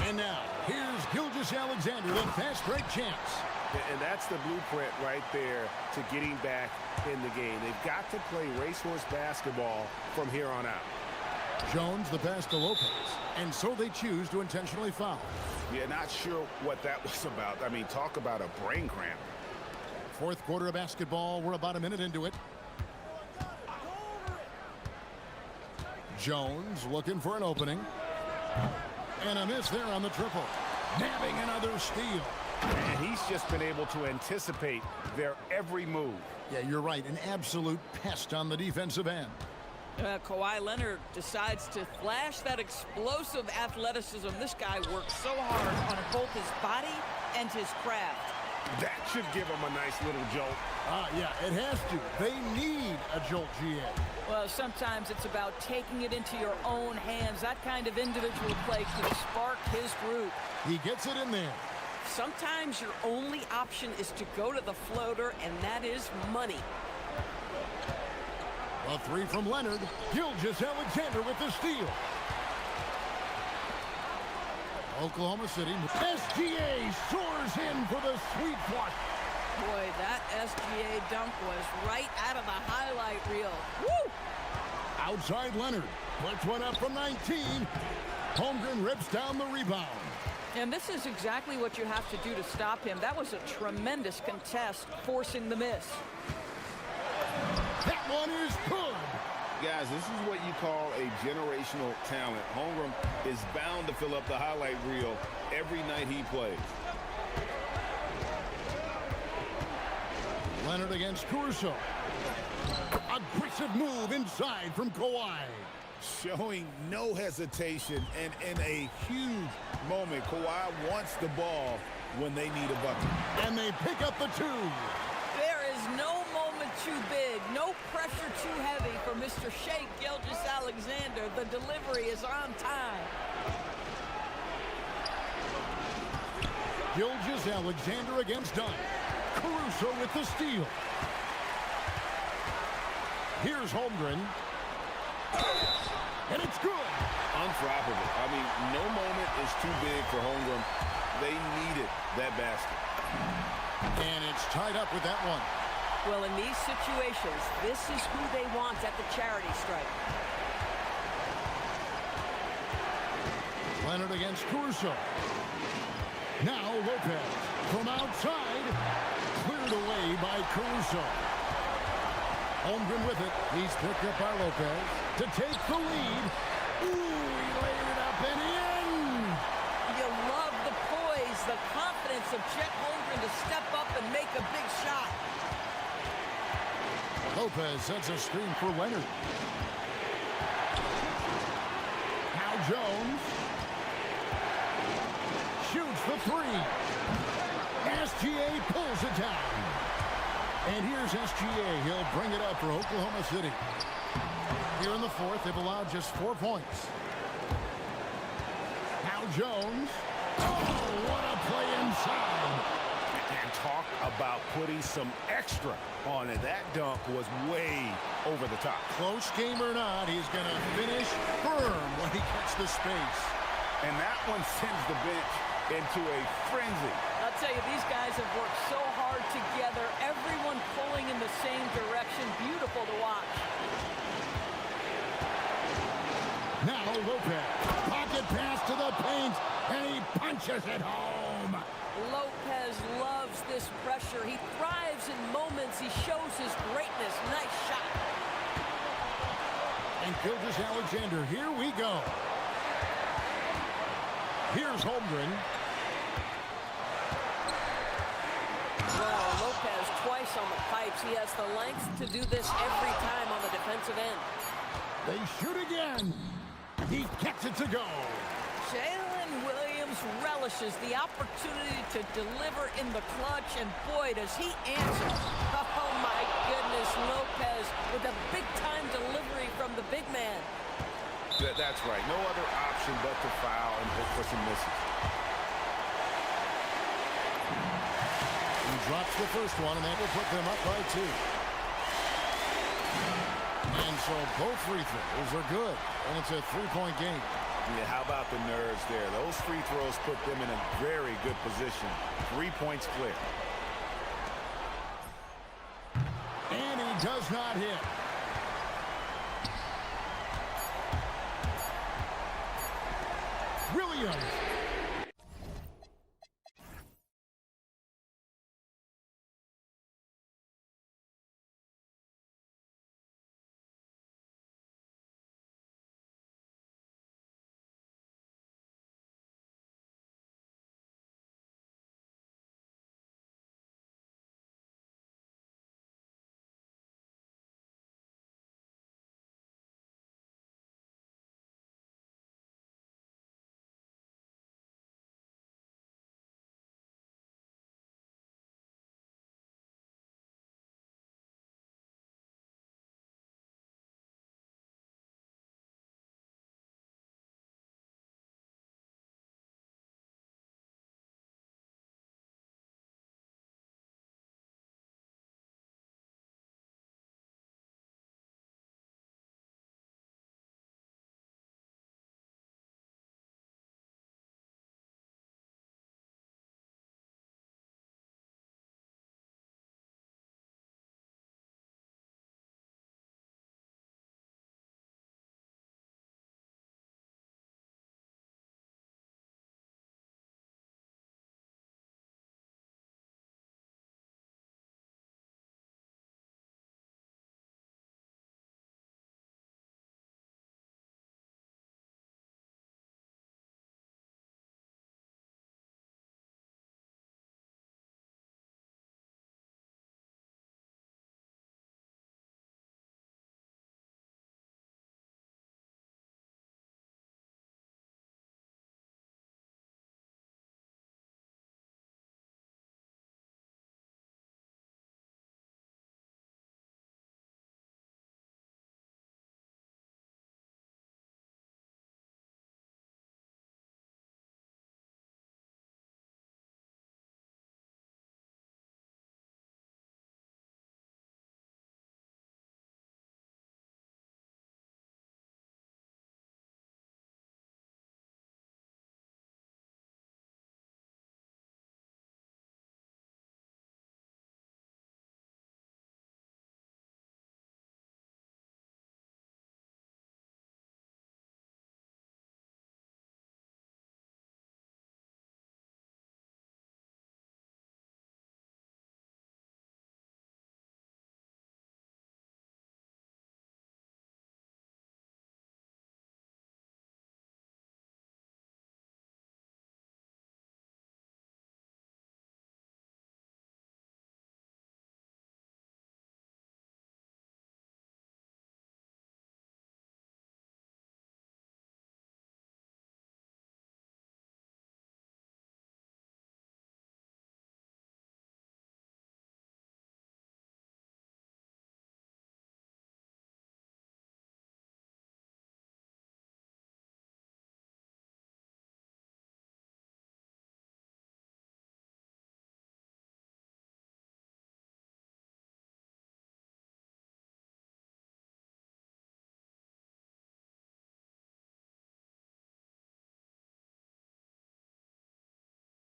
S1: And now, here's Gilgeous-Alexander, the fast break chance.
S3: And that's the blueprint right there to getting back in the game. They've got to play racehorse basketball from here on out.
S1: Jones, the pass to Lopez. And so they choose to intentionally foul.
S3: Yeah, not sure what that was about. I mean, talk about a brain cramp.
S1: 4th quarter of basketball. We're about a minute into it. Jones looking for an opening. And a miss there on the triple. Nabbing another steal.
S3: And he's just been able to anticipate their every move.
S1: Yeah, you're right. An absolute pest on the defensive end.
S2: Kawhi Leonard decides to flash that explosive athleticism. This guy works so hard on both his body and his craft.
S3: That should give him a nice little jolt.
S1: Yeah, it has to. They need a jolt, GA.
S2: Well, sometimes it's about taking it into your own hands. That kind of individual play could spark his group.
S1: He gets it in there.
S6: Sometimes your only option is to go to the floater, and that is money.
S1: A 3 from Leonard. Gilgeous-Alexander with the steal. Oklahoma City. SGA soars in for the sweep flush.
S2: Boy, that SGA dunk was right out of the highlight reel. Woo!
S1: Outside Leonard. Puts one up from 19. Holmgren rips down the rebound.
S2: And this is exactly what you have to do to stop him. That was a tremendous contest, forcing the miss.
S1: That one is good.
S3: Guys, this is what you call a generational talent. Holmgren is bound to fill up the highlight reel every night he plays.
S1: Leonard against Caruso. Aggressive move inside from Kawhi.
S3: Showing no hesitation, and in a huge moment, Kawhi wants the ball when they need a bucket.
S1: And they pick up the 2.
S2: There is no moment too big, no pressure too heavy for Mr. Shea Gilgeous-Alexander. The delivery is on time.
S1: Gilgeous-Alexander against Dunn. Caruso with the steal. Here's Holmgren. And it's good.
S3: Unflappable. I mean, no moment is too big for Holmgren. They needed that basket.
S1: And it's tied up with that one.
S6: Well, in these situations, this is who they want at the charity stripe.
S1: Leonard against Caruso. Now Lopez from outside. Cleared away by Caruso. Holmgren with it. He's picked up by Lopez to take the lead. Ooh, he laid it up and in.
S2: You love the poise of Chet Holmgren to step up and make a big shot.
S1: Lopez sets a screen for Leonard. Now Jones shoots the three. SGA pulls it down. And here's SGA. He'll bring it up for Oklahoma City. Here in the fourth, they've allowed just 4 points. Now Jones. Oh, what a play inside.
S3: And talk about putting some extra on it. That dunk was way over the top.
S1: Close game or not, he's going to finish firm when he gets the space.
S3: And that one sends the bench into a frenzy.
S2: I'll tell you, these guys have worked so hard together. Everyone pulling in the same direction. Beautiful to watch.
S1: Now Lopez. Pocket pass to the paint, and he punches it home.
S6: Lopez loves this pressure. He thrives in moments. He shows his greatness. Nice shot.
S1: And Gilgeous-Alexander, here we go. Here's Holmgren.
S6: Well, Lopez twice on the pipes. He has the length to do this every time on the defensive end.
S1: They shoot again. He gets it to go.
S2: Jalen Williams relishes the opportunity to deliver in the clutch, and boy, does he answer. Oh, my goodness, Lopez with a big-time delivery from the big man.
S3: That's right. No other option but to foul and hope for some misses.
S1: He drops the first one, and that will put them up by 2. And so both free throws are good, and it's a 3-point game.
S3: Yeah, how about the nerves there? Those free throws put them in a very good position. 3 points clear.
S1: And he does not hit. Williams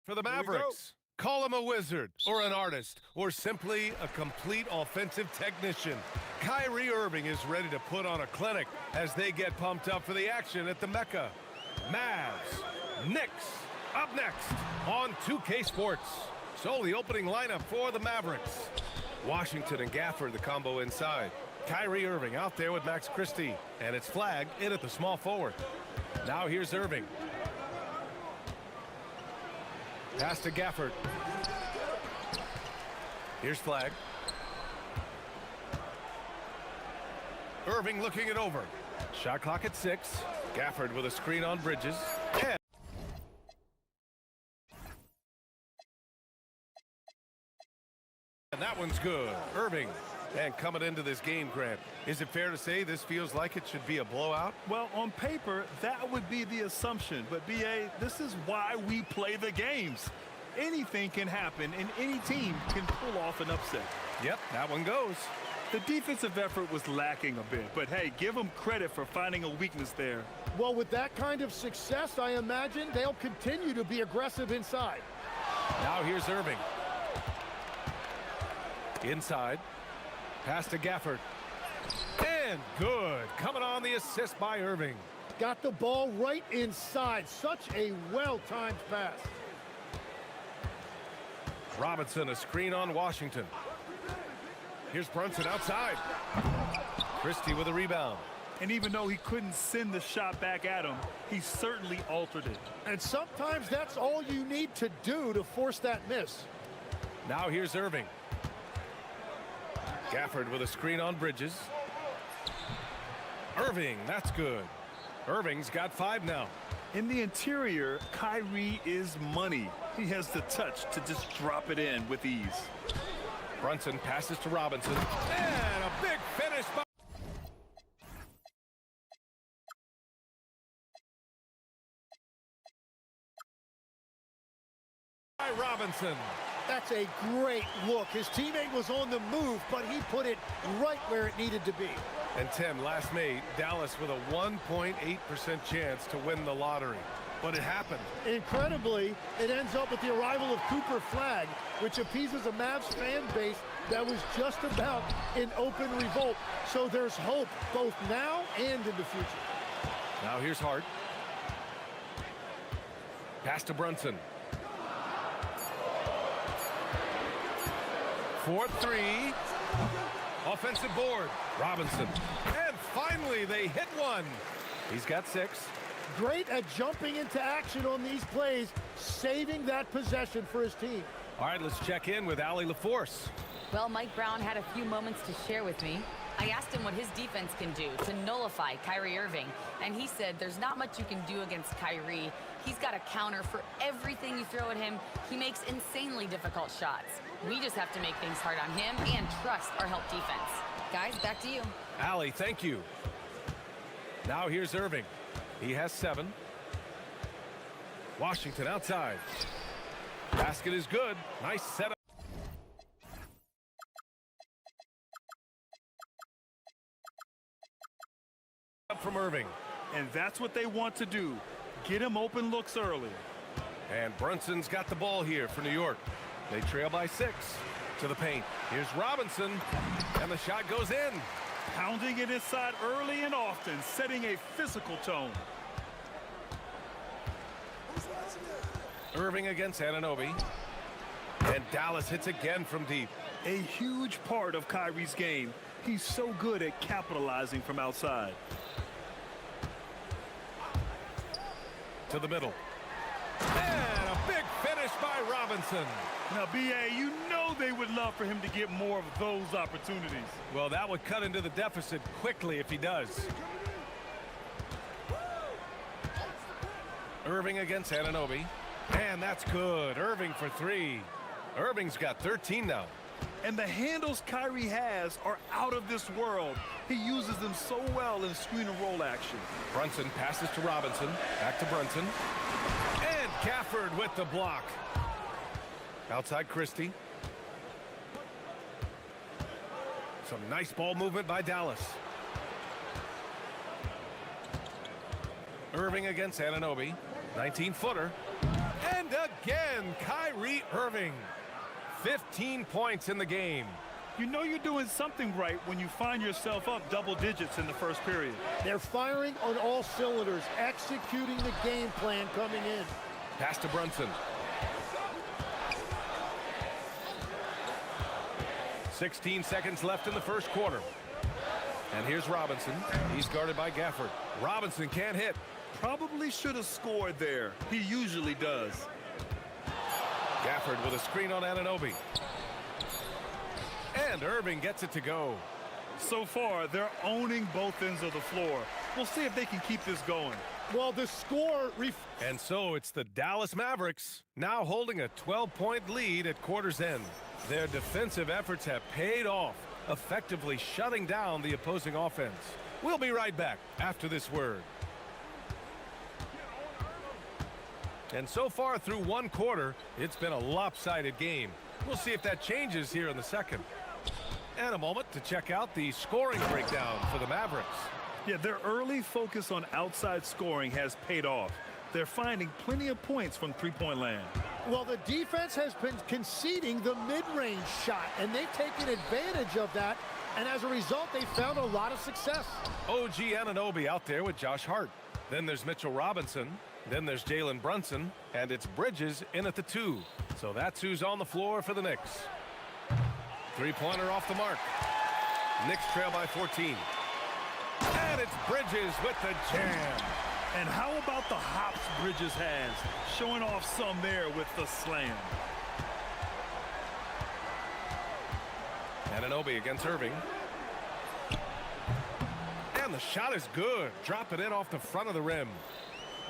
S7: For the Mavericks, call him a wizard or an artist or simply a complete offensive technician. Kyrie Irving is ready to put on a clinic as they get pumped up for the action at the Mecca. Mavs, Knicks, up next on 2K Sports. So the opening lineup for the Mavericks. Washington and Gafford, the combo inside. Kyrie Irving out there with Max Christie, and it's flagged in at the small forward. Now here's Irving. Pass to Gafford. Here's flag. Irving looking it over. Shot clock at 6. Gafford with a screen on Bridges. And that one's good. Irving. And coming into this game, Grant, is it fair to say this feels like it should be a blowout?
S9: Well, on paper, that would be the assumption. But, B.A., this is why we play the games. Anything can happen, and any team can pull off an upset.
S7: Yep, that one goes.
S9: The defensive effort was lacking a bit, but, hey, give them credit for finding a weakness there.
S8: Well, with that kind of success, I imagine they'll continue to be aggressive inside.
S7: Now here's Irving. Inside. Pass to Gafford. And good. Coming on the assist by Irving.
S8: Got the ball right inside. Such a well-timed pass.
S7: Robinson, a screen on Washington. Here's Brunson outside. Christie with a rebound.
S9: And even though he couldn't send the shot back at him, he certainly altered it.
S8: And sometimes that's all you need to do to force that miss.
S7: Now here's Irving. Gafford with a screen on Bridges. Irving, that's good. Irving's got 5 now.
S9: In the interior, Kyrie is money. He has the touch to just drop it in with ease.
S7: Brunson passes to Robinson. And a big finish by Robinson.
S8: That's a great look. His teammate was on the move, but he put it right where it needed to be.
S7: And Tim, last made, Dallas with a 1.8% chance to win the lottery. But it happened.
S8: Incredibly, it ends up with the arrival of Cooper Flagg, which appeases a Mavs fan base that was just about in open revolt. So there's hope both now and in the future.
S7: Now here's Hart. Pass to Brunson. 4-3. Offensive board. Robinson. And finally they hit one. He's got 6.
S8: Great at jumping into action on these plays, saving that possession for his team.
S7: All right, let's check in with Allie LaForce.
S4: Well, Mike Brown had a few moments to share with me. I asked him what his defense can do to nullify Kyrie Irving, and he said there's not much you can do against Kyrie. He's got a counter for everything you throw at him. He makes insanely difficult shots. We just have to make things hard on him and trust our help defense. Guys, back to you.
S7: Allie, thank you. Now here's Irving. He has 7. Washington outside. Basket is good. Nice setup. From Irving.
S9: And that's what they want to do. Get him open looks early.
S7: And Brunson's got the ball here for New York. They trail by 6 to the paint. Here's Robinson, and the shot goes in.
S9: Pounding it inside early and often, setting a physical tone.
S7: Irving against Anunoby. And Dallas hits again from deep.
S9: A huge part of Kyrie's game. He's so good at capitalizing from outside.
S7: To the middle. And a big finish by Robinson.
S9: Now, B.A., you know they would love for him to get more of those opportunities.
S7: Well, that would cut into the deficit quickly if he does. Irving against Anunoby. And that's good. Irving for 3. Irving's got 13 now.
S9: And the handles Kyrie has are out of this world. He uses them so well in screen and roll action.
S7: Brunson passes to Robinson. Back to Brunson. And Gafford with the block. Outside Christie. Some nice ball movement by Dallas. Irving against Anunoby. 19-footer. And again, Kyrie Irving. 15 points in the game.
S9: You know you're doing something right when you find yourself up double digits in the first period.
S8: They're firing on all cylinders, executing the game plan coming in.
S7: Pass to Brunson. 16 seconds left in the first quarter. And here's Robinson. He's guarded by Gafford. Robinson can't hit.
S9: Probably should have scored there. He usually does.
S7: Gafford with a screen on Anunoby. And Irving gets it to go.
S9: So far, they're owning both ends of the floor. We'll see if they can keep this going.
S8: Well, the score...
S7: And so it's the Dallas Mavericks, now holding a 12-point lead at quarter's end. Their defensive efforts have paid off, effectively shutting down the opposing offense. We'll be right back after this word. And so far through one quarter, it's been a lopsided game. We'll see if that changes here in the second. And a moment to check out the scoring breakdown for the Mavericks.
S9: Yeah, their early focus on outside scoring has paid off. They're finding plenty of points from three-point land.
S8: Well, the defense has been conceding the mid-range shot, and they've taken advantage of that, and as a result, they found a lot of success.
S7: OG Anunoby out there with Josh Hart. Then there's Mitchell Robinson. Then there's Jalen Brunson, and it's Bridges in at the 2. So that's who's on the floor for the Knicks. Three-pointer off the mark. Knicks trail by 14. And it's Bridges with the jam.
S9: And how about the hops Bridges has? Showing off some there with the slam.
S7: Anunoby against Irving. And the shot is good. Drop it in off the front of the rim.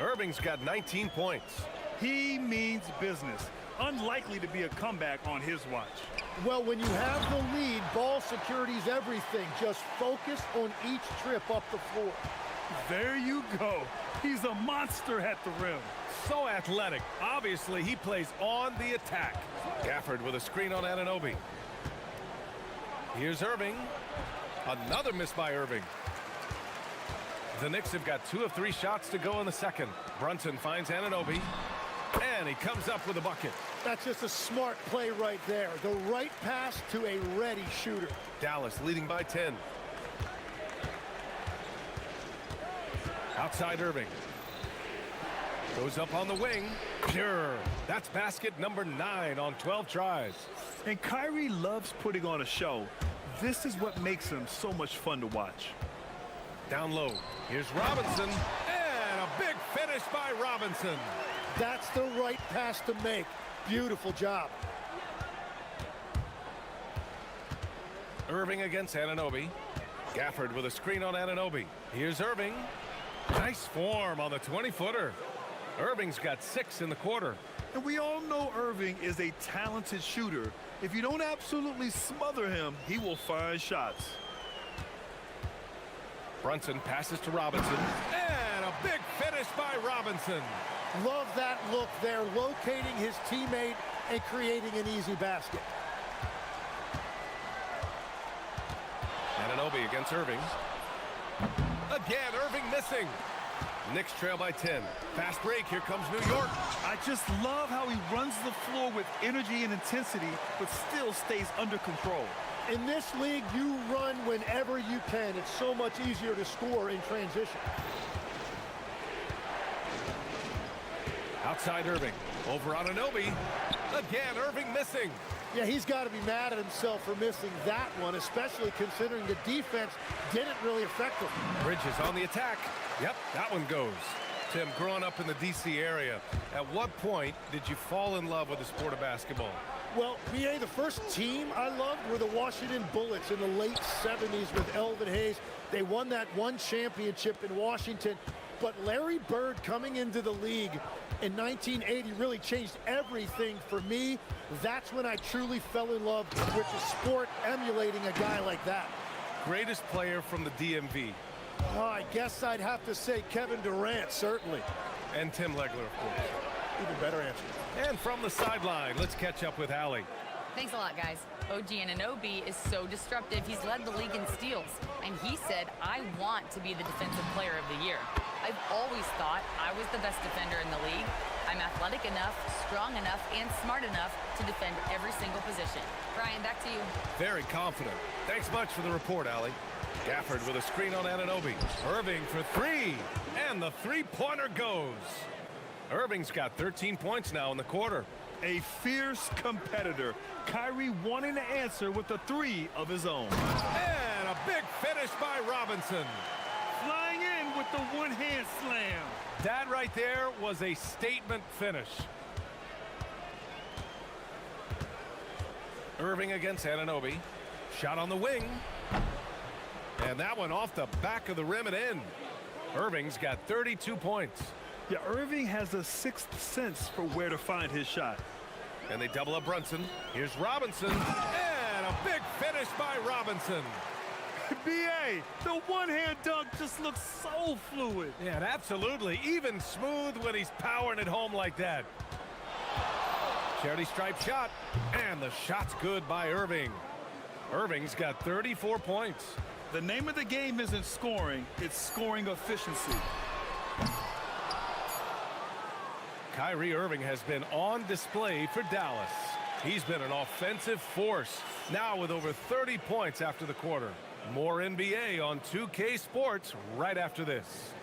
S7: Irving's got 19 points.
S9: He means business. Unlikely to be a comeback on his watch.
S8: Well, when you have the lead, ball security's everything. Just focus on each trip up the floor.
S9: There you go. He's a monster at the rim.
S7: So athletic. Obviously, he plays on the attack. Gafford with a screen on Anunoby. Here's Irving. Another miss by Irving. The Knicks have got 2 of 3 shots to go in the second. Brunson finds Anunoby. And he comes up with a bucket.
S8: That's just a smart play right there. The right pass to a ready shooter.
S7: Dallas leading by 10. Outside Irving. Goes up on the wing. Pure. That's basket number 9 on 12 tries.
S9: And Kyrie loves putting on a show. This is what makes him so much fun to watch.
S7: Down low. Here's Robinson. And a big finish by Robinson.
S8: That's the right pass to make. Beautiful job.
S7: Irving against Anunoby. Gafford with a screen on Anunoby. Here's Irving. Nice form on the 20-footer. Irving's got 6 in the quarter.
S9: And we all know Irving is a talented shooter. If you don't absolutely smother him, he will find shots.
S7: Brunson passes to Robinson. And a big finish by Robinson.
S8: Love that look there, locating his teammate and creating an easy basket.
S7: Anunoby against Irving. Again, Irving missing. Knicks trail by 10. Fast break. Here comes New York.
S9: I just love how he runs the floor with energy and intensity, but still stays under control.
S8: In this league, you run whenever you can. It's so much easier to score in transition.
S7: Outside Irving. Over Anunoby. Again, Irving missing.
S8: Yeah, he's got to be mad at himself for missing that one, especially considering the defense didn't really affect him.
S7: Bridges on the attack. Yep, that one goes. Tim, growing up in the D.C. area, at what point did you fall in love with the sport of basketball?
S8: Well, BA, the first team I loved were the Washington Bullets in the late 70s with Elvin Hayes. They won that one championship in Washington. But Larry Bird coming into the league in 1980 really changed everything for me. That's when I truly fell in love with the sport, emulating a guy like that.
S7: Greatest player from the DMV?
S8: Oh, I guess I'd have to say Kevin Durant, certainly.
S7: And Tim Legler, of course.
S8: Even better answer.
S7: And from the sideline, let's catch up with Allie.
S4: Thanks a lot, guys. OG Anunoby is so disruptive. He's led the league in steals. And he said, I want to be the defensive player of the year. I've always thought I was the best defender in the league. I'm athletic enough, strong enough, and smart enough to defend every single position. Brian, back to you.
S7: Very confident. Thanks much for the report, Allie. Gafford with a screen on Anunoby. Irving for three, and the three-pointer goes. Irving's got 13 points now in the quarter.
S9: A fierce competitor. Kyrie wanting to answer with a three of his own.
S7: And a big finish by Robinson.
S9: Flying in with the one-hand slam.
S7: That right there was a statement finish. Irving against Anunoby. Shot on the wing. And that one off the back of the rim and in. Irving's got 32 points.
S9: Yeah, Irving has a sixth sense for where to find his shot.
S7: And they double up Brunson. Here's Robinson. And a big finish by Robinson.
S9: B.A., the one-hand dunk just looks so fluid.
S7: Yeah, and absolutely. Even smooth when he's powering it home like that. Charity stripe shot. And the shot's good by Irving. Irving's got 34 points.
S9: The name of the game isn't scoring, it's scoring efficiency.
S7: Kyrie Irving has been on display for Dallas. He's been an offensive force, now with over 30 points after the quarter. More NBA on 2K Sports right after this.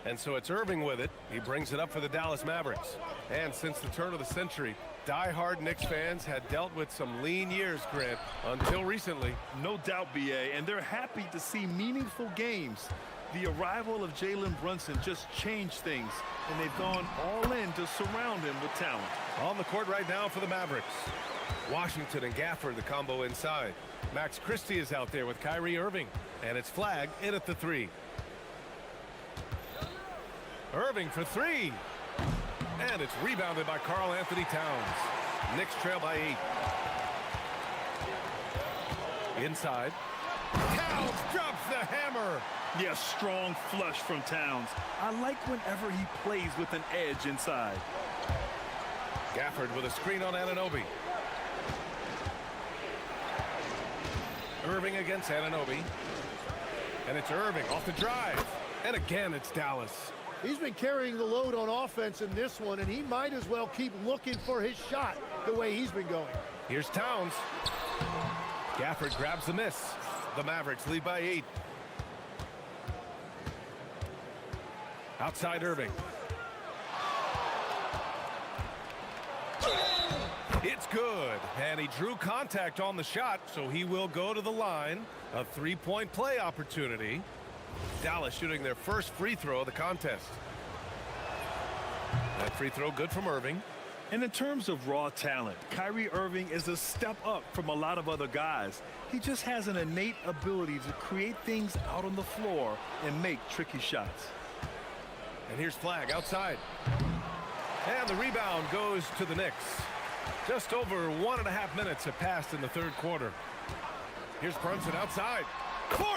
S7: And so it's Irving with it. He brings it up for the Dallas Mavericks. And since the turn of the century, die-hard Knicks fans had dealt with some lean years, Grant, until recently.
S9: No doubt, B.A., and they're happy to see meaningful games. The arrival of Jalen Brunson just changed things, and they've gone all in to surround him with talent.
S7: On the court right now for the Mavericks. Washington and Gafford, the combo inside. Max Christie is out there with Kyrie Irving, and it's flagged in at the three. Irving for three. And it's rebounded by Karl Anthony Towns. Knicks trail by 8. Inside. Towns drops the hammer.
S9: Yes, strong flush from Towns. I like whenever he plays with an edge inside.
S7: Gafford with a screen on Anunoby. Irving against Anunoby. And it's Irving off the drive. And again, it's Dallas.
S8: He's been carrying the load on offense in this one, and he might as well keep looking for his shot the way he's been going.
S7: Here's Towns. Gafford grabs the miss. The Mavericks lead by 8. Outside Irving. It's good. And he drew contact on the shot, so he will go to the line. A three-point play opportunity. Dallas shooting their first free throw of the contest. That free throw good from Irving.
S9: And in terms of raw talent, Kyrie Irving is a step up from a lot of other guys. He just has an innate ability to create things out on the floor and make tricky shots.
S7: And here's Flag outside. And the rebound goes to the Knicks. Just over 1.5 minutes have passed in the third quarter. Here's Brunson outside. 4-3.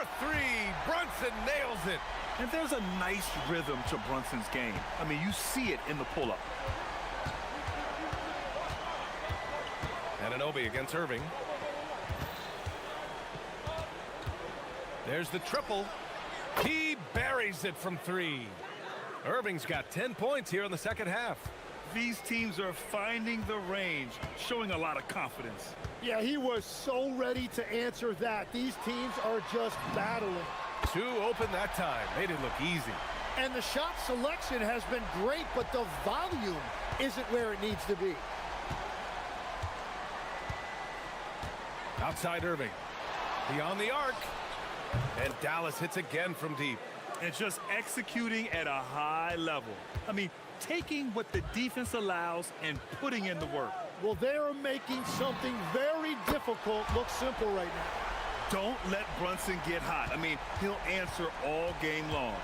S7: Brunson nails it.
S9: And there's a nice rhythm to Brunson's game. I mean, you see it in the pull-up.
S7: Anunoby against Irving. There's the triple. He buries it from three. Irving's got 10 points here in the second half.
S9: These teams are finding the range, showing a lot of confidence.
S8: Yeah, he was so ready to answer that. These teams are just battling.
S7: Two open that time. Made it look easy.
S8: And the shot selection has been great, but the volume isn't where it needs to be.
S7: Outside Irving. Beyond the arc. And Dallas hits again from deep.
S9: And just executing at a high level. I mean, taking what the defense allows and putting in the work.
S8: Well, they're making something very difficult look simple right now.
S9: Don't let Brunson get hot. I mean, he'll answer all game long.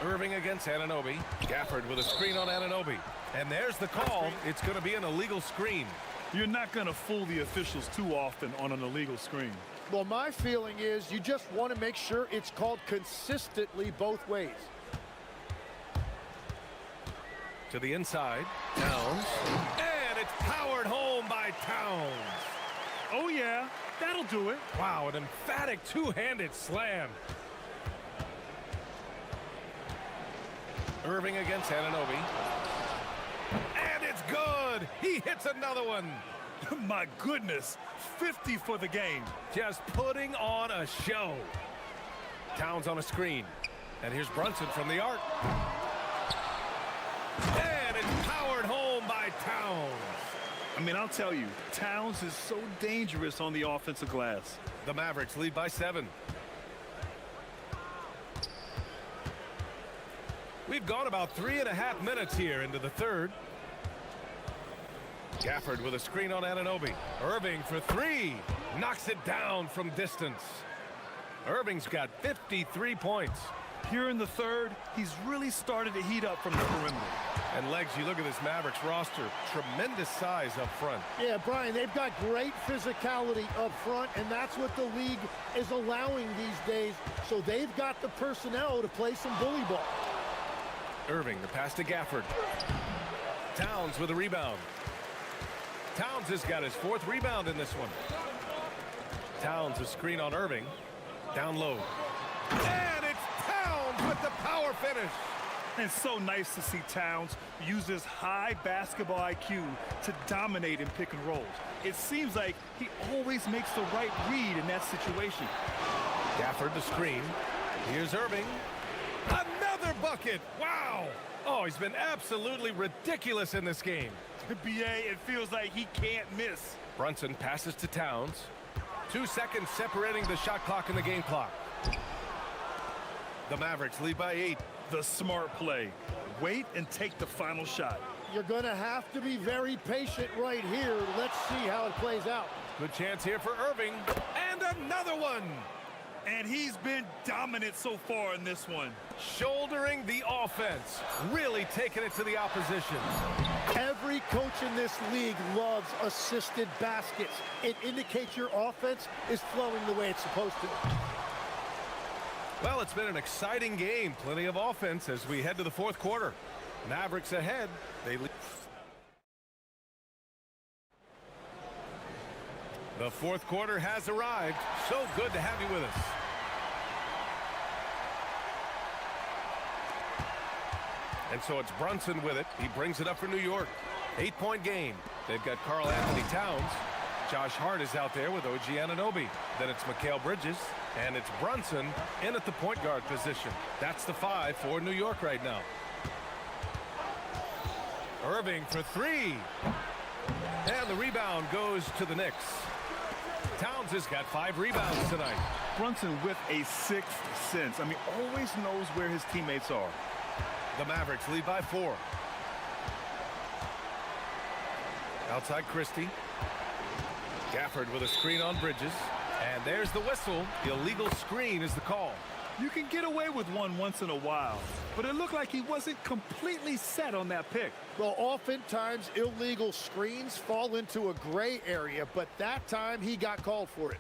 S7: Irving against Anunoby. Gafford with a screen on Anunoby. And there's the call. It's going to be an illegal screen.
S9: You're not going to fool the officials too often on an illegal screen.
S8: Well, my feeling is you just want to make sure it's called consistently both ways.
S7: To the inside. Towns. And it's powered home by Towns.
S9: Oh, yeah. That'll do it.
S7: Wow, an emphatic two-handed slam. Irving against Anunoby. And it's good. He hits another one.
S9: My goodness. 50 for the game.
S7: Just putting on a show. Towns on a screen. And here's Brunson from the arc. And it's powered home by Towns.
S9: I mean, I'll tell you, Towns is so dangerous on the offensive glass.
S7: The Mavericks lead by 7. We've gone about 3.5 minutes here into the third. Gafford with a screen on Anunoby. Irving for three. Knocks it down from distance. Irving's got 53 points.
S9: Here in the third, he's really started to heat up from the perimeter.
S7: And Legs, you look at this Mavericks roster, tremendous size up front.
S8: Yeah, Brian, they've got great physicality up front, and that's what the league is allowing these days. So they've got the personnel to play some bully ball.
S7: Irving, the pass to Gafford. Towns with a rebound. Towns has got his 4th rebound in this one. Towns a screen on Irving. Down low. And it's Towns with the power finish.
S9: And so nice to see Towns use his high basketball IQ to dominate in pick and rolls. It seems like he always makes the right read in that situation.
S7: Gafford the screen. Here's Irving. Another bucket. Wow. Oh, he's been absolutely ridiculous in this game.
S9: BA, it feels like he can't miss.
S7: Brunson passes to Towns. 2 seconds separating the shot clock and the game clock. The Mavericks lead by 8.
S9: The smart play. Wait and take the final shot.
S8: You're going to have to be very patient right here. Let's see how it plays out.
S7: Good chance here for Irving. And another one.
S9: And he's been dominant so far in this one.
S7: Shouldering the offense. Really taking it to the opposition.
S8: Every coach in this league loves assisted baskets. It indicates your offense is flowing the way it's supposed to.
S7: Well, it's been an exciting game. Plenty of offense as we head to the 4th quarter. Mavericks ahead. They lead. The 4th quarter has arrived. So good to have you with us. And so it's Brunson with it. He brings it up for New York. 8-point game. They've got Karl Anthony Towns. Josh Hart is out there with OG Anunoby. Then it's Mikal Bridges. And it's Brunson in at the point guard position. That's the 5 for New York right now. Irving for 3. And the rebound goes to the Knicks. Towns has got 5 rebounds tonight.
S9: Brunson with a 6th sense. I mean, always knows where his teammates are.
S7: The Mavericks lead by 4. Outside Christie. Gafford with a screen on Bridges. And there's the whistle. The illegal screen is the call.
S9: You can get away with one once in a while, but it looked like he wasn't completely set on that pick.
S8: Well, oftentimes illegal screens fall into a gray area, but that time he got called for it.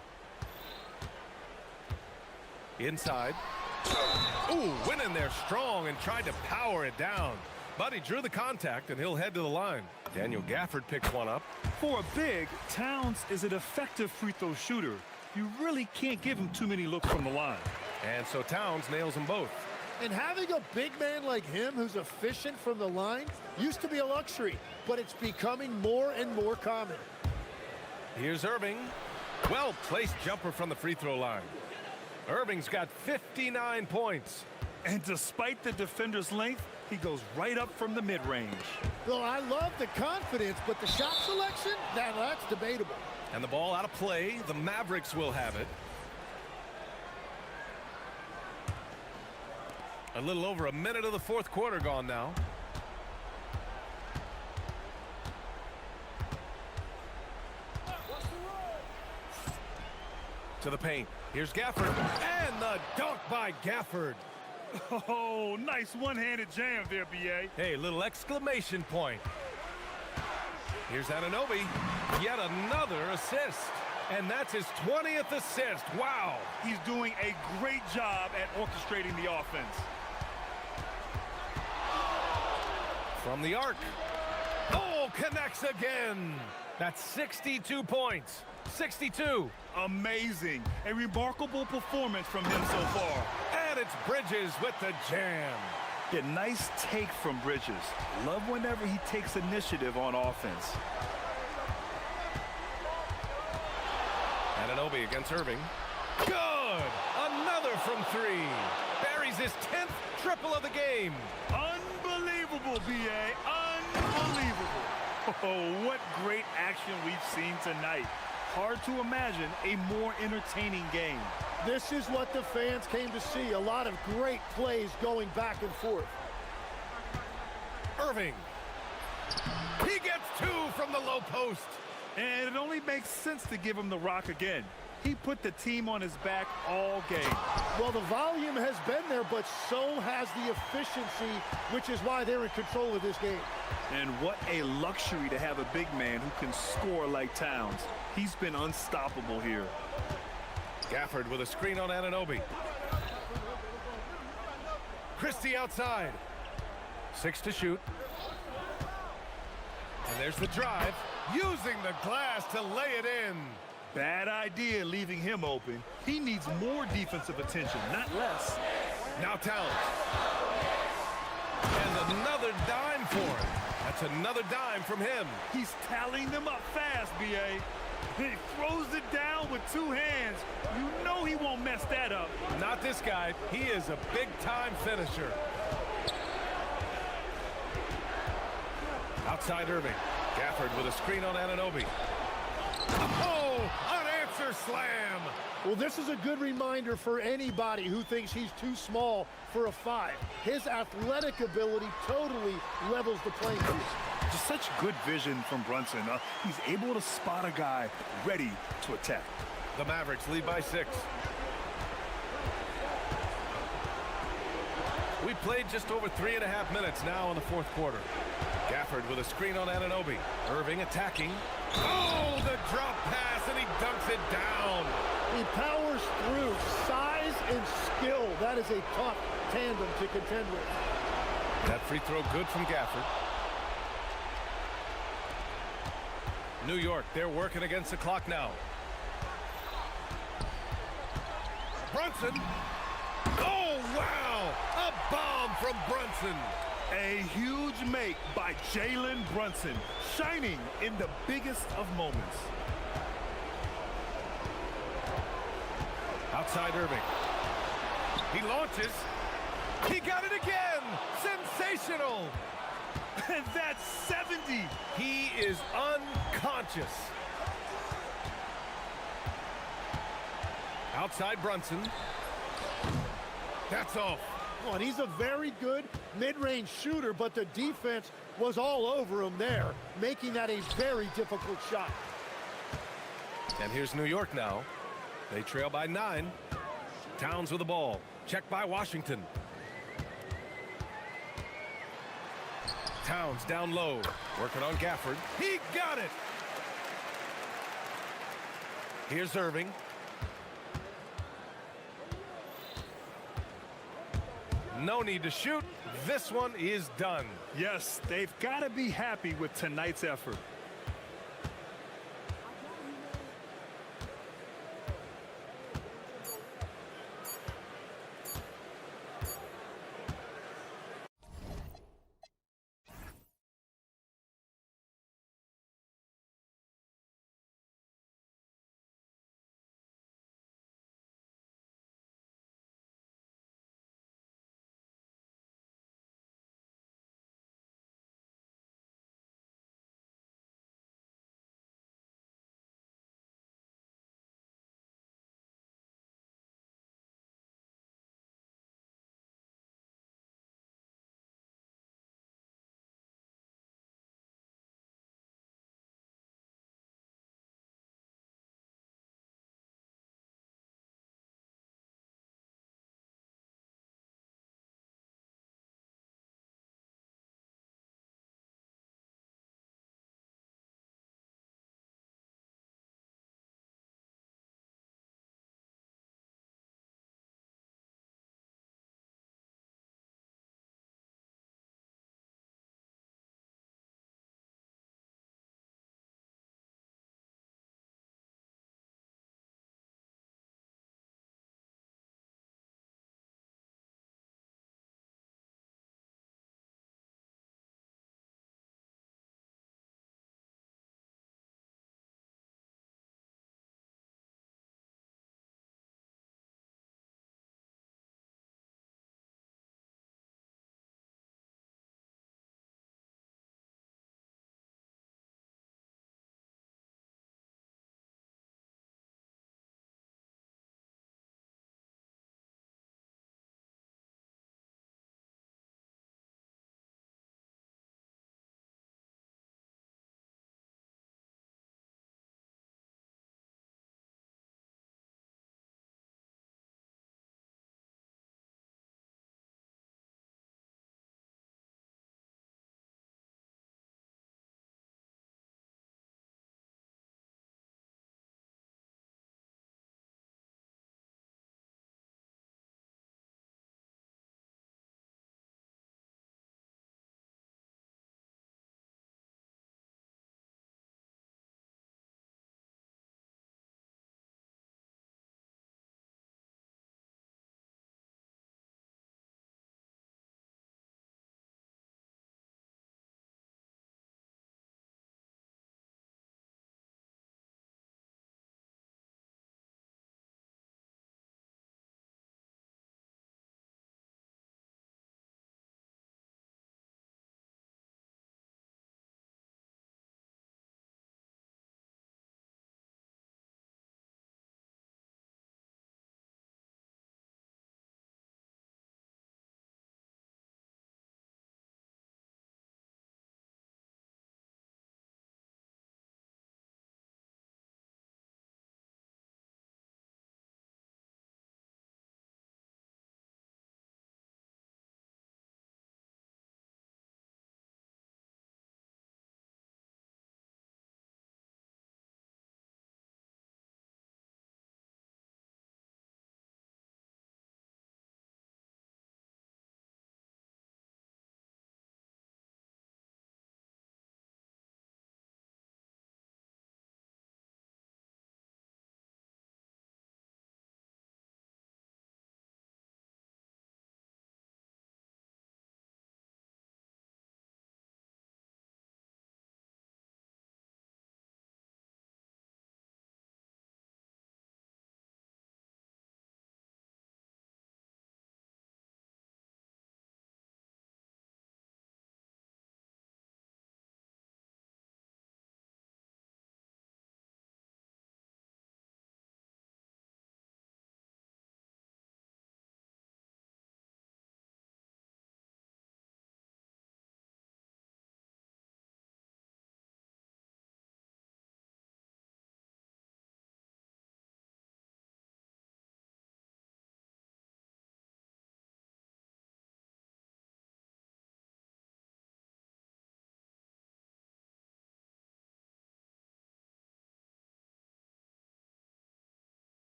S7: Inside. Ooh, went in there strong and tried to power it down. But he drew the contact, and he'll head to the line. Daniel Gafford picks one up.
S9: For a big, Towns is an effective free throw shooter. You really can't give him too many looks from the line.
S7: And so Towns nails them both.
S8: And having a big man like him who's efficient from the line used to be a luxury, but it's becoming more and more common.
S7: Here's Irving. Well-placed jumper from the free throw line. Irving's got 59 points.
S9: And despite the defender's length, he goes right up from the mid-range.
S8: Well, I love the confidence, but the shot selection, that's debatable.
S7: And the ball out of play. The Mavericks will have it. A little over a minute of the fourth quarter gone now. To the paint. Here's Gafford. And the dunk by Gafford.
S9: Oh, nice one-handed jam there, B.A.
S7: Hey, little exclamation point. Here's Anunoby. Yet another assist. And that's his 20th assist. Wow.
S9: He's doing a great job at orchestrating the offense.
S7: From the arc. Oh, connects again. That's 62 points. 62.
S9: Amazing. A remarkable performance from him so far.
S7: And it's Bridges with the jam.
S9: A nice take from Bridges. Love whenever he takes initiative on offense.
S7: Anunoby against Irving. Good! Another from three. Buries his 10th triple of the game.
S9: Unbelievable, B.A. Unbelievable. Oh, what great action we've seen tonight. Hard to imagine a more entertaining game.
S8: This is what the fans came to see. A lot of great plays going back and forth.
S7: Irving. He gets two from the low post.
S9: And it only makes sense to give him the rock again. He put the team on his back all game.
S8: Well, the volume has been there, but so has the efficiency, which is why they're in control of this game.
S9: And what a luxury to have a big man who can score like Towns. He's been unstoppable here.
S7: Gafford with a screen on Anunoby. Christie outside. 6 to shoot. And there's the drive. Using the glass to lay it in.
S9: Bad idea leaving him open. He needs more defensive attention, not less.
S7: Now Towns. And another dime for him. That's another dime from him.
S9: He's tallying them up fast, B.A. He throws it down with two hands. You know he won't mess that up.
S7: Not this guy. He is a big-time finisher. Outside Irving. Gafford with a screen on Anunoby. Oh, an answer slam.
S8: Well, this is a good reminder for anybody who thinks he's too small for a 5. His athletic ability totally levels the playing field.
S9: Just such good vision from Brunson. He's able to spot a guy ready to attack.
S7: The Mavericks lead by 6. We played just over 3.5 minutes now in the fourth quarter. Gafford with a screen on Anunoby. Irving attacking. Oh, the drop pass, and he dunks it down.
S8: He powers through. Size and skill. That is a tough tandem to contend with.
S7: That free throw good from Gafford. New York, they're working against the clock now. Brunson. Oh, wow. A bomb from Brunson.
S9: A huge make by Jalen Brunson, shining in the biggest of moments.
S7: Outside Irving. He launches. He got it again. Sensational.
S9: And that's 70.
S7: He is unconscious. Outside Brunson. That's off.
S8: Oh, and he's a very good mid-range shooter, but the defense was all over him there, making that a very difficult shot.
S7: And here's New York now. They trail by 9. Towns with the ball. Checked by Washington. Towns down low. Working on Gafford. He got it! Here's Irving. No need to shoot. This one is done.
S9: Yes, they've got to be happy with tonight's effort.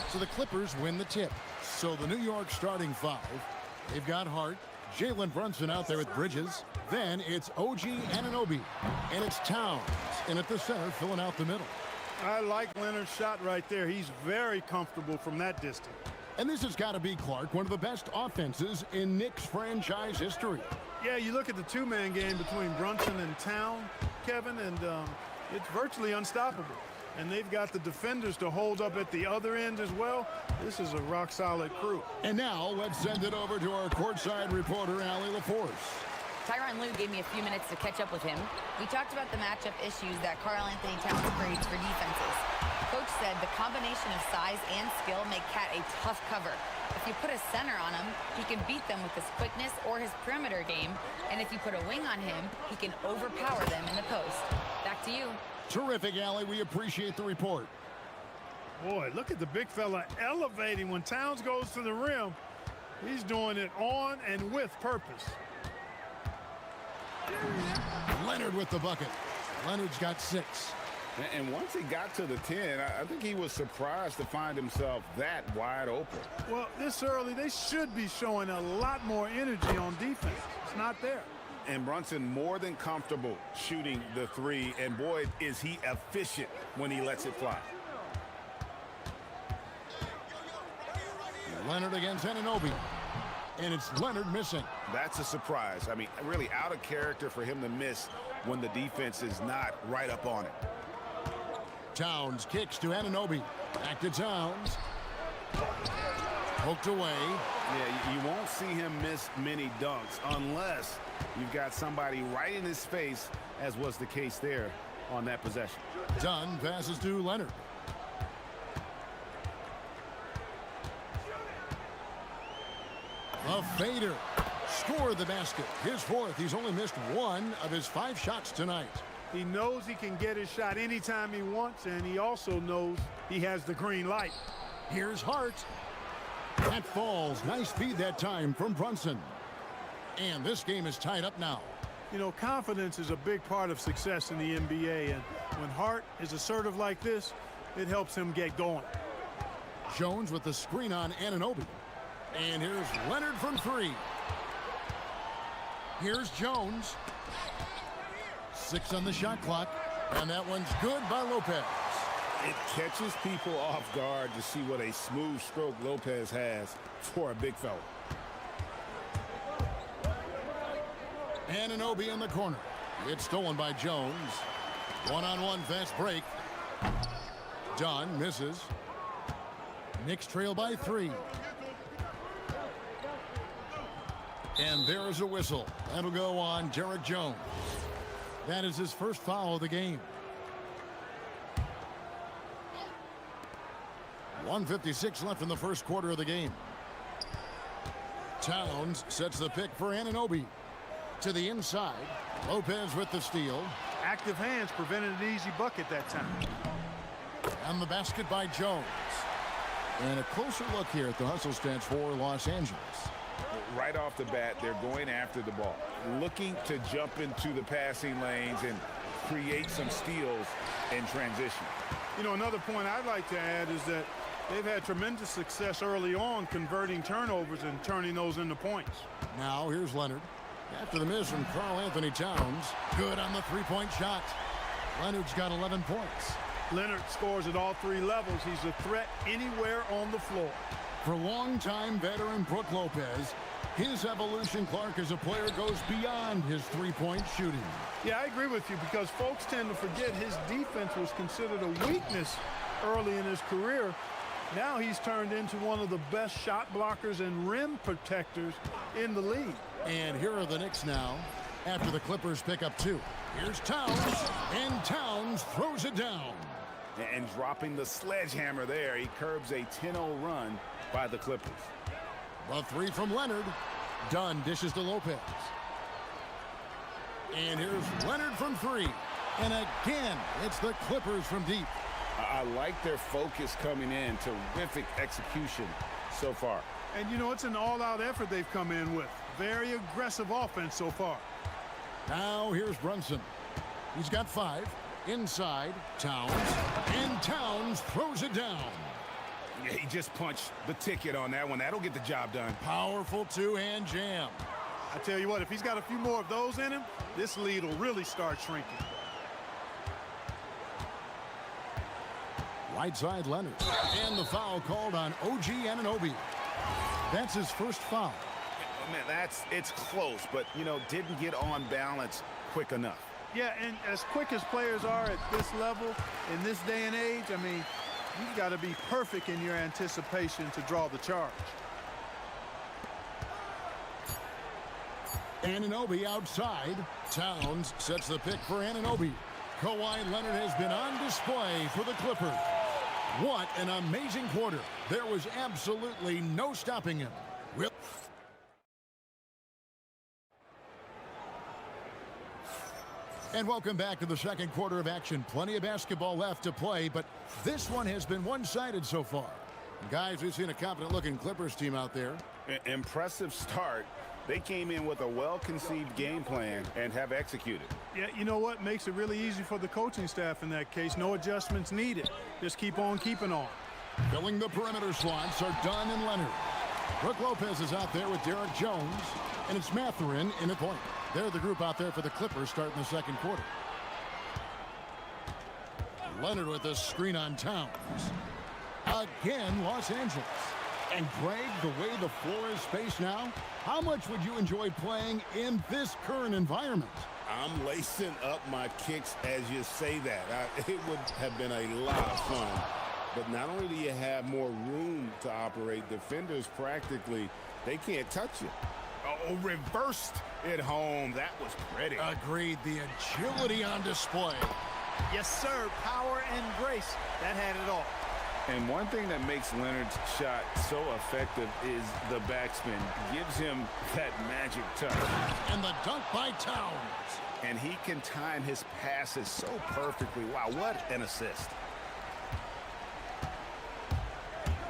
S1: So the Clippers win the tip. So the New York starting five, they've got Hart, Jalen Brunson out there with Bridges. Then it's OG Anunoby, and it's Towns in at the center, filling out the middle.
S11: I like Leonard's shot right there. He's very comfortable from that distance.
S1: And this has got to be, Clark, one of the best offenses in Knicks franchise history.
S11: Yeah, you look at the two-man game between Brunson and Town, Kevin, and it's virtually unstoppable. And they've got the defenders to hold up at the other end as well. This is a rock-solid crew.
S1: And now let's send it over to our courtside reporter, Allie LaForce.
S4: Tyronn Lue gave me a few minutes to catch up with him. We talked about the matchup issues that Karl-Anthony Towns creates for defenses. Coach said the combination of size and skill make Cat a tough cover. If you put a center on him, he can beat them with his quickness or his perimeter game. And if you put a wing on him, he can overpower them in the post. Back to you.
S1: Terrific, Allie. We appreciate the report.
S11: Boy, look at the big fella elevating when Towns goes to the rim. He's doing it on and with purpose.
S1: Leonard with the bucket. Leonard's got 6.
S3: And once he got to the 10, I think he was surprised to find himself that wide open.
S11: Well, this early, they should be showing a lot more energy on defense. It's not there.
S3: And Brunson more than comfortable shooting the 3. And boy, is he efficient when he lets it fly.
S1: Leonard against Anunoby. And it's Leonard missing.
S3: That's a surprise. I mean, really out of character for him to miss when the defense is not right up on it.
S1: Towns kicks to Anunoby. Back to Towns. Poked away.
S3: Yeah, you won't see him miss many dunks unless you've got somebody right in his face, as was the case there on that possession.
S1: Dunn passes to Leonard. A fader. Scored the basket. His 4th. He's only missed 1 of his 5 shots tonight.
S11: He knows he can get his shot anytime he wants, and he also knows he has the green light.
S1: Here's Hart. That falls. Nice feed that time from Brunson. And this game is tied up now.
S11: You know, confidence is a big part of success in the NBA, and when Hart is assertive like this, it helps him get going.
S1: Jones with the screen on Anunoby. And here's Leonard from 3. Here's Jones. 6 on the shot clock. And that one's good by Lopez.
S3: It catches people off guard to see what a smooth stroke Lopez has for a big fella.
S1: Anunoby in the corner. It's stolen by Jones. One-on-one fast break. Dunn misses. Knicks trail by 3. And there is a whistle. That'll go on Derek Jones. That is his first foul of the game. 1:56 left in the first quarter of the game. Towns sets the pick for Anunoby. To the inside. Lopez with the steal.
S11: Active hands prevented an easy bucket that time.
S1: And the basket by Jones. And a closer look here at the hustle stats for Los Angeles.
S3: Right off the bat, they're going after the ball, looking to jump into the passing lanes and create some steals in transition.
S11: You know, another point I'd like to add is that they've had tremendous success early on converting turnovers and turning those into points.
S1: Now here's Leonard. After the miss from Karl-Anthony Towns. Good on the three-point shot. Leonard's got 11 points.
S11: Leonard scores at all 3 levels. He's a threat anywhere on the floor.
S1: For longtime veteran Brook Lopez, his evolution, Clark, as a player goes beyond his three-point shooting.
S11: Yeah, I agree with you because folks tend to forget his defense was considered a weakness early in his career. Now he's turned into one of the best shot blockers and rim protectors in the league.
S1: And here are the Knicks now after the Clippers pick up 2. Here's Towns, and Towns throws it down.
S3: And dropping the sledgehammer there, he curbs a 10-0 run by the Clippers.
S1: The 3 from Leonard. Dunn dishes to Lopez. And here's Leonard from 3. And again, it's the Clippers from deep.
S3: I like their focus coming in. Terrific execution so far.
S11: And, you know, it's an all-out effort they've come in with. Very aggressive offense so far.
S1: Now here's Brunson. He's got 5. Inside, Towns. And Towns throws it down.
S3: He just punched the ticket on that one. That'll get the job done.
S1: Powerful two-hand jam.
S11: I tell you what, if he's got a few more of those in him, this lead will really start shrinking.
S1: Right side Leonard. And the foul called on OG Anunoby. That's his first foul.
S3: Man, it's close, but, you know, didn't get on balance quick enough.
S11: Yeah, and as quick as players are at this level, in this day and age, I mean, you've got to be perfect in your anticipation to draw the charge.
S1: Anunoby outside. Towns sets the pick for Anunoby. Kawhi Leonard has been on display for the Clippers. What an amazing quarter. There was absolutely no stopping him. And welcome back to the second quarter of action. Plenty of basketball left to play, but this one has been one-sided so far. Guys, we've seen a confident-looking Clippers team out there.
S3: Impressive start. They came in with a well-conceived game plan and have executed.
S11: Yeah, you know what? Makes it really easy for the coaching staff in that case. No adjustments needed. Just keep on keeping on.
S1: Filling the perimeter slots are Dunn and Leonard. Brook Lopez is out there with Derek Jones, and it's Mathurin in at point. They're the group out there for the Clippers starting the second quarter. Leonard with a screen on Towns. Again, Los Angeles. And Greg, the way the floor is spaced now, how much would you enjoy playing in this current environment?
S3: I'm lacing up my kicks as you say that. It would have been a lot of fun. But not only do you have more room to operate, defenders practically, they can't touch you. Oh, reversed it home. That was pretty.
S1: Agreed. The agility on display.
S11: Yes, sir. Power and grace. That had it all.
S3: And one thing that makes Leonard's shot so effective is the backspin. Gives him that magic touch.
S1: And the dunk by Towns.
S3: And he can time his passes so perfectly. Wow, what an assist.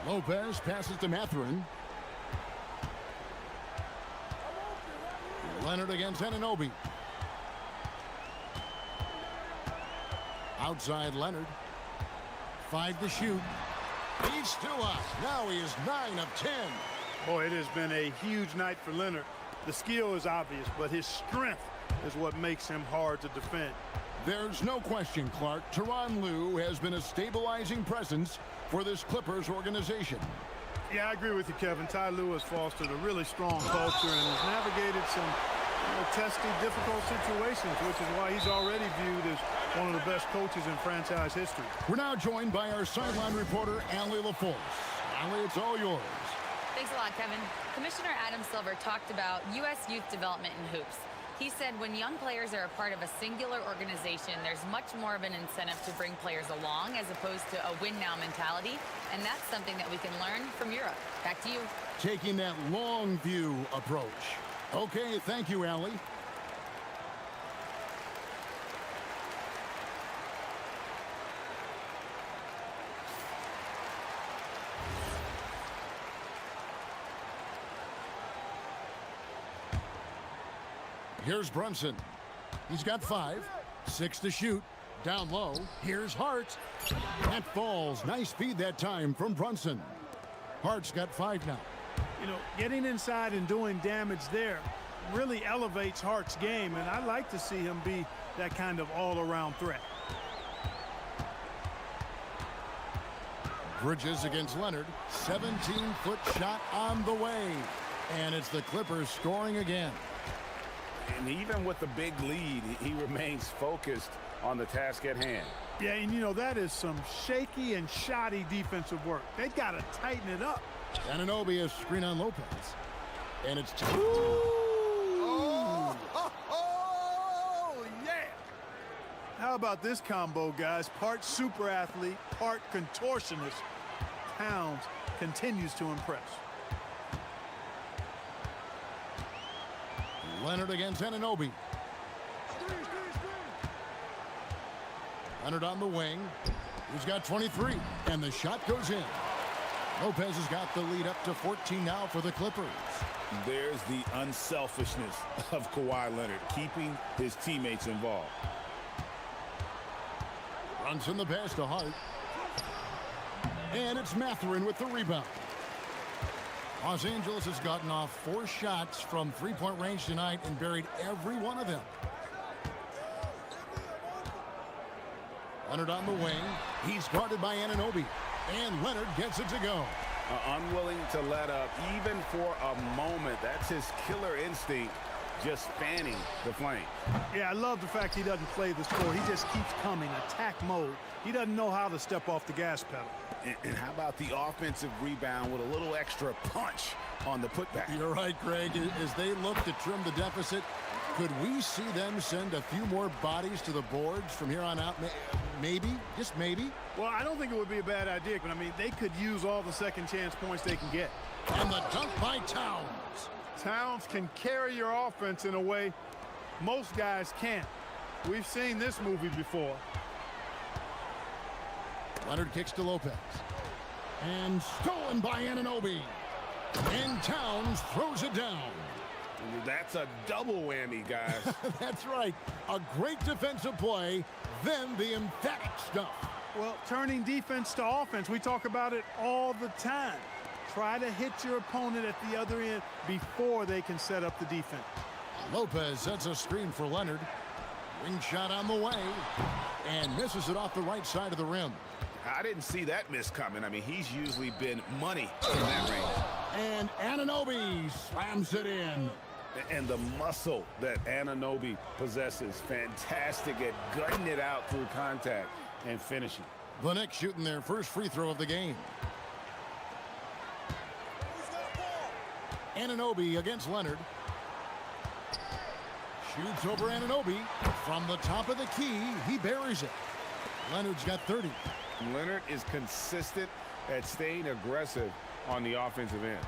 S1: Lopez passes to Mathurin. Leonard against Anunoby. Outside Leonard. 5 to shoot. He's still up. Now he is 9 of 10.
S11: Boy, it has been a huge night for Leonard. The skill is obvious, but his strength is what makes him hard to defend.
S1: There's no question, Clark. Tyronn Lue has been a stabilizing presence for this Clippers organization.
S11: Yeah, I agree with you, Kevin. Ty Lue has fostered a really strong culture and has navigated some testy, difficult situations, which is why he's already viewed as one of the best coaches in franchise history.
S1: We're now joined by our sideline reporter, Allie LaForce. Allie, it's all yours.
S4: Thanks a lot, Kevin. Commissioner Adam Silver talked about U.S. youth development in hoops. He said when young players are a part of a singular organization, there's much more of an incentive to bring players along as opposed to a win-now mentality, and that's something that we can learn from Europe. Back to you.
S1: Taking that long view approach. Okay, thank you, Allie. Here's Brunson. He's got 5. 6 to shoot. Down low. Here's Hart. That falls. Nice feed that time from Brunson. Hart's got 5 now.
S11: You know, getting inside and doing damage there really elevates Hart's game, and I like to see him be that kind of all-around threat.
S1: Bridges against Leonard. 17-foot shot on the way. And it's the Clippers scoring again.
S3: And even with the big lead, he remains focused on the task at hand.
S11: Yeah, and you know, that is some shaky and shoddy defensive work. They've got to tighten it up.
S1: Anunoby has screen on Lopez. And it's tight.
S11: Oh, yeah. How about this combo, guys? Part super athlete, part contortionist. Towns continues to impress.
S1: Leonard against Anunoby. Leonard on the wing. He's got 23, and the shot goes in. Lopez has got the lead up to 14 now for the Clippers.
S3: There's the unselfishness of Kawhi Leonard, keeping his teammates involved.
S1: Runs in the pass to Hart. And it's Mathurin with the rebound. Los Angeles has gotten off 4 shots from three-point range tonight and buried every one of them. Leonard on the wing. He's guarded by Anunoby. And Leonard gets it to go.
S3: Unwilling to let up even for a moment. That's his killer instinct, just fanning the flame.
S11: Yeah, I love the fact he doesn't play the score. He just keeps coming, attack mode. He doesn't know how to step off the gas pedal.
S3: And how about the offensive rebound with a little extra punch on the putback?
S1: You're right, Greg. As they look to trim the deficit, could we see them send a few more bodies to the boards from here on out? Maybe, just maybe.
S11: Well, I don't think it would be a bad idea, but I mean, they could use all the second chance points they can get.
S1: And the dunk by Towns.
S11: Towns can carry your offense in a way most guys can't. We've seen this movie before.
S1: Leonard kicks to Lopez. And stolen by Anunoby. And Towns throws it down.
S3: That's a double whammy, guys.
S1: That's right. A great defensive play, then the emphatic stuff.
S11: Well, turning defense to offense, we talk about it all the time. Try to hit your opponent at the other end before they can set up the defense.
S1: Lopez sets a screen for Leonard. Wing shot on the way. And misses it off the right side of the rim.
S3: I didn't see that miss coming. I mean, he's usually been money in that range.
S1: And Anunoby slams it in.
S3: And the muscle that Anunoby possesses, fantastic at gutting it out through contact and finishing.
S1: The Knicks shooting their first free throw of the game. Anunoby against Leonard. Shoots over Anunoby. From the top of the key, he buries it. Leonard's got 30.
S3: Leonard is consistent at staying aggressive on the offensive end.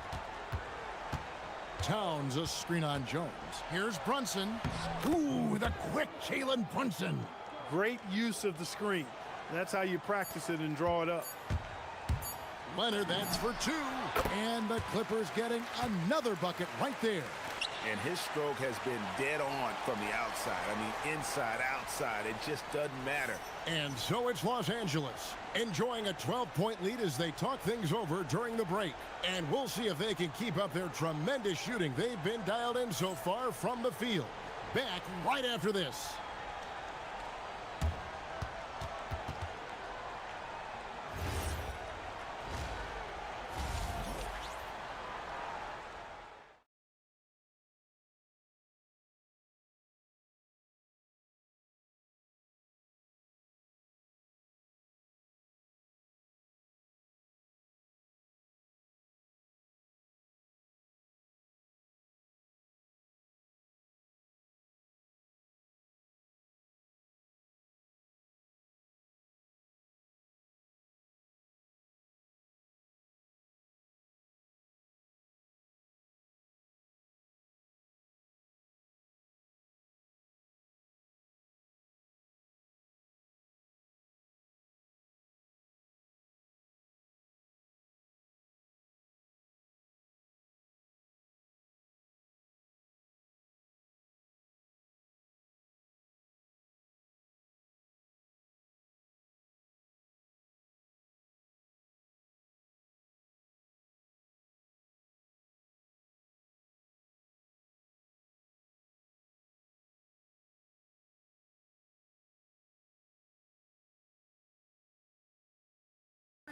S1: Towns a screen on Jones. Here's Brunson. Ooh, the quick Jalen Brunson.
S11: Great use of the screen. That's how you practice it and draw it up.
S1: Leonard, that's for 2. And the Clippers getting another bucket right there.
S3: And his stroke has been dead on from the outside. I mean, inside, outside, it just doesn't matter.
S1: And so it's Los Angeles enjoying a 12-point lead as they talk things over during the break. And we'll see if they can keep up their tremendous shooting they've been dialed in so far from the field. Back right after this.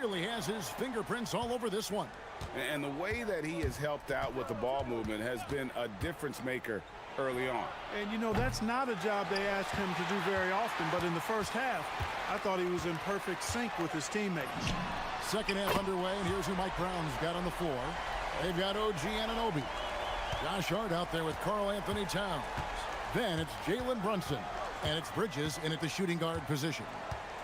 S1: Really has his fingerprints all over this one.
S3: And the way that he has helped out with the ball movement has been a difference maker early on.
S11: And, you know, that's not a job they asked him to do very often, but in the first half, I thought he was in perfect sync with his teammates.
S1: Second half underway, and here's who Mike Brown's got on the floor. They've got OG Anunoby. Josh Hart out there with Karl Anthony Towns. Then it's Jalen Brunson, and it's Bridges in at the shooting guard position.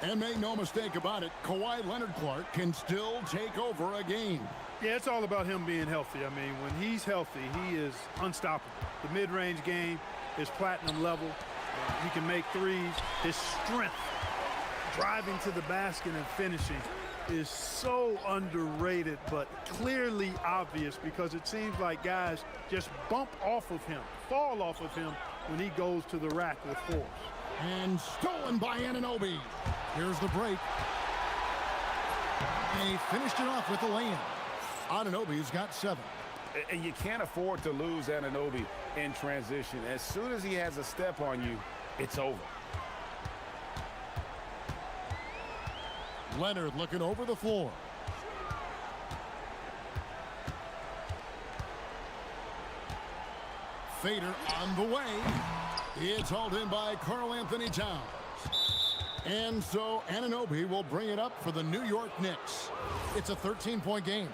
S1: And make no mistake about it, Kawhi Leonard-Clark can still take over a game.
S11: Yeah, it's all about him being healthy. I mean, when he's healthy, he is unstoppable. The mid-range game is platinum level. He can make threes. His strength, driving to the basket and finishing, is so underrated, but clearly obvious because it seems like guys just bump off of him, fall off of him when he goes to the rack with force.
S1: And stolen by Anunoby. Here's the break. And he finished it off with a lay-in. Anunoby's got 7.
S3: And you can't afford to lose Anunoby in transition. As soon as he has a step on you, it's over.
S1: Leonard looking over the floor. Fader on the way. It's hauled in by Karl-Anthony Towns. And so Anunoby will bring it up for the New York Knicks. It's a 13-point game.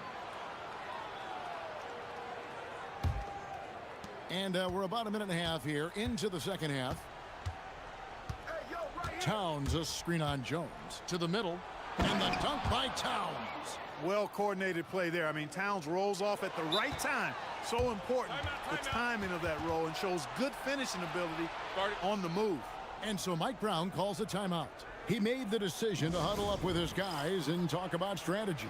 S1: And we're about a minute and a half here into the second half. Towns, a screen on Jones. To the middle. And the dunk by Towns.
S11: Well-coordinated play there. I mean, Towns rolls off at the right time. So important, the timing of that roll, and shows good finishing ability on the move.
S1: And so Mike Brown calls a timeout. He made the decision to huddle up with his guys and talk about strategy.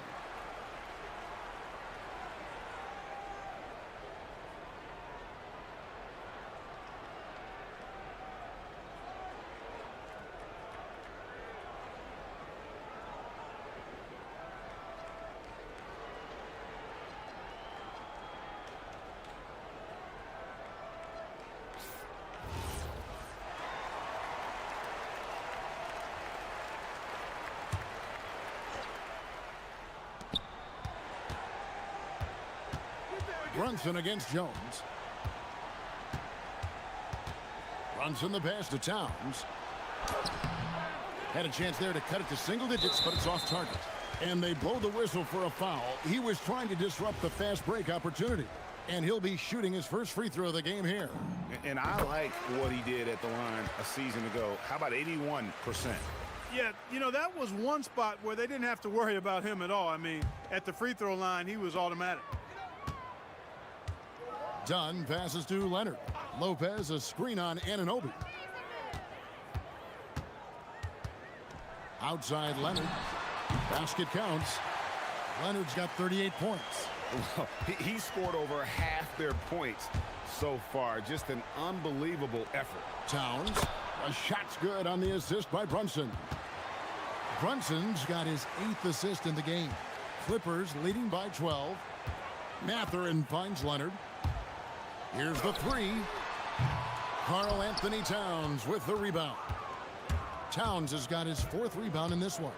S1: Brunson against Jones. Brunson the pass to Towns. Had a chance there to cut it to single digits, but it's off target. And they blow the whistle for a foul. He was trying to disrupt the fast break opportunity. And he'll be shooting his first free throw of the game here.
S3: And I like what he did at the line a season ago. How about 81%?
S11: Yeah, you know, that was one spot where they didn't have to worry about him at all. I mean, at the free throw line, he was automatic.
S1: Dunn passes to Leonard. Lopez a screen on Anunoby. Outside Leonard. Basket counts. Leonard's got 38 points.
S3: Well, he scored over half their points so far. Just an unbelievable effort.
S1: Towns. A shot's good on the assist by Brunson. Brunson's got his 8th assist in the game. Clippers leading by 12. Mathurin finds Leonard. Here's the three. Karl-Anthony Towns with the rebound. Towns has got his 4th rebound in this one.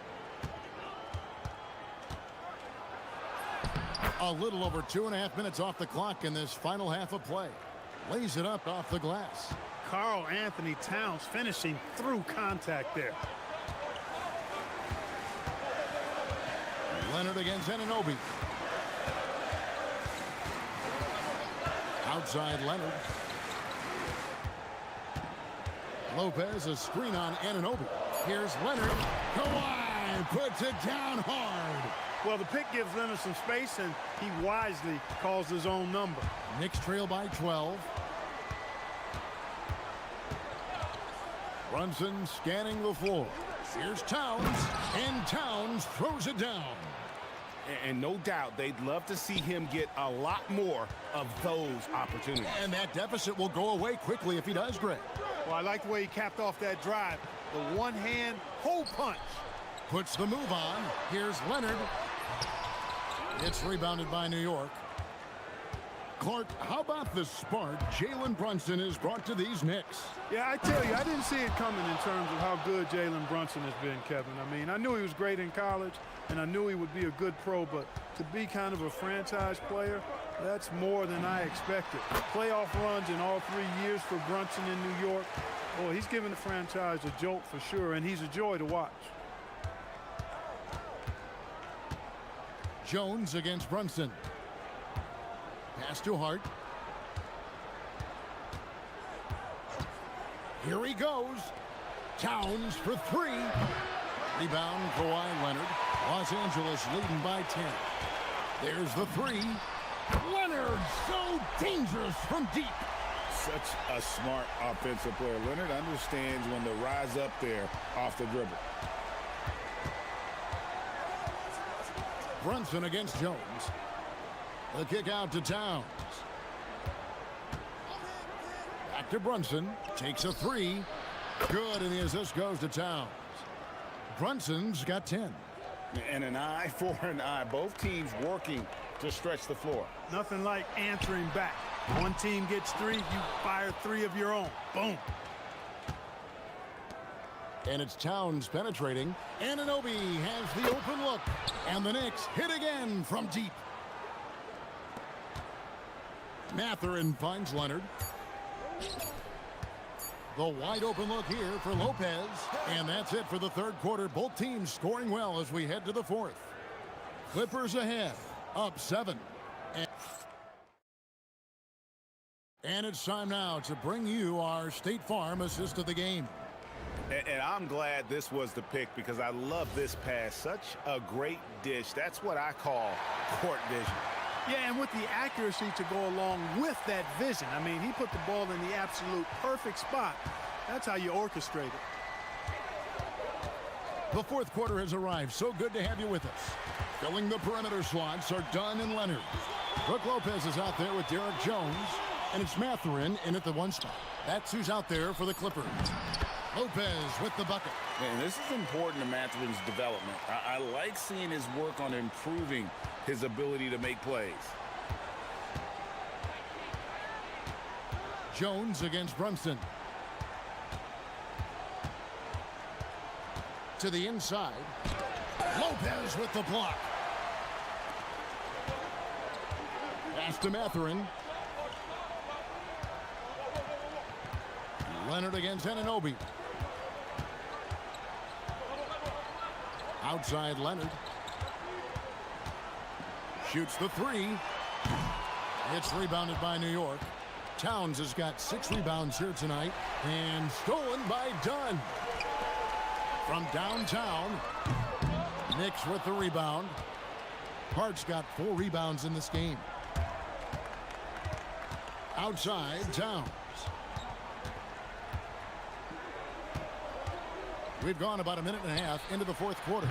S1: A little over 2.5 minutes off the clock in this final half of play. Lays it up off the glass.
S11: Karl-Anthony Towns finishing through contact there.
S1: Leonard against Anunoby. Outside Leonard. Lopez a screen on Anunoby. Here's Leonard. Kawhi puts it down hard.
S11: Well, the pick gives Leonard some space, and he wisely calls his own number.
S1: Knicks trail by 12. Brunson scanning the floor. Here's Towns, and Towns throws it down.
S3: And no doubt they'd love to see him get a lot more of those opportunities.
S1: And that deficit will go away quickly if he does, Greg.
S11: Well, I like the way he capped off that drive. The one-hand hole punch.
S1: Puts the move on. Here's Leonard. It's rebounded by New York. Clark, how about the spark Jalen Brunson has brought to these Knicks?
S11: Yeah, I tell you, I didn't see it coming in terms of how good Jalen Brunson has been, Kevin. I mean, I knew he was great in college, and I knew he would be a good pro, but to be kind of a franchise player, that's more than I expected. Playoff runs in all 3 years for Brunson in New York. Boy, he's given the franchise a jolt for sure, and he's a joy to watch.
S1: Jones against Brunson. Pass to Hart. Here he goes. Towns for 3. Rebound, Kawhi Leonard. Los Angeles leading by 10. There's the 3. Leonard, so dangerous from deep.
S3: Such a smart offensive player. Leonard understands when to rise up there off the dribble.
S1: Brunson against Jones. The kick out to Towns. Back to Brunson. Takes a 3. Good, and the assist goes to Towns. Brunson's got 10.
S3: And an eye for an eye. Both teams working to stretch the floor.
S11: Nothing like answering back. One team gets 3, you fire 3 of your own. Boom.
S1: And it's Towns penetrating. Anunoby has the open look. And the Knicks hit again from deep. Mathurin finds Leonard. The wide open look here for Lopez. And that's it for the third quarter. Both teams scoring well as we head to the fourth. Clippers ahead, up 7. And it's time now to bring you our State Farm assist of the game.
S3: And I'm glad this was the pick because I love this pass. Such a great dish. That's what I call court vision.
S11: Yeah, and with the accuracy to go along with that vision. I mean, he put the ball in the absolute perfect spot. That's how you orchestrate it.
S1: The fourth quarter has arrived. So good to have you with us. Filling the perimeter slots are Dunn and Leonard. Brook Lopez is out there with Derek Jones. And it's Mathurin in at the 1 spot. That's who's out there for the Clippers. Lopez with the bucket.
S3: And this is important to Mathurin's development. I like seeing his work on improving his ability to make plays.
S1: Jones against Brunson. To the inside. Lopez with the block. Pass to Mathurin. Leonard against Anunoby. Outside Leonard. Shoots the 3. It's rebounded by New York. Towns has got 6 rebounds here tonight. And stolen by Dunn. From downtown. Knicks with the rebound. Hart's got 4 rebounds in this game. Outside Towns. We've gone about a minute and a half into the fourth quarter.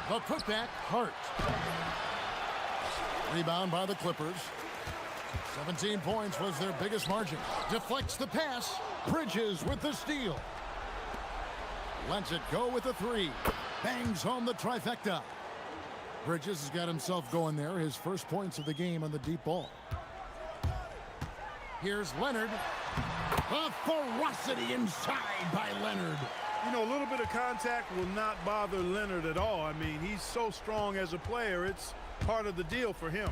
S1: The putback, Hart. Rebound by the Clippers. 17 points was their biggest margin. Deflects the pass. Bridges with the steal. Lets it go with the 3. Bangs home the trifecta. Bridges has got himself going there. His first points of the game on the deep ball. Here's Leonard. A ferocity inside by Leonard.
S11: You know, a little bit of contact will not bother Leonard at all. I mean, he's so strong as a player. It's part of the deal for him.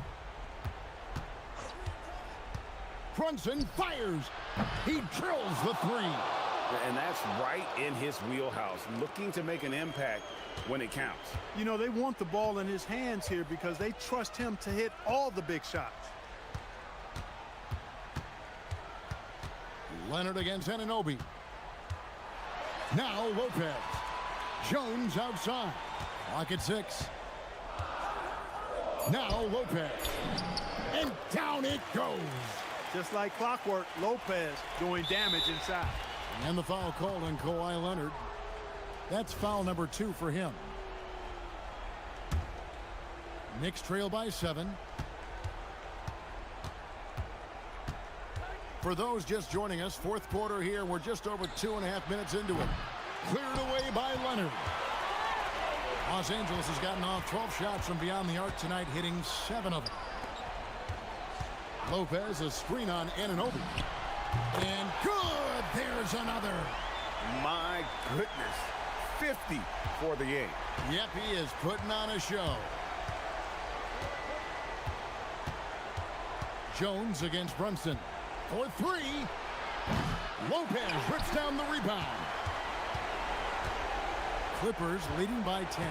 S1: Brunson fires. He drills the 3.
S3: And that's right in his wheelhouse, looking to make an impact when it counts.
S11: You know, they want the ball in his hands here because they trust him to hit all the big shots.
S1: Leonard against Anunoby. Now Lopez. Jones outside. Clock at 6. Now Lopez. And down it goes.
S11: Just like clockwork, Lopez doing damage inside.
S1: And the foul called on Kawhi Leonard. That's foul number 2 for him. Knicks trail by 7. For those just joining us, fourth quarter here. We're just over 2.5 minutes into it. Cleared away by Leonard. Los Angeles has gotten off 12 shots from beyond the arc tonight, hitting 7 of them. Lopez, a screen on Anunoby. And good! There's another.
S3: My goodness. 50 for the game.
S1: Yep, he is putting on a show. Jones against Brunson. For 3. Lopez rips down the rebound. Clippers leading by 10.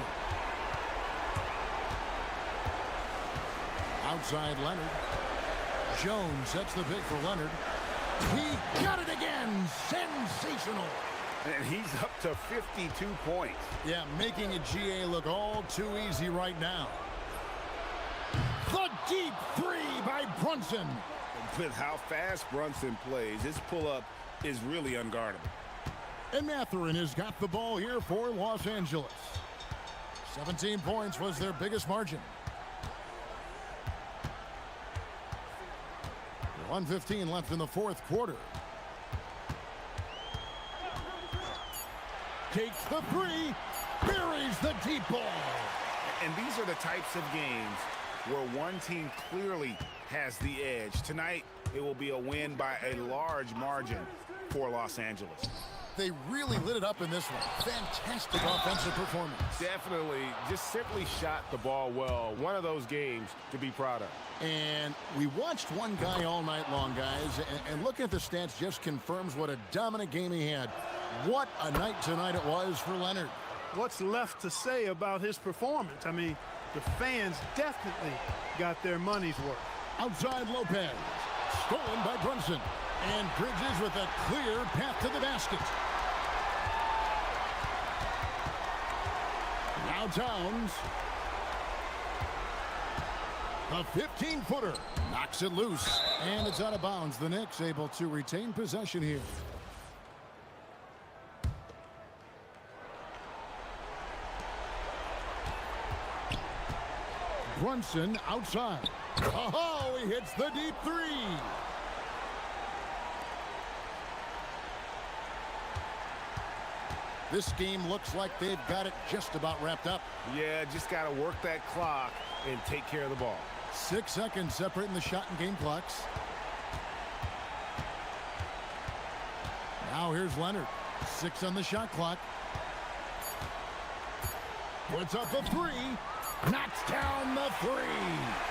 S1: Outside Leonard. Jones sets the pick for Leonard. He got it again. Sensational.
S3: And he's up to 52 points.
S1: Yeah, making a GA look all too easy right now. The deep 3 by Brunson.
S3: With how fast Brunson plays, his pull-up is really unguardable.
S1: And Mathurin has got the ball here for Los Angeles. 17 points was their biggest margin. 1:15 left in the fourth quarter. Takes the 3, buries the deep ball.
S3: And these are the types of games where one team clearly has the edge. Tonight, it will be a win by a large margin for Los Angeles.
S1: They really lit it up in this one. Fantastic offensive performance.
S3: Definitely just simply shot the ball well. One of those games to be proud of.
S1: And we watched one guy all night long, guys, and looking at the stats just confirms what a dominant game he had. What a night tonight it was for Leonard.
S11: What's left to say about his performance? I mean, the fans definitely got their money's worth.
S1: Outside Lopez. Stolen by Brunson. And Bridges with a clear path to the basket. Now Towns. A 15-footer. Knocks it loose. And it's out of bounds. The Knicks able to retain possession here. Brunson outside. Oh, he hits the deep three. This game looks like they've got it just about wrapped up.
S3: Yeah, just got to work that clock and take care of the ball.
S1: 6 seconds separating the shot and game clocks. Now here's Leonard. 6 on the shot clock. Puts up a three. Knocks down the three.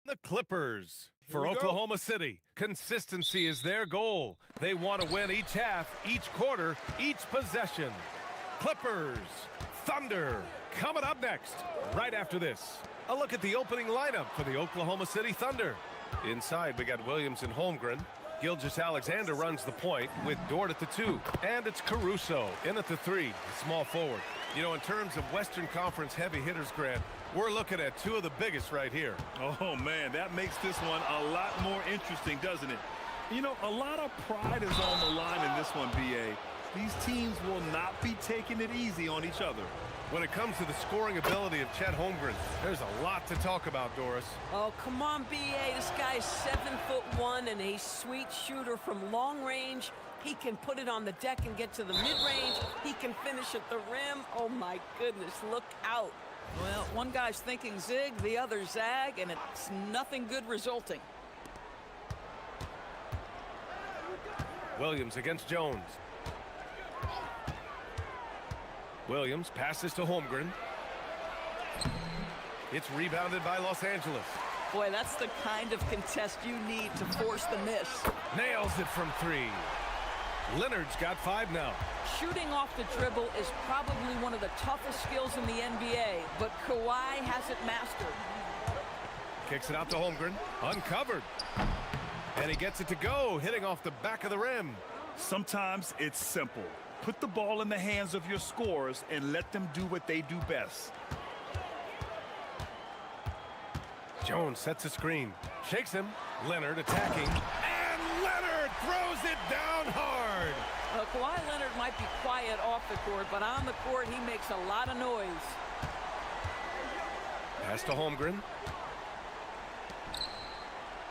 S7: The Clippers. For Oklahoma City, consistency is their goal. They want to win each half, each quarter, each possession. Clippers, Thunder, coming up next, right after this. A look at the opening lineup for the Oklahoma City Thunder. Inside, we got Williams and Holmgren. Gilgeous-Alexander runs the point with Dort at the 2. And it's Caruso in at the 3, small forward. You know, in terms of Western Conference heavy hitters, Grant, we're looking at two of the biggest right here.
S9: Oh, man, that makes this one a lot more interesting, doesn't it? You know, a lot of pride is on the line in this one, B.A. These teams will not be taking it easy on each other.
S7: When it comes to the scoring ability of Chet Holmgren, there's a lot to talk about, Doris.
S6: Oh, come on, B.A. This guy's 7'1" and a sweet shooter from long range. He can put it on the deck and get to the mid-range. He can finish at the rim. Oh, my goodness, look out.
S2: Well, one guy's thinking zig, the other zag, and it's nothing good resulting.
S7: Williams against Jones. Williams passes to Holmgren. It's rebounded by Los Angeles.
S2: Boy, that's the kind of contest you need to force the miss.
S7: Nails it from 3. Leonard's got 5 now.
S2: Shooting off the dribble is probably one of the toughest skills in the NBA, but Kawhi has it mastered.
S7: Kicks it out to Holmgren. Uncovered. And he gets it to go, hitting off the back of the rim.
S9: Sometimes it's simple. Put the ball in the hands of your scorers and let them do what they do best.
S7: Jones sets a screen. Shakes him. Leonard attacking. And Leonard throws it down hard.
S2: Kawhi Leonard might be quiet off the court, but on the court, he makes a lot of noise.
S7: Pass to Holmgren.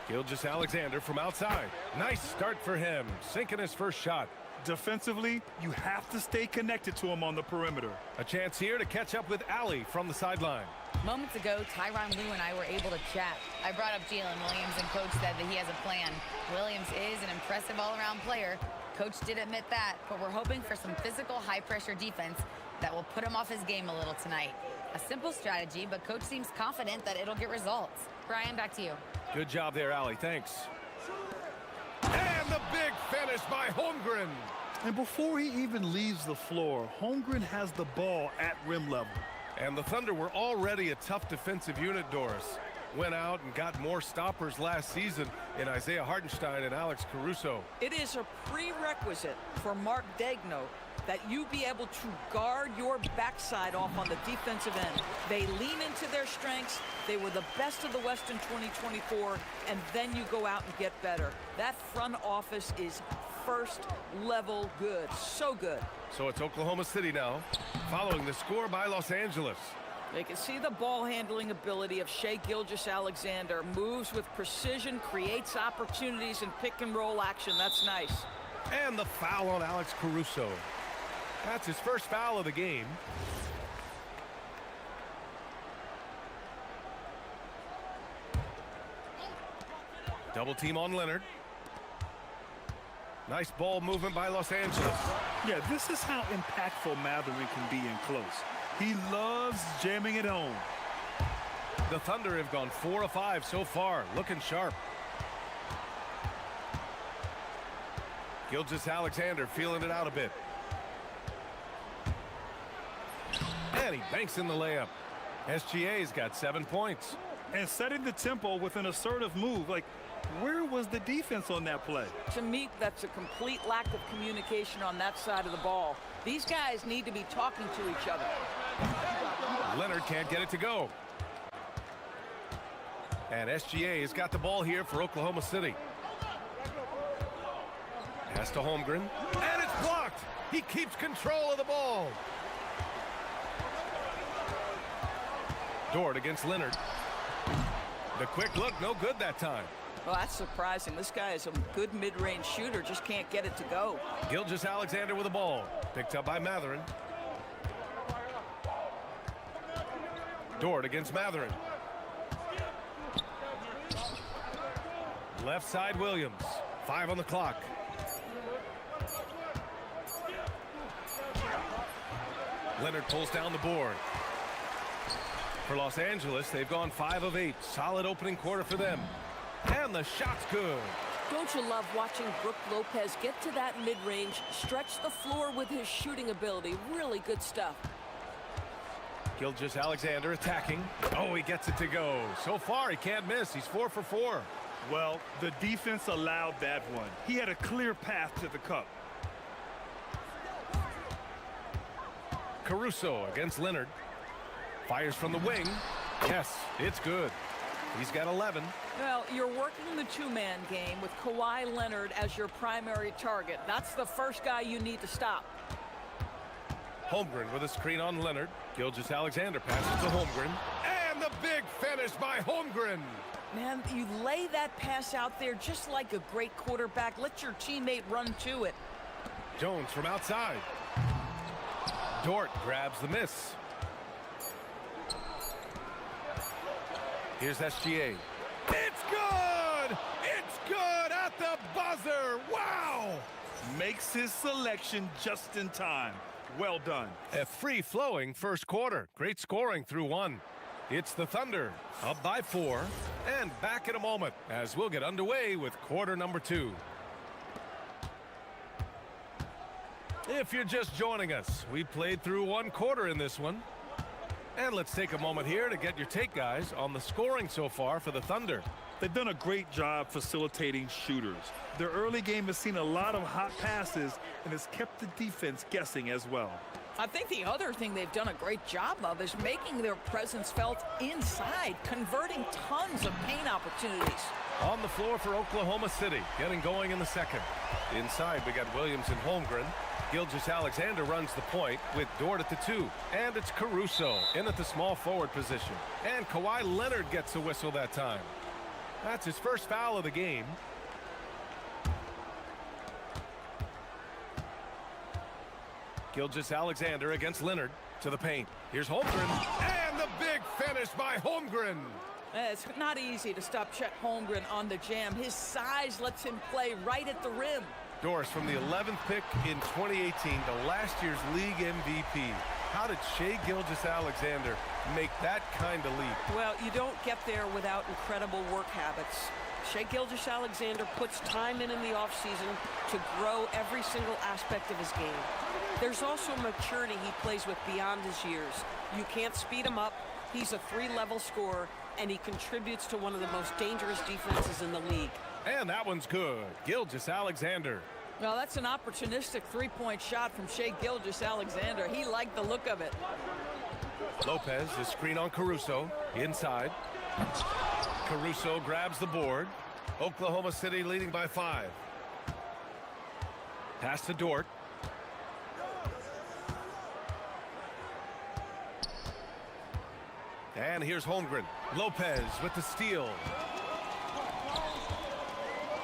S7: Gilgeous-Alexander from outside. Nice start for him, sinking his first shot.
S9: Defensively, you have to stay connected to him on the perimeter.
S7: A chance here to catch up with Allie from the sideline.
S4: Moments ago, Tyronn Lue and I were able to chat. I brought up Jalen Williams, and Coach said that he has a plan. Williams is an impressive all-around player. Coach did admit that, but we're hoping for some physical, high-pressure defense that will put him off his game a little tonight. A simple strategy, but Coach seems confident that it'll get results. Brian, back to you.
S7: Good job there, Allie. Thanks. And the big finish by Holmgren.
S9: And before he even leaves the floor, Holmgren has the ball at rim level.
S7: And the Thunder were already a tough defensive unit, Doris. Went out and got more stoppers last season in Isaiah Hartenstein and Alex Caruso.
S2: It is a prerequisite for Mark Daigneault that you be able to guard your backside off on the defensive end. They lean into their strengths. They were the best of the West in 2024, and then you go out and get better. That front office is first level good. So good.
S7: So it's Oklahoma City now, following the score by Los Angeles.
S2: They can see the ball handling ability of Shai Gilgeous-Alexander. Moves with precision, creates opportunities in pick and roll action. That's nice.
S7: And the foul on Alex Caruso. That's his first foul of the game. Double team on Leonard. Nice ball movement by Los Angeles.
S9: Yeah, this is how impactful Mathurin can be in close. He loves jamming it home.
S7: The Thunder have gone 4 of 5 so far, looking sharp. Gilgeous-Alexander feeling it out a bit. And he banks in the layup. SGA's got 7 points.
S9: And setting the tempo with an assertive move. Like, where was the defense on that play?
S2: To me, that's a complete lack of communication on that side of the ball. These guys need to be talking to each other.
S7: Leonard can't get it to go. And SGA has got the ball here for Oklahoma City. Pass to Holmgren. And it's blocked. He keeps control of the ball. Dort against Leonard. The quick look, no good that time.
S2: Well, that's surprising. This guy is a good mid-range shooter, just can't get it to go.
S7: Gilgeous-Alexander with the ball. Picked up by Mathurin. Dort against Mathurin. Left side Williams. 5 on the clock. Leonard pulls down the board. For Los Angeles, they've gone 5 of 8. Solid opening quarter for them. And the shot's good.
S6: Don't you love watching Brook Lopez get to that mid-range, stretch the floor with his shooting ability? Really good stuff.
S7: Gilgeous-Alexander attacking. Oh, he gets it to go. So far, he can't miss. He's 4 for 4.
S9: Well, the defense allowed that one. He had a clear path to the cup.
S7: Caruso against Leonard. Fires from the wing. Yes, it's good. He's got 11.
S2: Well, you're working the two-man game with Kawhi Leonard as your primary target. That's the first guy you need to stop.
S7: Holmgren with a screen on Leonard. Gilgeous-Alexander passes to Holmgren. And the big finish by Holmgren.
S2: Man, you lay that pass out there just like a great quarterback. Let your teammate run to it.
S7: Jones from outside. Dort grabs the miss. Here's SGA. It's good! It's good at the buzzer! Wow!
S9: Makes his selection just in time. Well done.
S7: A free-flowing first quarter. Great scoring through 1. It's the Thunder, up by 4, and back in a moment as we'll get underway with quarter number 2. If you're just joining us, we played through 1 quarter in this one. And let's take a moment here to get your take, guys, on the scoring so far for the Thunder.
S9: They've done a great job facilitating shooters. Their early game has seen a lot of hot passes and has kept the defense guessing as well.
S2: I think the other thing they've done a great job of is making their presence felt inside, converting tons of paint opportunities.
S7: On the floor for Oklahoma City, getting going in the second. Inside, we got Williams and Holmgren. Gilgeous-Alexander runs the point with Dort at the 2. And it's Caruso in at the small forward position. And Kawhi Leonard gets a whistle that time. That's his first foul of the game. Gilgeous-Alexander against Leonard to the paint. Here's Holmgren. And the big finish by Holmgren.
S2: It's not easy to stop Chet Holmgren on the jam. His size lets him play right at the rim.
S7: Doris from the 11th pick in 2018 to last year's league MVP. How did Shai Gilgeous-Alexander make that kind of leap?
S6: Well, you don't get there without incredible work habits. Shai Gilgeous-Alexander puts time in the offseason to grow every single aspect of his game. There's also maturity he plays with beyond his years. You can't speed him up. He's a 3-level scorer, and he contributes to one of the most dangerous defenses in the league.
S7: And that one's good. Gilgeous-Alexander.
S2: Well, that's an opportunistic three-point shot from Shai Gilgeous-Alexander. He liked the look of it.
S7: Lopez, the screen on Caruso. Inside. Caruso grabs the board. Oklahoma City leading by 5. Pass to Dort. And here's Holmgren. Lopez with the steal.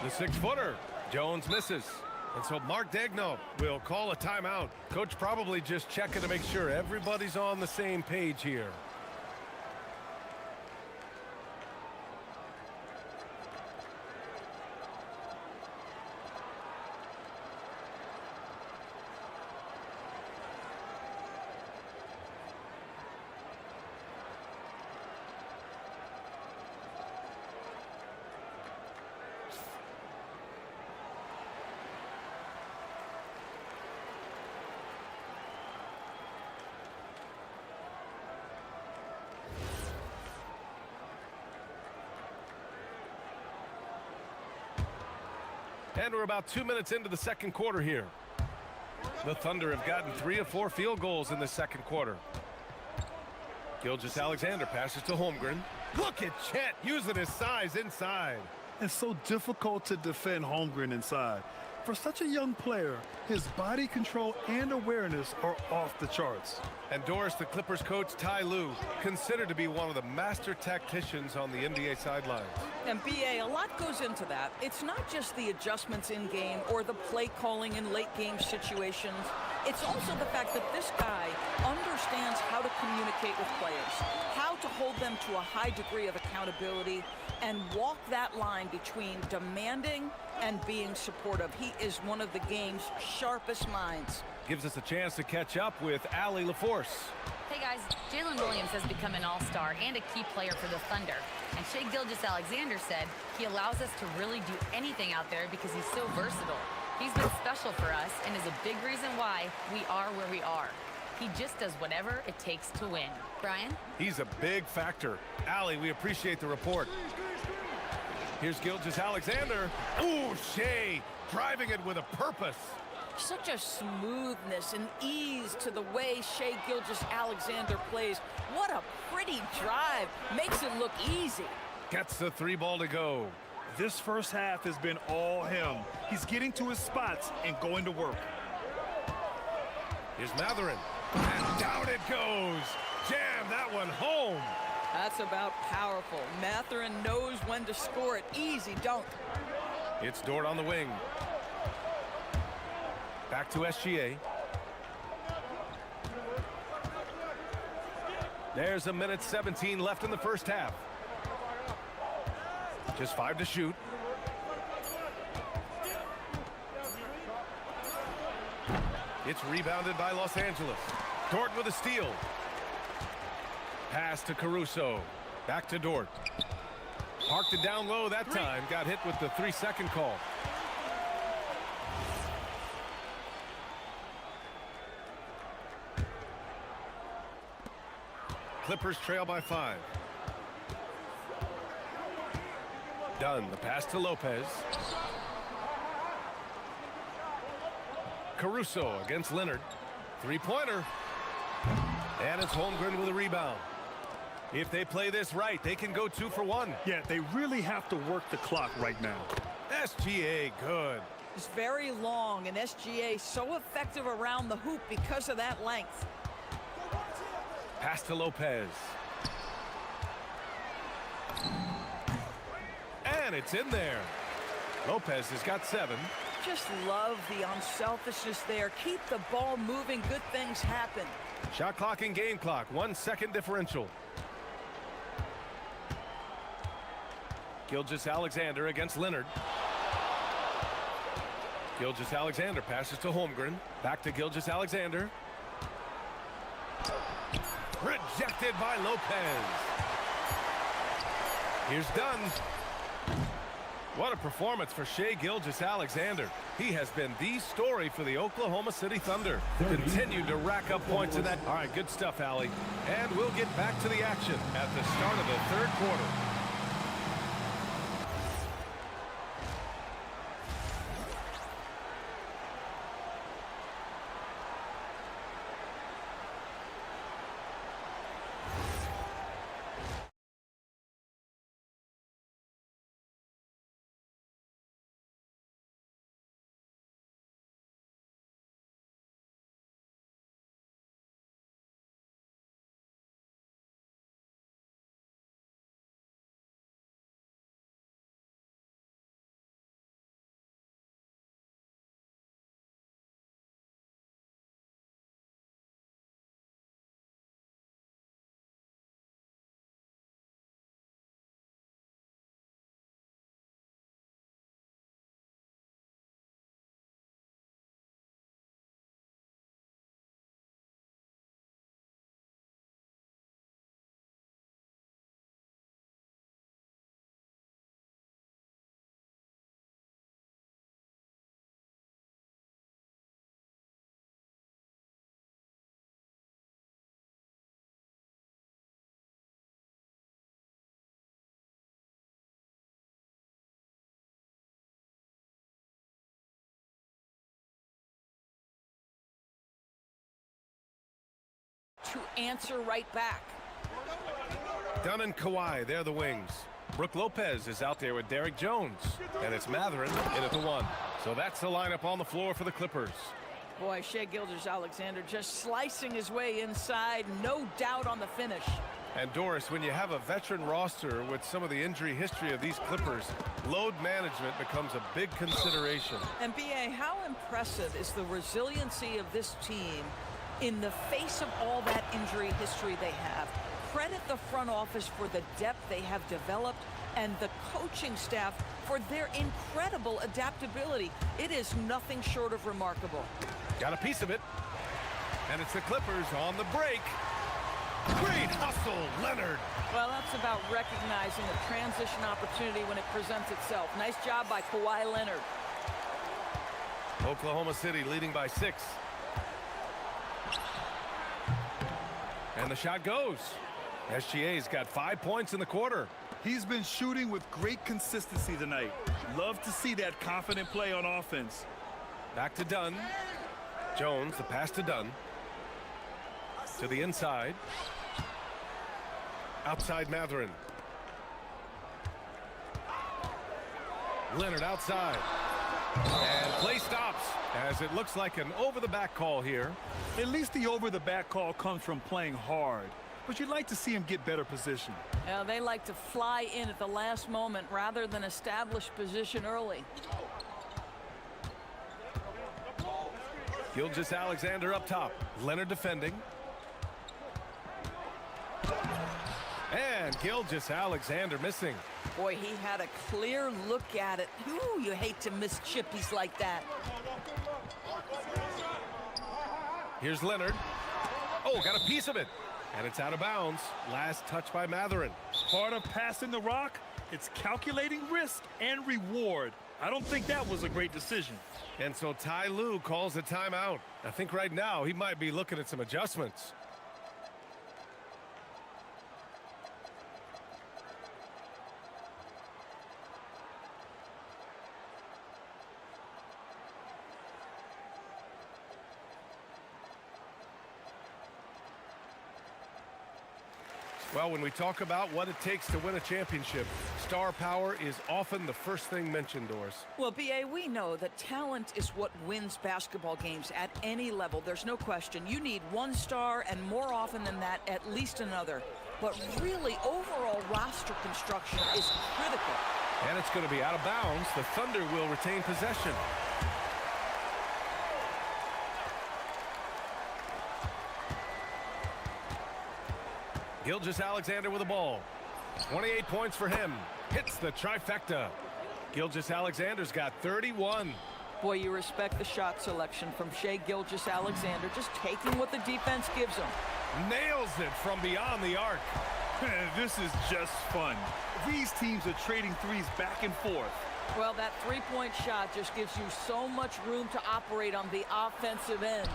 S7: The 6-footer. Jones misses. And so Mark Daigneault will call a timeout. Coach probably just checking to make sure everybody's on the same page here. And we're about 2 minutes into the second quarter here. The Thunder have gotten 3 of 4 field goals in the second quarter. Gilgeous-Alexander passes to Holmgren. Look at Chet using his size inside.
S9: It's so difficult to defend Holmgren inside. For such a young player, his body control and awareness are off the charts.
S7: And Doris, the Clippers coach, Ty Lue, considered to be one of the master tacticians on the NBA sidelines.
S2: And BA, a lot goes into that. It's not just the adjustments in game or the play calling in late game situations. It's also the fact that this guy understands how to communicate with players, how to hold them to a high degree of accountability, and walk that line between demanding and being supportive. He he is one of the game's sharpest minds.
S7: Gives us a chance to catch up with Allie LaForce.
S4: Hey guys, Jalen Williams has become an all-star and a key player for the Thunder. And Shai Gilgeous-Alexander said he allows us to really do anything out there because he's so versatile. He's been special for us and is a big reason why we are where we are. He just does whatever it takes to win. Brian?
S7: He's a big factor. Allie, we appreciate the report. Here's Gilgeous-Alexander. Ooh, Shai driving it with a purpose.
S2: Such a smoothness and ease to the way Shai Gilgeous-Alexander plays. What a pretty drive. Makes it look easy.
S7: Gets the 3 ball to go.
S9: This first half has been all him. He's getting to his spots and going to work.
S7: Here's Matherin. And down it goes. Jam that one home.
S2: That's about powerful. Matherin knows when to score it. Easy dunk.
S7: It's Dort on the wing. Back to SGA. There's a minute 17 left in the first half. Just 5 to shoot. It's rebounded by Los Angeles. Dort with a steal. Pass to Caruso. Back to Dort. Parked it down low that time. Got hit with the 3-second call. Clippers trail by 5. Dunn, the pass to Lopez. Caruso against Leonard. 3-pointer. And it's Holmgren with a rebound. If they play this right, they can go 2 for 1.
S9: Yeah, they really have to work the clock right now.
S7: SGA good.
S2: It's very long, and SGA so effective around the hoop because of that length.
S7: Pass to Lopez. And it's in there. Lopez has got 7.
S2: Just love the unselfishness there. Keep the ball moving. Good things happen.
S7: Shot clock and game clock. 1 second differential. Gilgeous-Alexander against Leonard. Gilgeous-Alexander passes to Holmgren. Back to Gilgeous-Alexander. Rejected by Lopez. Here's Dunn. What a performance for Shai Gilgeous-Alexander. He has been the story for the Oklahoma City Thunder. Continued to rack up points in that. All right, good stuff, Allie. And we'll get back to the action at the start of the third quarter.
S2: To answer right back.
S7: Dunn and Kawhi, they're the wings. Brooke Lopez is out there with Derek Jones. And it's Matherin in at the 1. So that's the lineup on the floor for the Clippers.
S2: Boy, Shai Gilgeous-Alexander just slicing his way inside. No doubt on the finish.
S7: And Doris, when you have a veteran roster with some of the injury history of these Clippers, load management becomes a big consideration.
S2: And B.A., how impressive is the resiliency of this team in the face of all that injury history they have? credit the front office for the depth they have developed and the coaching staff for their incredible adaptability. It is nothing short of remarkable.
S7: Got a piece of it. And it's the Clippers on the break. Great hustle, Leonard.
S2: Well, that's about recognizing a transition opportunity when it presents itself. Nice job by Kawhi Leonard.
S7: Oklahoma City leading by 6. And the shot goes. SGA's got 5 points in the quarter.
S9: He's been shooting with great consistency tonight. Love to see that confident play on offense.
S7: Back to Dunn. Jones, the pass to Dunn. To the inside. Outside Matherin. Leonard outside. And play stops as it looks like an over-the-back call here.
S9: At least the over-the-back call comes from playing hard, but you'd like to see him get better position.
S2: Now, they like to fly in at the last moment rather than establish position early.
S7: Gilgeous-Alexander up top. Leonard defending. And Gilgeous-Alexander missing.
S2: Boy, he had a clear look at it. Ooh, you hate to miss chippies like that.
S7: Here's Leonard. Oh, got a piece of it. And it's out of bounds. Last touch by Matherin.
S9: Part of passing the rock, it's calculating risk and reward. I don't think that was a great decision.
S7: And so Ty Lue calls a timeout. I think right now he might be looking at some adjustments. Well, when we talk about what it takes to win a championship, star power is often the first thing mentioned, Doris.
S2: Well, B.A., we know that talent is what wins basketball games at any level. There's no question. You need one star, and more often than that, at least another. But really, overall roster construction is critical.
S7: And it's going to be out of bounds. The Thunder will retain possession. Gilgeous-Alexander with the ball. 28 points for him. Hits the trifecta. Gilgeous-Alexander's got 31.
S2: Boy, you respect the shot selection from Shai Gilgeous-Alexander, just taking what the defense gives him.
S7: Nails it from beyond the arc.
S9: This is just fun. These teams are trading threes back and forth.
S2: Well, that three-point shot just gives you so much room to operate on the offensive end.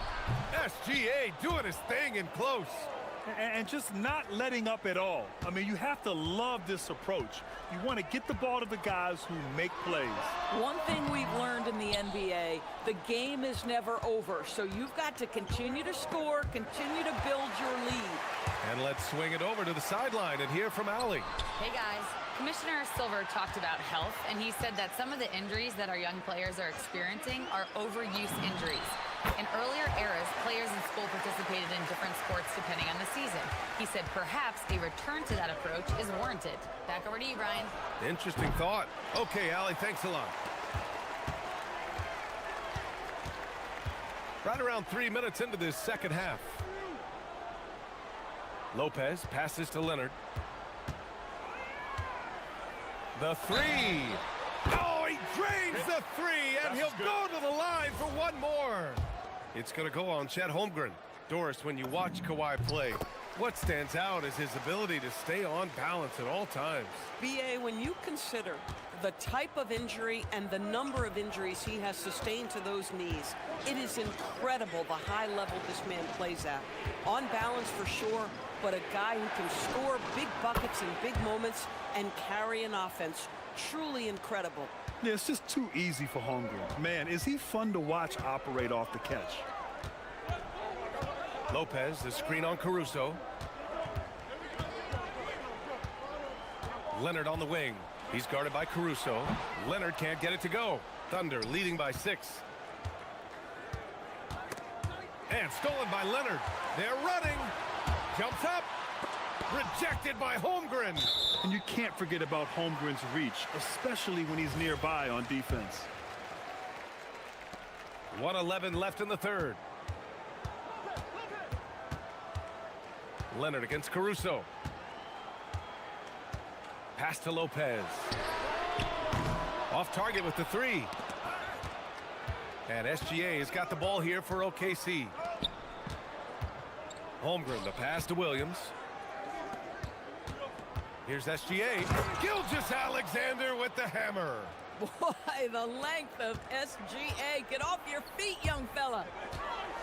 S7: SGA doing his thing in close.
S9: And just not letting up at all. I mean, you have to love this approach. You want to get the ball to the guys who make plays.
S2: One thing we've learned in the NBA, the game is never over. So you've got to continue to score, continue to build your lead.
S7: And let's swing it over to the sideline and hear from Allie.
S4: Hey guys, Commissioner Silver talked about health, and he said that some of the injuries that our young players are experiencing are overuse injuries. In earlier eras, players in school participated in different sports depending on the season. He said perhaps a return to that approach is warranted. Back over to you, Brian.
S7: Interesting thought. Okay, Allie, thanks a lot. Right around 3 minutes into this second half. Lopez passes to Leonard. The three. Oh, he drains the three, and he'll go to the line for one more. It's going to go on Chet Holmgren. Doris, when you watch Kawhi play, what stands out is his ability to stay on balance at all times.
S6: B.A., when you consider the type of injury and the number of injuries he has sustained to those knees, it is incredible the high level this man plays at. On balance for sure, but a guy who can score big buckets in big moments and carry an offense. Truly incredible.
S9: Yeah, it's just too easy for Holmgren. Man, is he fun to watch operate off the catch.
S7: Lopez, the screen on Caruso. Leonard on the wing. He's guarded by Caruso. Leonard can't get it to go. Thunder leading by 6. And stolen by Leonard. They're running. Jumps up. Rejected by Holmgren.
S9: And you can't forget about Holmgren's reach, especially when he's nearby on defense. 1:11
S7: left in the third. Leonard against Caruso. Pass to Lopez. Off target with the three. And SGA has got the ball here for OKC. Holmgren, the pass to Williams. Here's SGA. Gilgeous-Alexander with the hammer.
S2: Boy, the length of SGA. Get off your feet, young fella.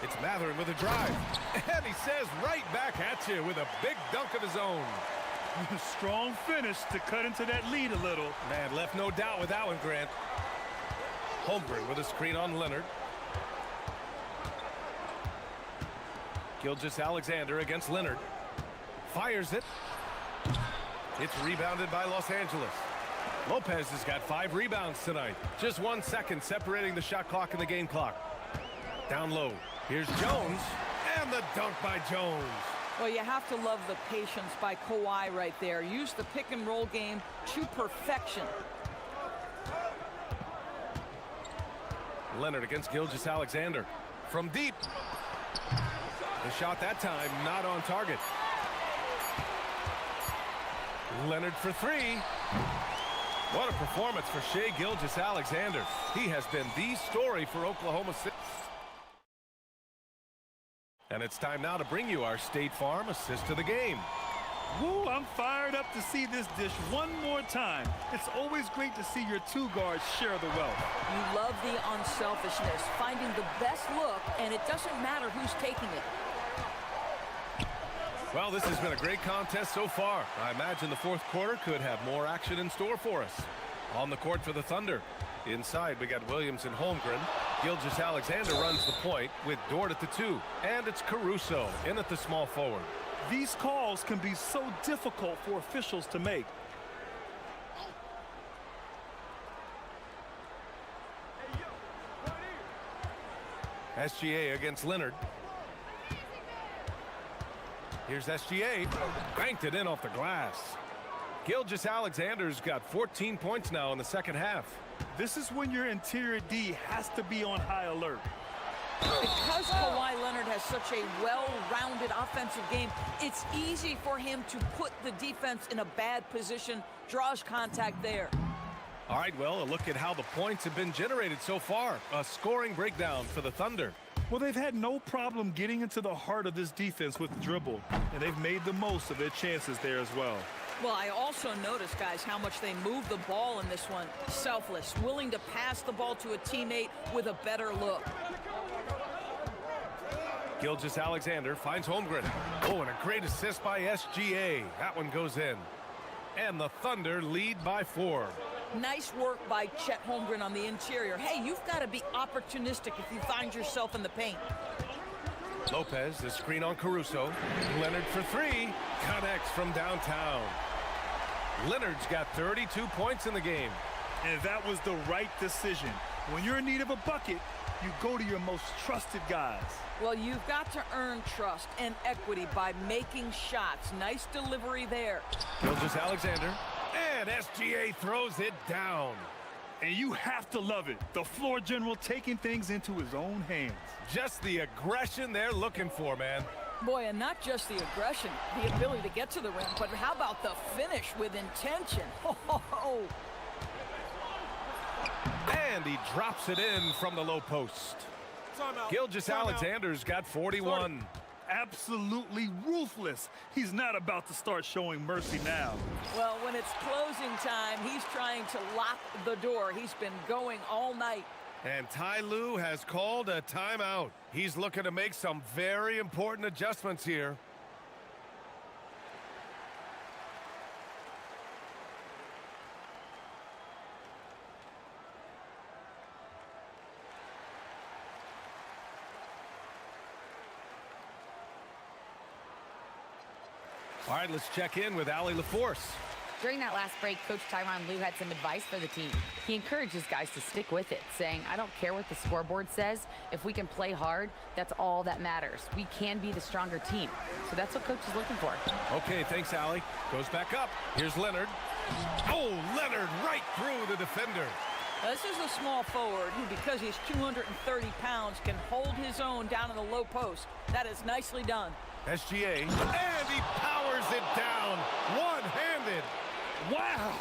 S7: It's Mathurin with a drive. And he says right back at you with a big dunk of his own.
S9: Strong finish to cut into that lead a little.
S7: Man, left no doubt with that one, Grant. Holmgren with a screen on Leonard. Gilgeous-Alexander against Leonard. Fires it. It's rebounded by Los Angeles. Lopez has got 5 rebounds tonight. Just 1 second separating the shot clock and the game clock. Down low. Here's Jones. And the dunk by Jones.
S2: Well, you have to love the patience by Kawhi right there. Use the pick and roll game to perfection.
S7: Leonard against Gilgeous-Alexander. From deep. The shot that time not on target. Leonard for 3. What a performance for Shai Gilgeous-Alexander. He has been the story for Oklahoma City. And it's time now to bring you our State Farm assist of the game.
S9: Woo, I'm fired up to see this dish one more time. It's always great to see your 2 guards share the wealth.
S2: You love the unselfishness, finding the best look, and it doesn't matter who's taking it.
S7: Well, this has been a great contest so far. I imagine the fourth quarter could have more action in store for us. On the court for the Thunder. Inside, we got Williams and Holmgren. Gilgeous-Alexander runs the point with Dort at the 2. And it's Caruso in at the small forward.
S9: These calls can be so difficult for officials to make.
S7: SGA against Leonard. Here's SGA. Banked it in off the glass. Gilgeous-Alexander's got 14 points now in the second half.
S9: This is when your interior D has to be on high alert.
S2: Because Kawhi Leonard has such a well-rounded offensive game, it's easy for him to put the defense in a bad position, draws contact there.
S7: All right, well, a look at how the points have been generated so far. A scoring breakdown for the Thunder.
S9: Well, they've had no problem getting into the heart of this defense with the dribble, and they've made the most of their chances there as well.
S2: Well, I also noticed, guys, how much they move the ball in this one. Selfless, willing to pass the ball to a teammate with a better look.
S7: Gilgeous-Alexander finds Holmgren. Oh, and a great assist by SGA. That one goes in. And the Thunder lead by 4.
S2: Nice work by Chet Holmgren on the interior. Hey, you've got to be opportunistic if you find yourself in the paint.
S7: Lopez, the screen on Caruso. Leonard for 3. Connects from downtown. Leonard's got 32 points in the game.
S9: And that was the right decision. When you're in need of a bucket, you go to your most trusted guys.
S2: Well, you've got to earn trust and equity by making shots. Nice delivery there.
S7: Gilgeous-Alexander. And SGA throws it down.
S9: And you have to love it. The floor general taking things into his own hands.
S7: Just the aggression they're looking for, man.
S2: Boy, and not just the aggression, the ability to get to the rim, but how about the finish with intention? Oh.
S7: And he drops it in from the low post. Gilgeous-Alexander's got 41.
S9: Absolutely ruthless. He's not about to start showing mercy now.
S2: Well, when it's closing time, he's trying to lock the door. He's been going all night.
S7: And Ty Lue has called a timeout. He's looking to make some very important adjustments here. All right, let's check in with Allie LaForce.
S4: During that last break, Coach Tyronn Lue had some advice for the team. He encourages guys to stick with it, saying, I don't care what the scoreboard says. If we can play hard, that's all that matters. We can be the stronger team. So that's what Coach is looking for.
S7: Okay, thanks, Allie. Goes back up. Here's Leonard. Oh, Leonard right through the defender.
S2: This is a small forward who, because he's 230 pounds, can hold his own down in the low post. That is nicely done.
S7: SGA, and he powers it down, one-handed.
S9: Wow!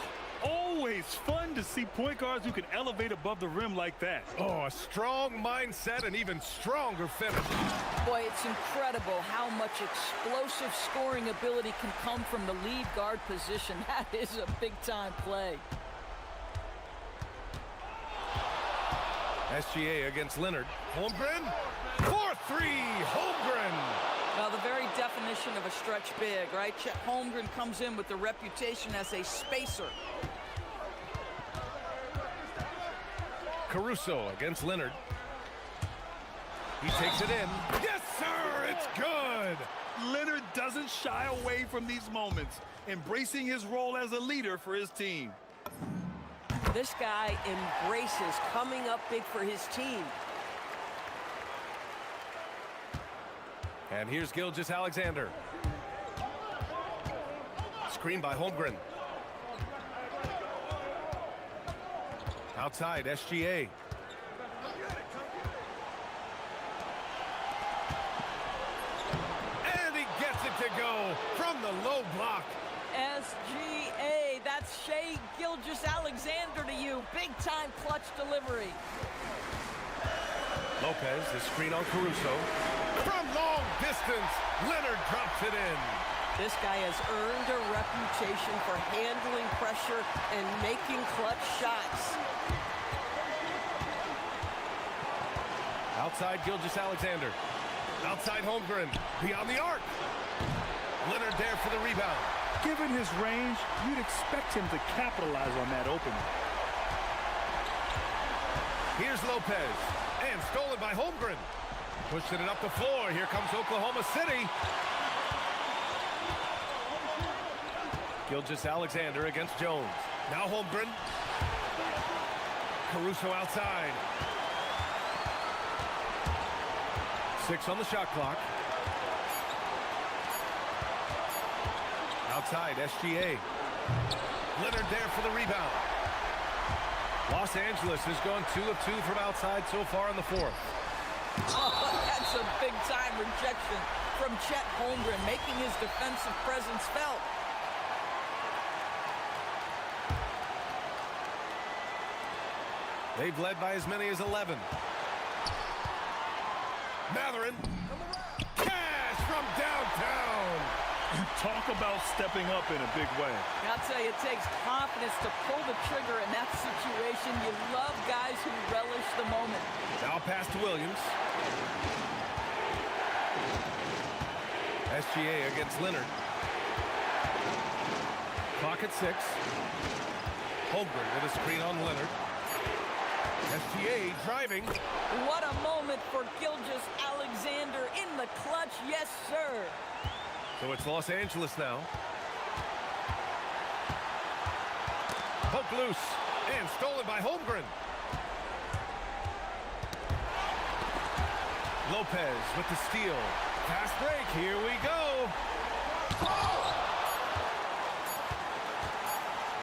S9: Always fun to see point guards who can elevate above the rim like that.
S7: Oh, a strong mindset and even stronger finish.
S2: Boy, it's incredible how much explosive scoring ability can come from the lead guard position. That is a big-time play.
S7: SGA against Leonard. Holmgren, 4-3, Holmgren.
S2: Now, the very definition of a stretch big, right? Chet Holmgren comes in with the reputation as a spacer.
S7: Caruso against Leonard. He takes it in. Yes, sir, it's good.
S9: Leonard doesn't shy away from these moments, embracing his role as a leader for his team.
S6: This guy embraces coming up big for his team.
S7: And here's Gilgeous-Alexander. Screen by Holmgren. Outside, SGA. And he gets it to go from the low block.
S2: SGA, that's Shai Gilgeous-Alexander to you. Big-time clutch delivery.
S7: Lopez, the screen on Caruso. From long distance, Leonard drops it in.
S6: This guy has earned a reputation for handling pressure and making clutch shots.
S7: Outside Gilgeous-Alexander. Outside Holmgren. Beyond the arc. Leonard there for the rebound.
S9: Given his range, you'd expect him to capitalize on that opening.
S7: Here's Lopez. And stolen by Holmgren. Pushing it up the floor. Here comes Oklahoma City. Gilgeous-Alexander against Jones. Now Holmgren. Caruso outside. 6 on the shot clock. Outside, SGA. Leonard there for the rebound. Los Angeles has gone 2 of 2 from outside so far in the fourth.
S2: Oh, that's a big-time rejection from Chet Holmgren, making his defensive presence felt.
S7: They've led by as many as 11. Matherin. Cash from downtown.
S9: You talk about stepping up in a big way.
S2: I'll tell you, it takes confidence to pull the trigger in that situation. You love guys who relish the moment.
S7: Now pass to Williams. SGA against Leonard. Clock at 6. Holmgren with a screen on Leonard. SGA driving.
S2: What a moment for Gilgeous-Alexander in the clutch. Yes, sir.
S7: So it's Los Angeles now. Poke loose and stolen by Holmgren. Lopez with the steal. Fast break. Here we go.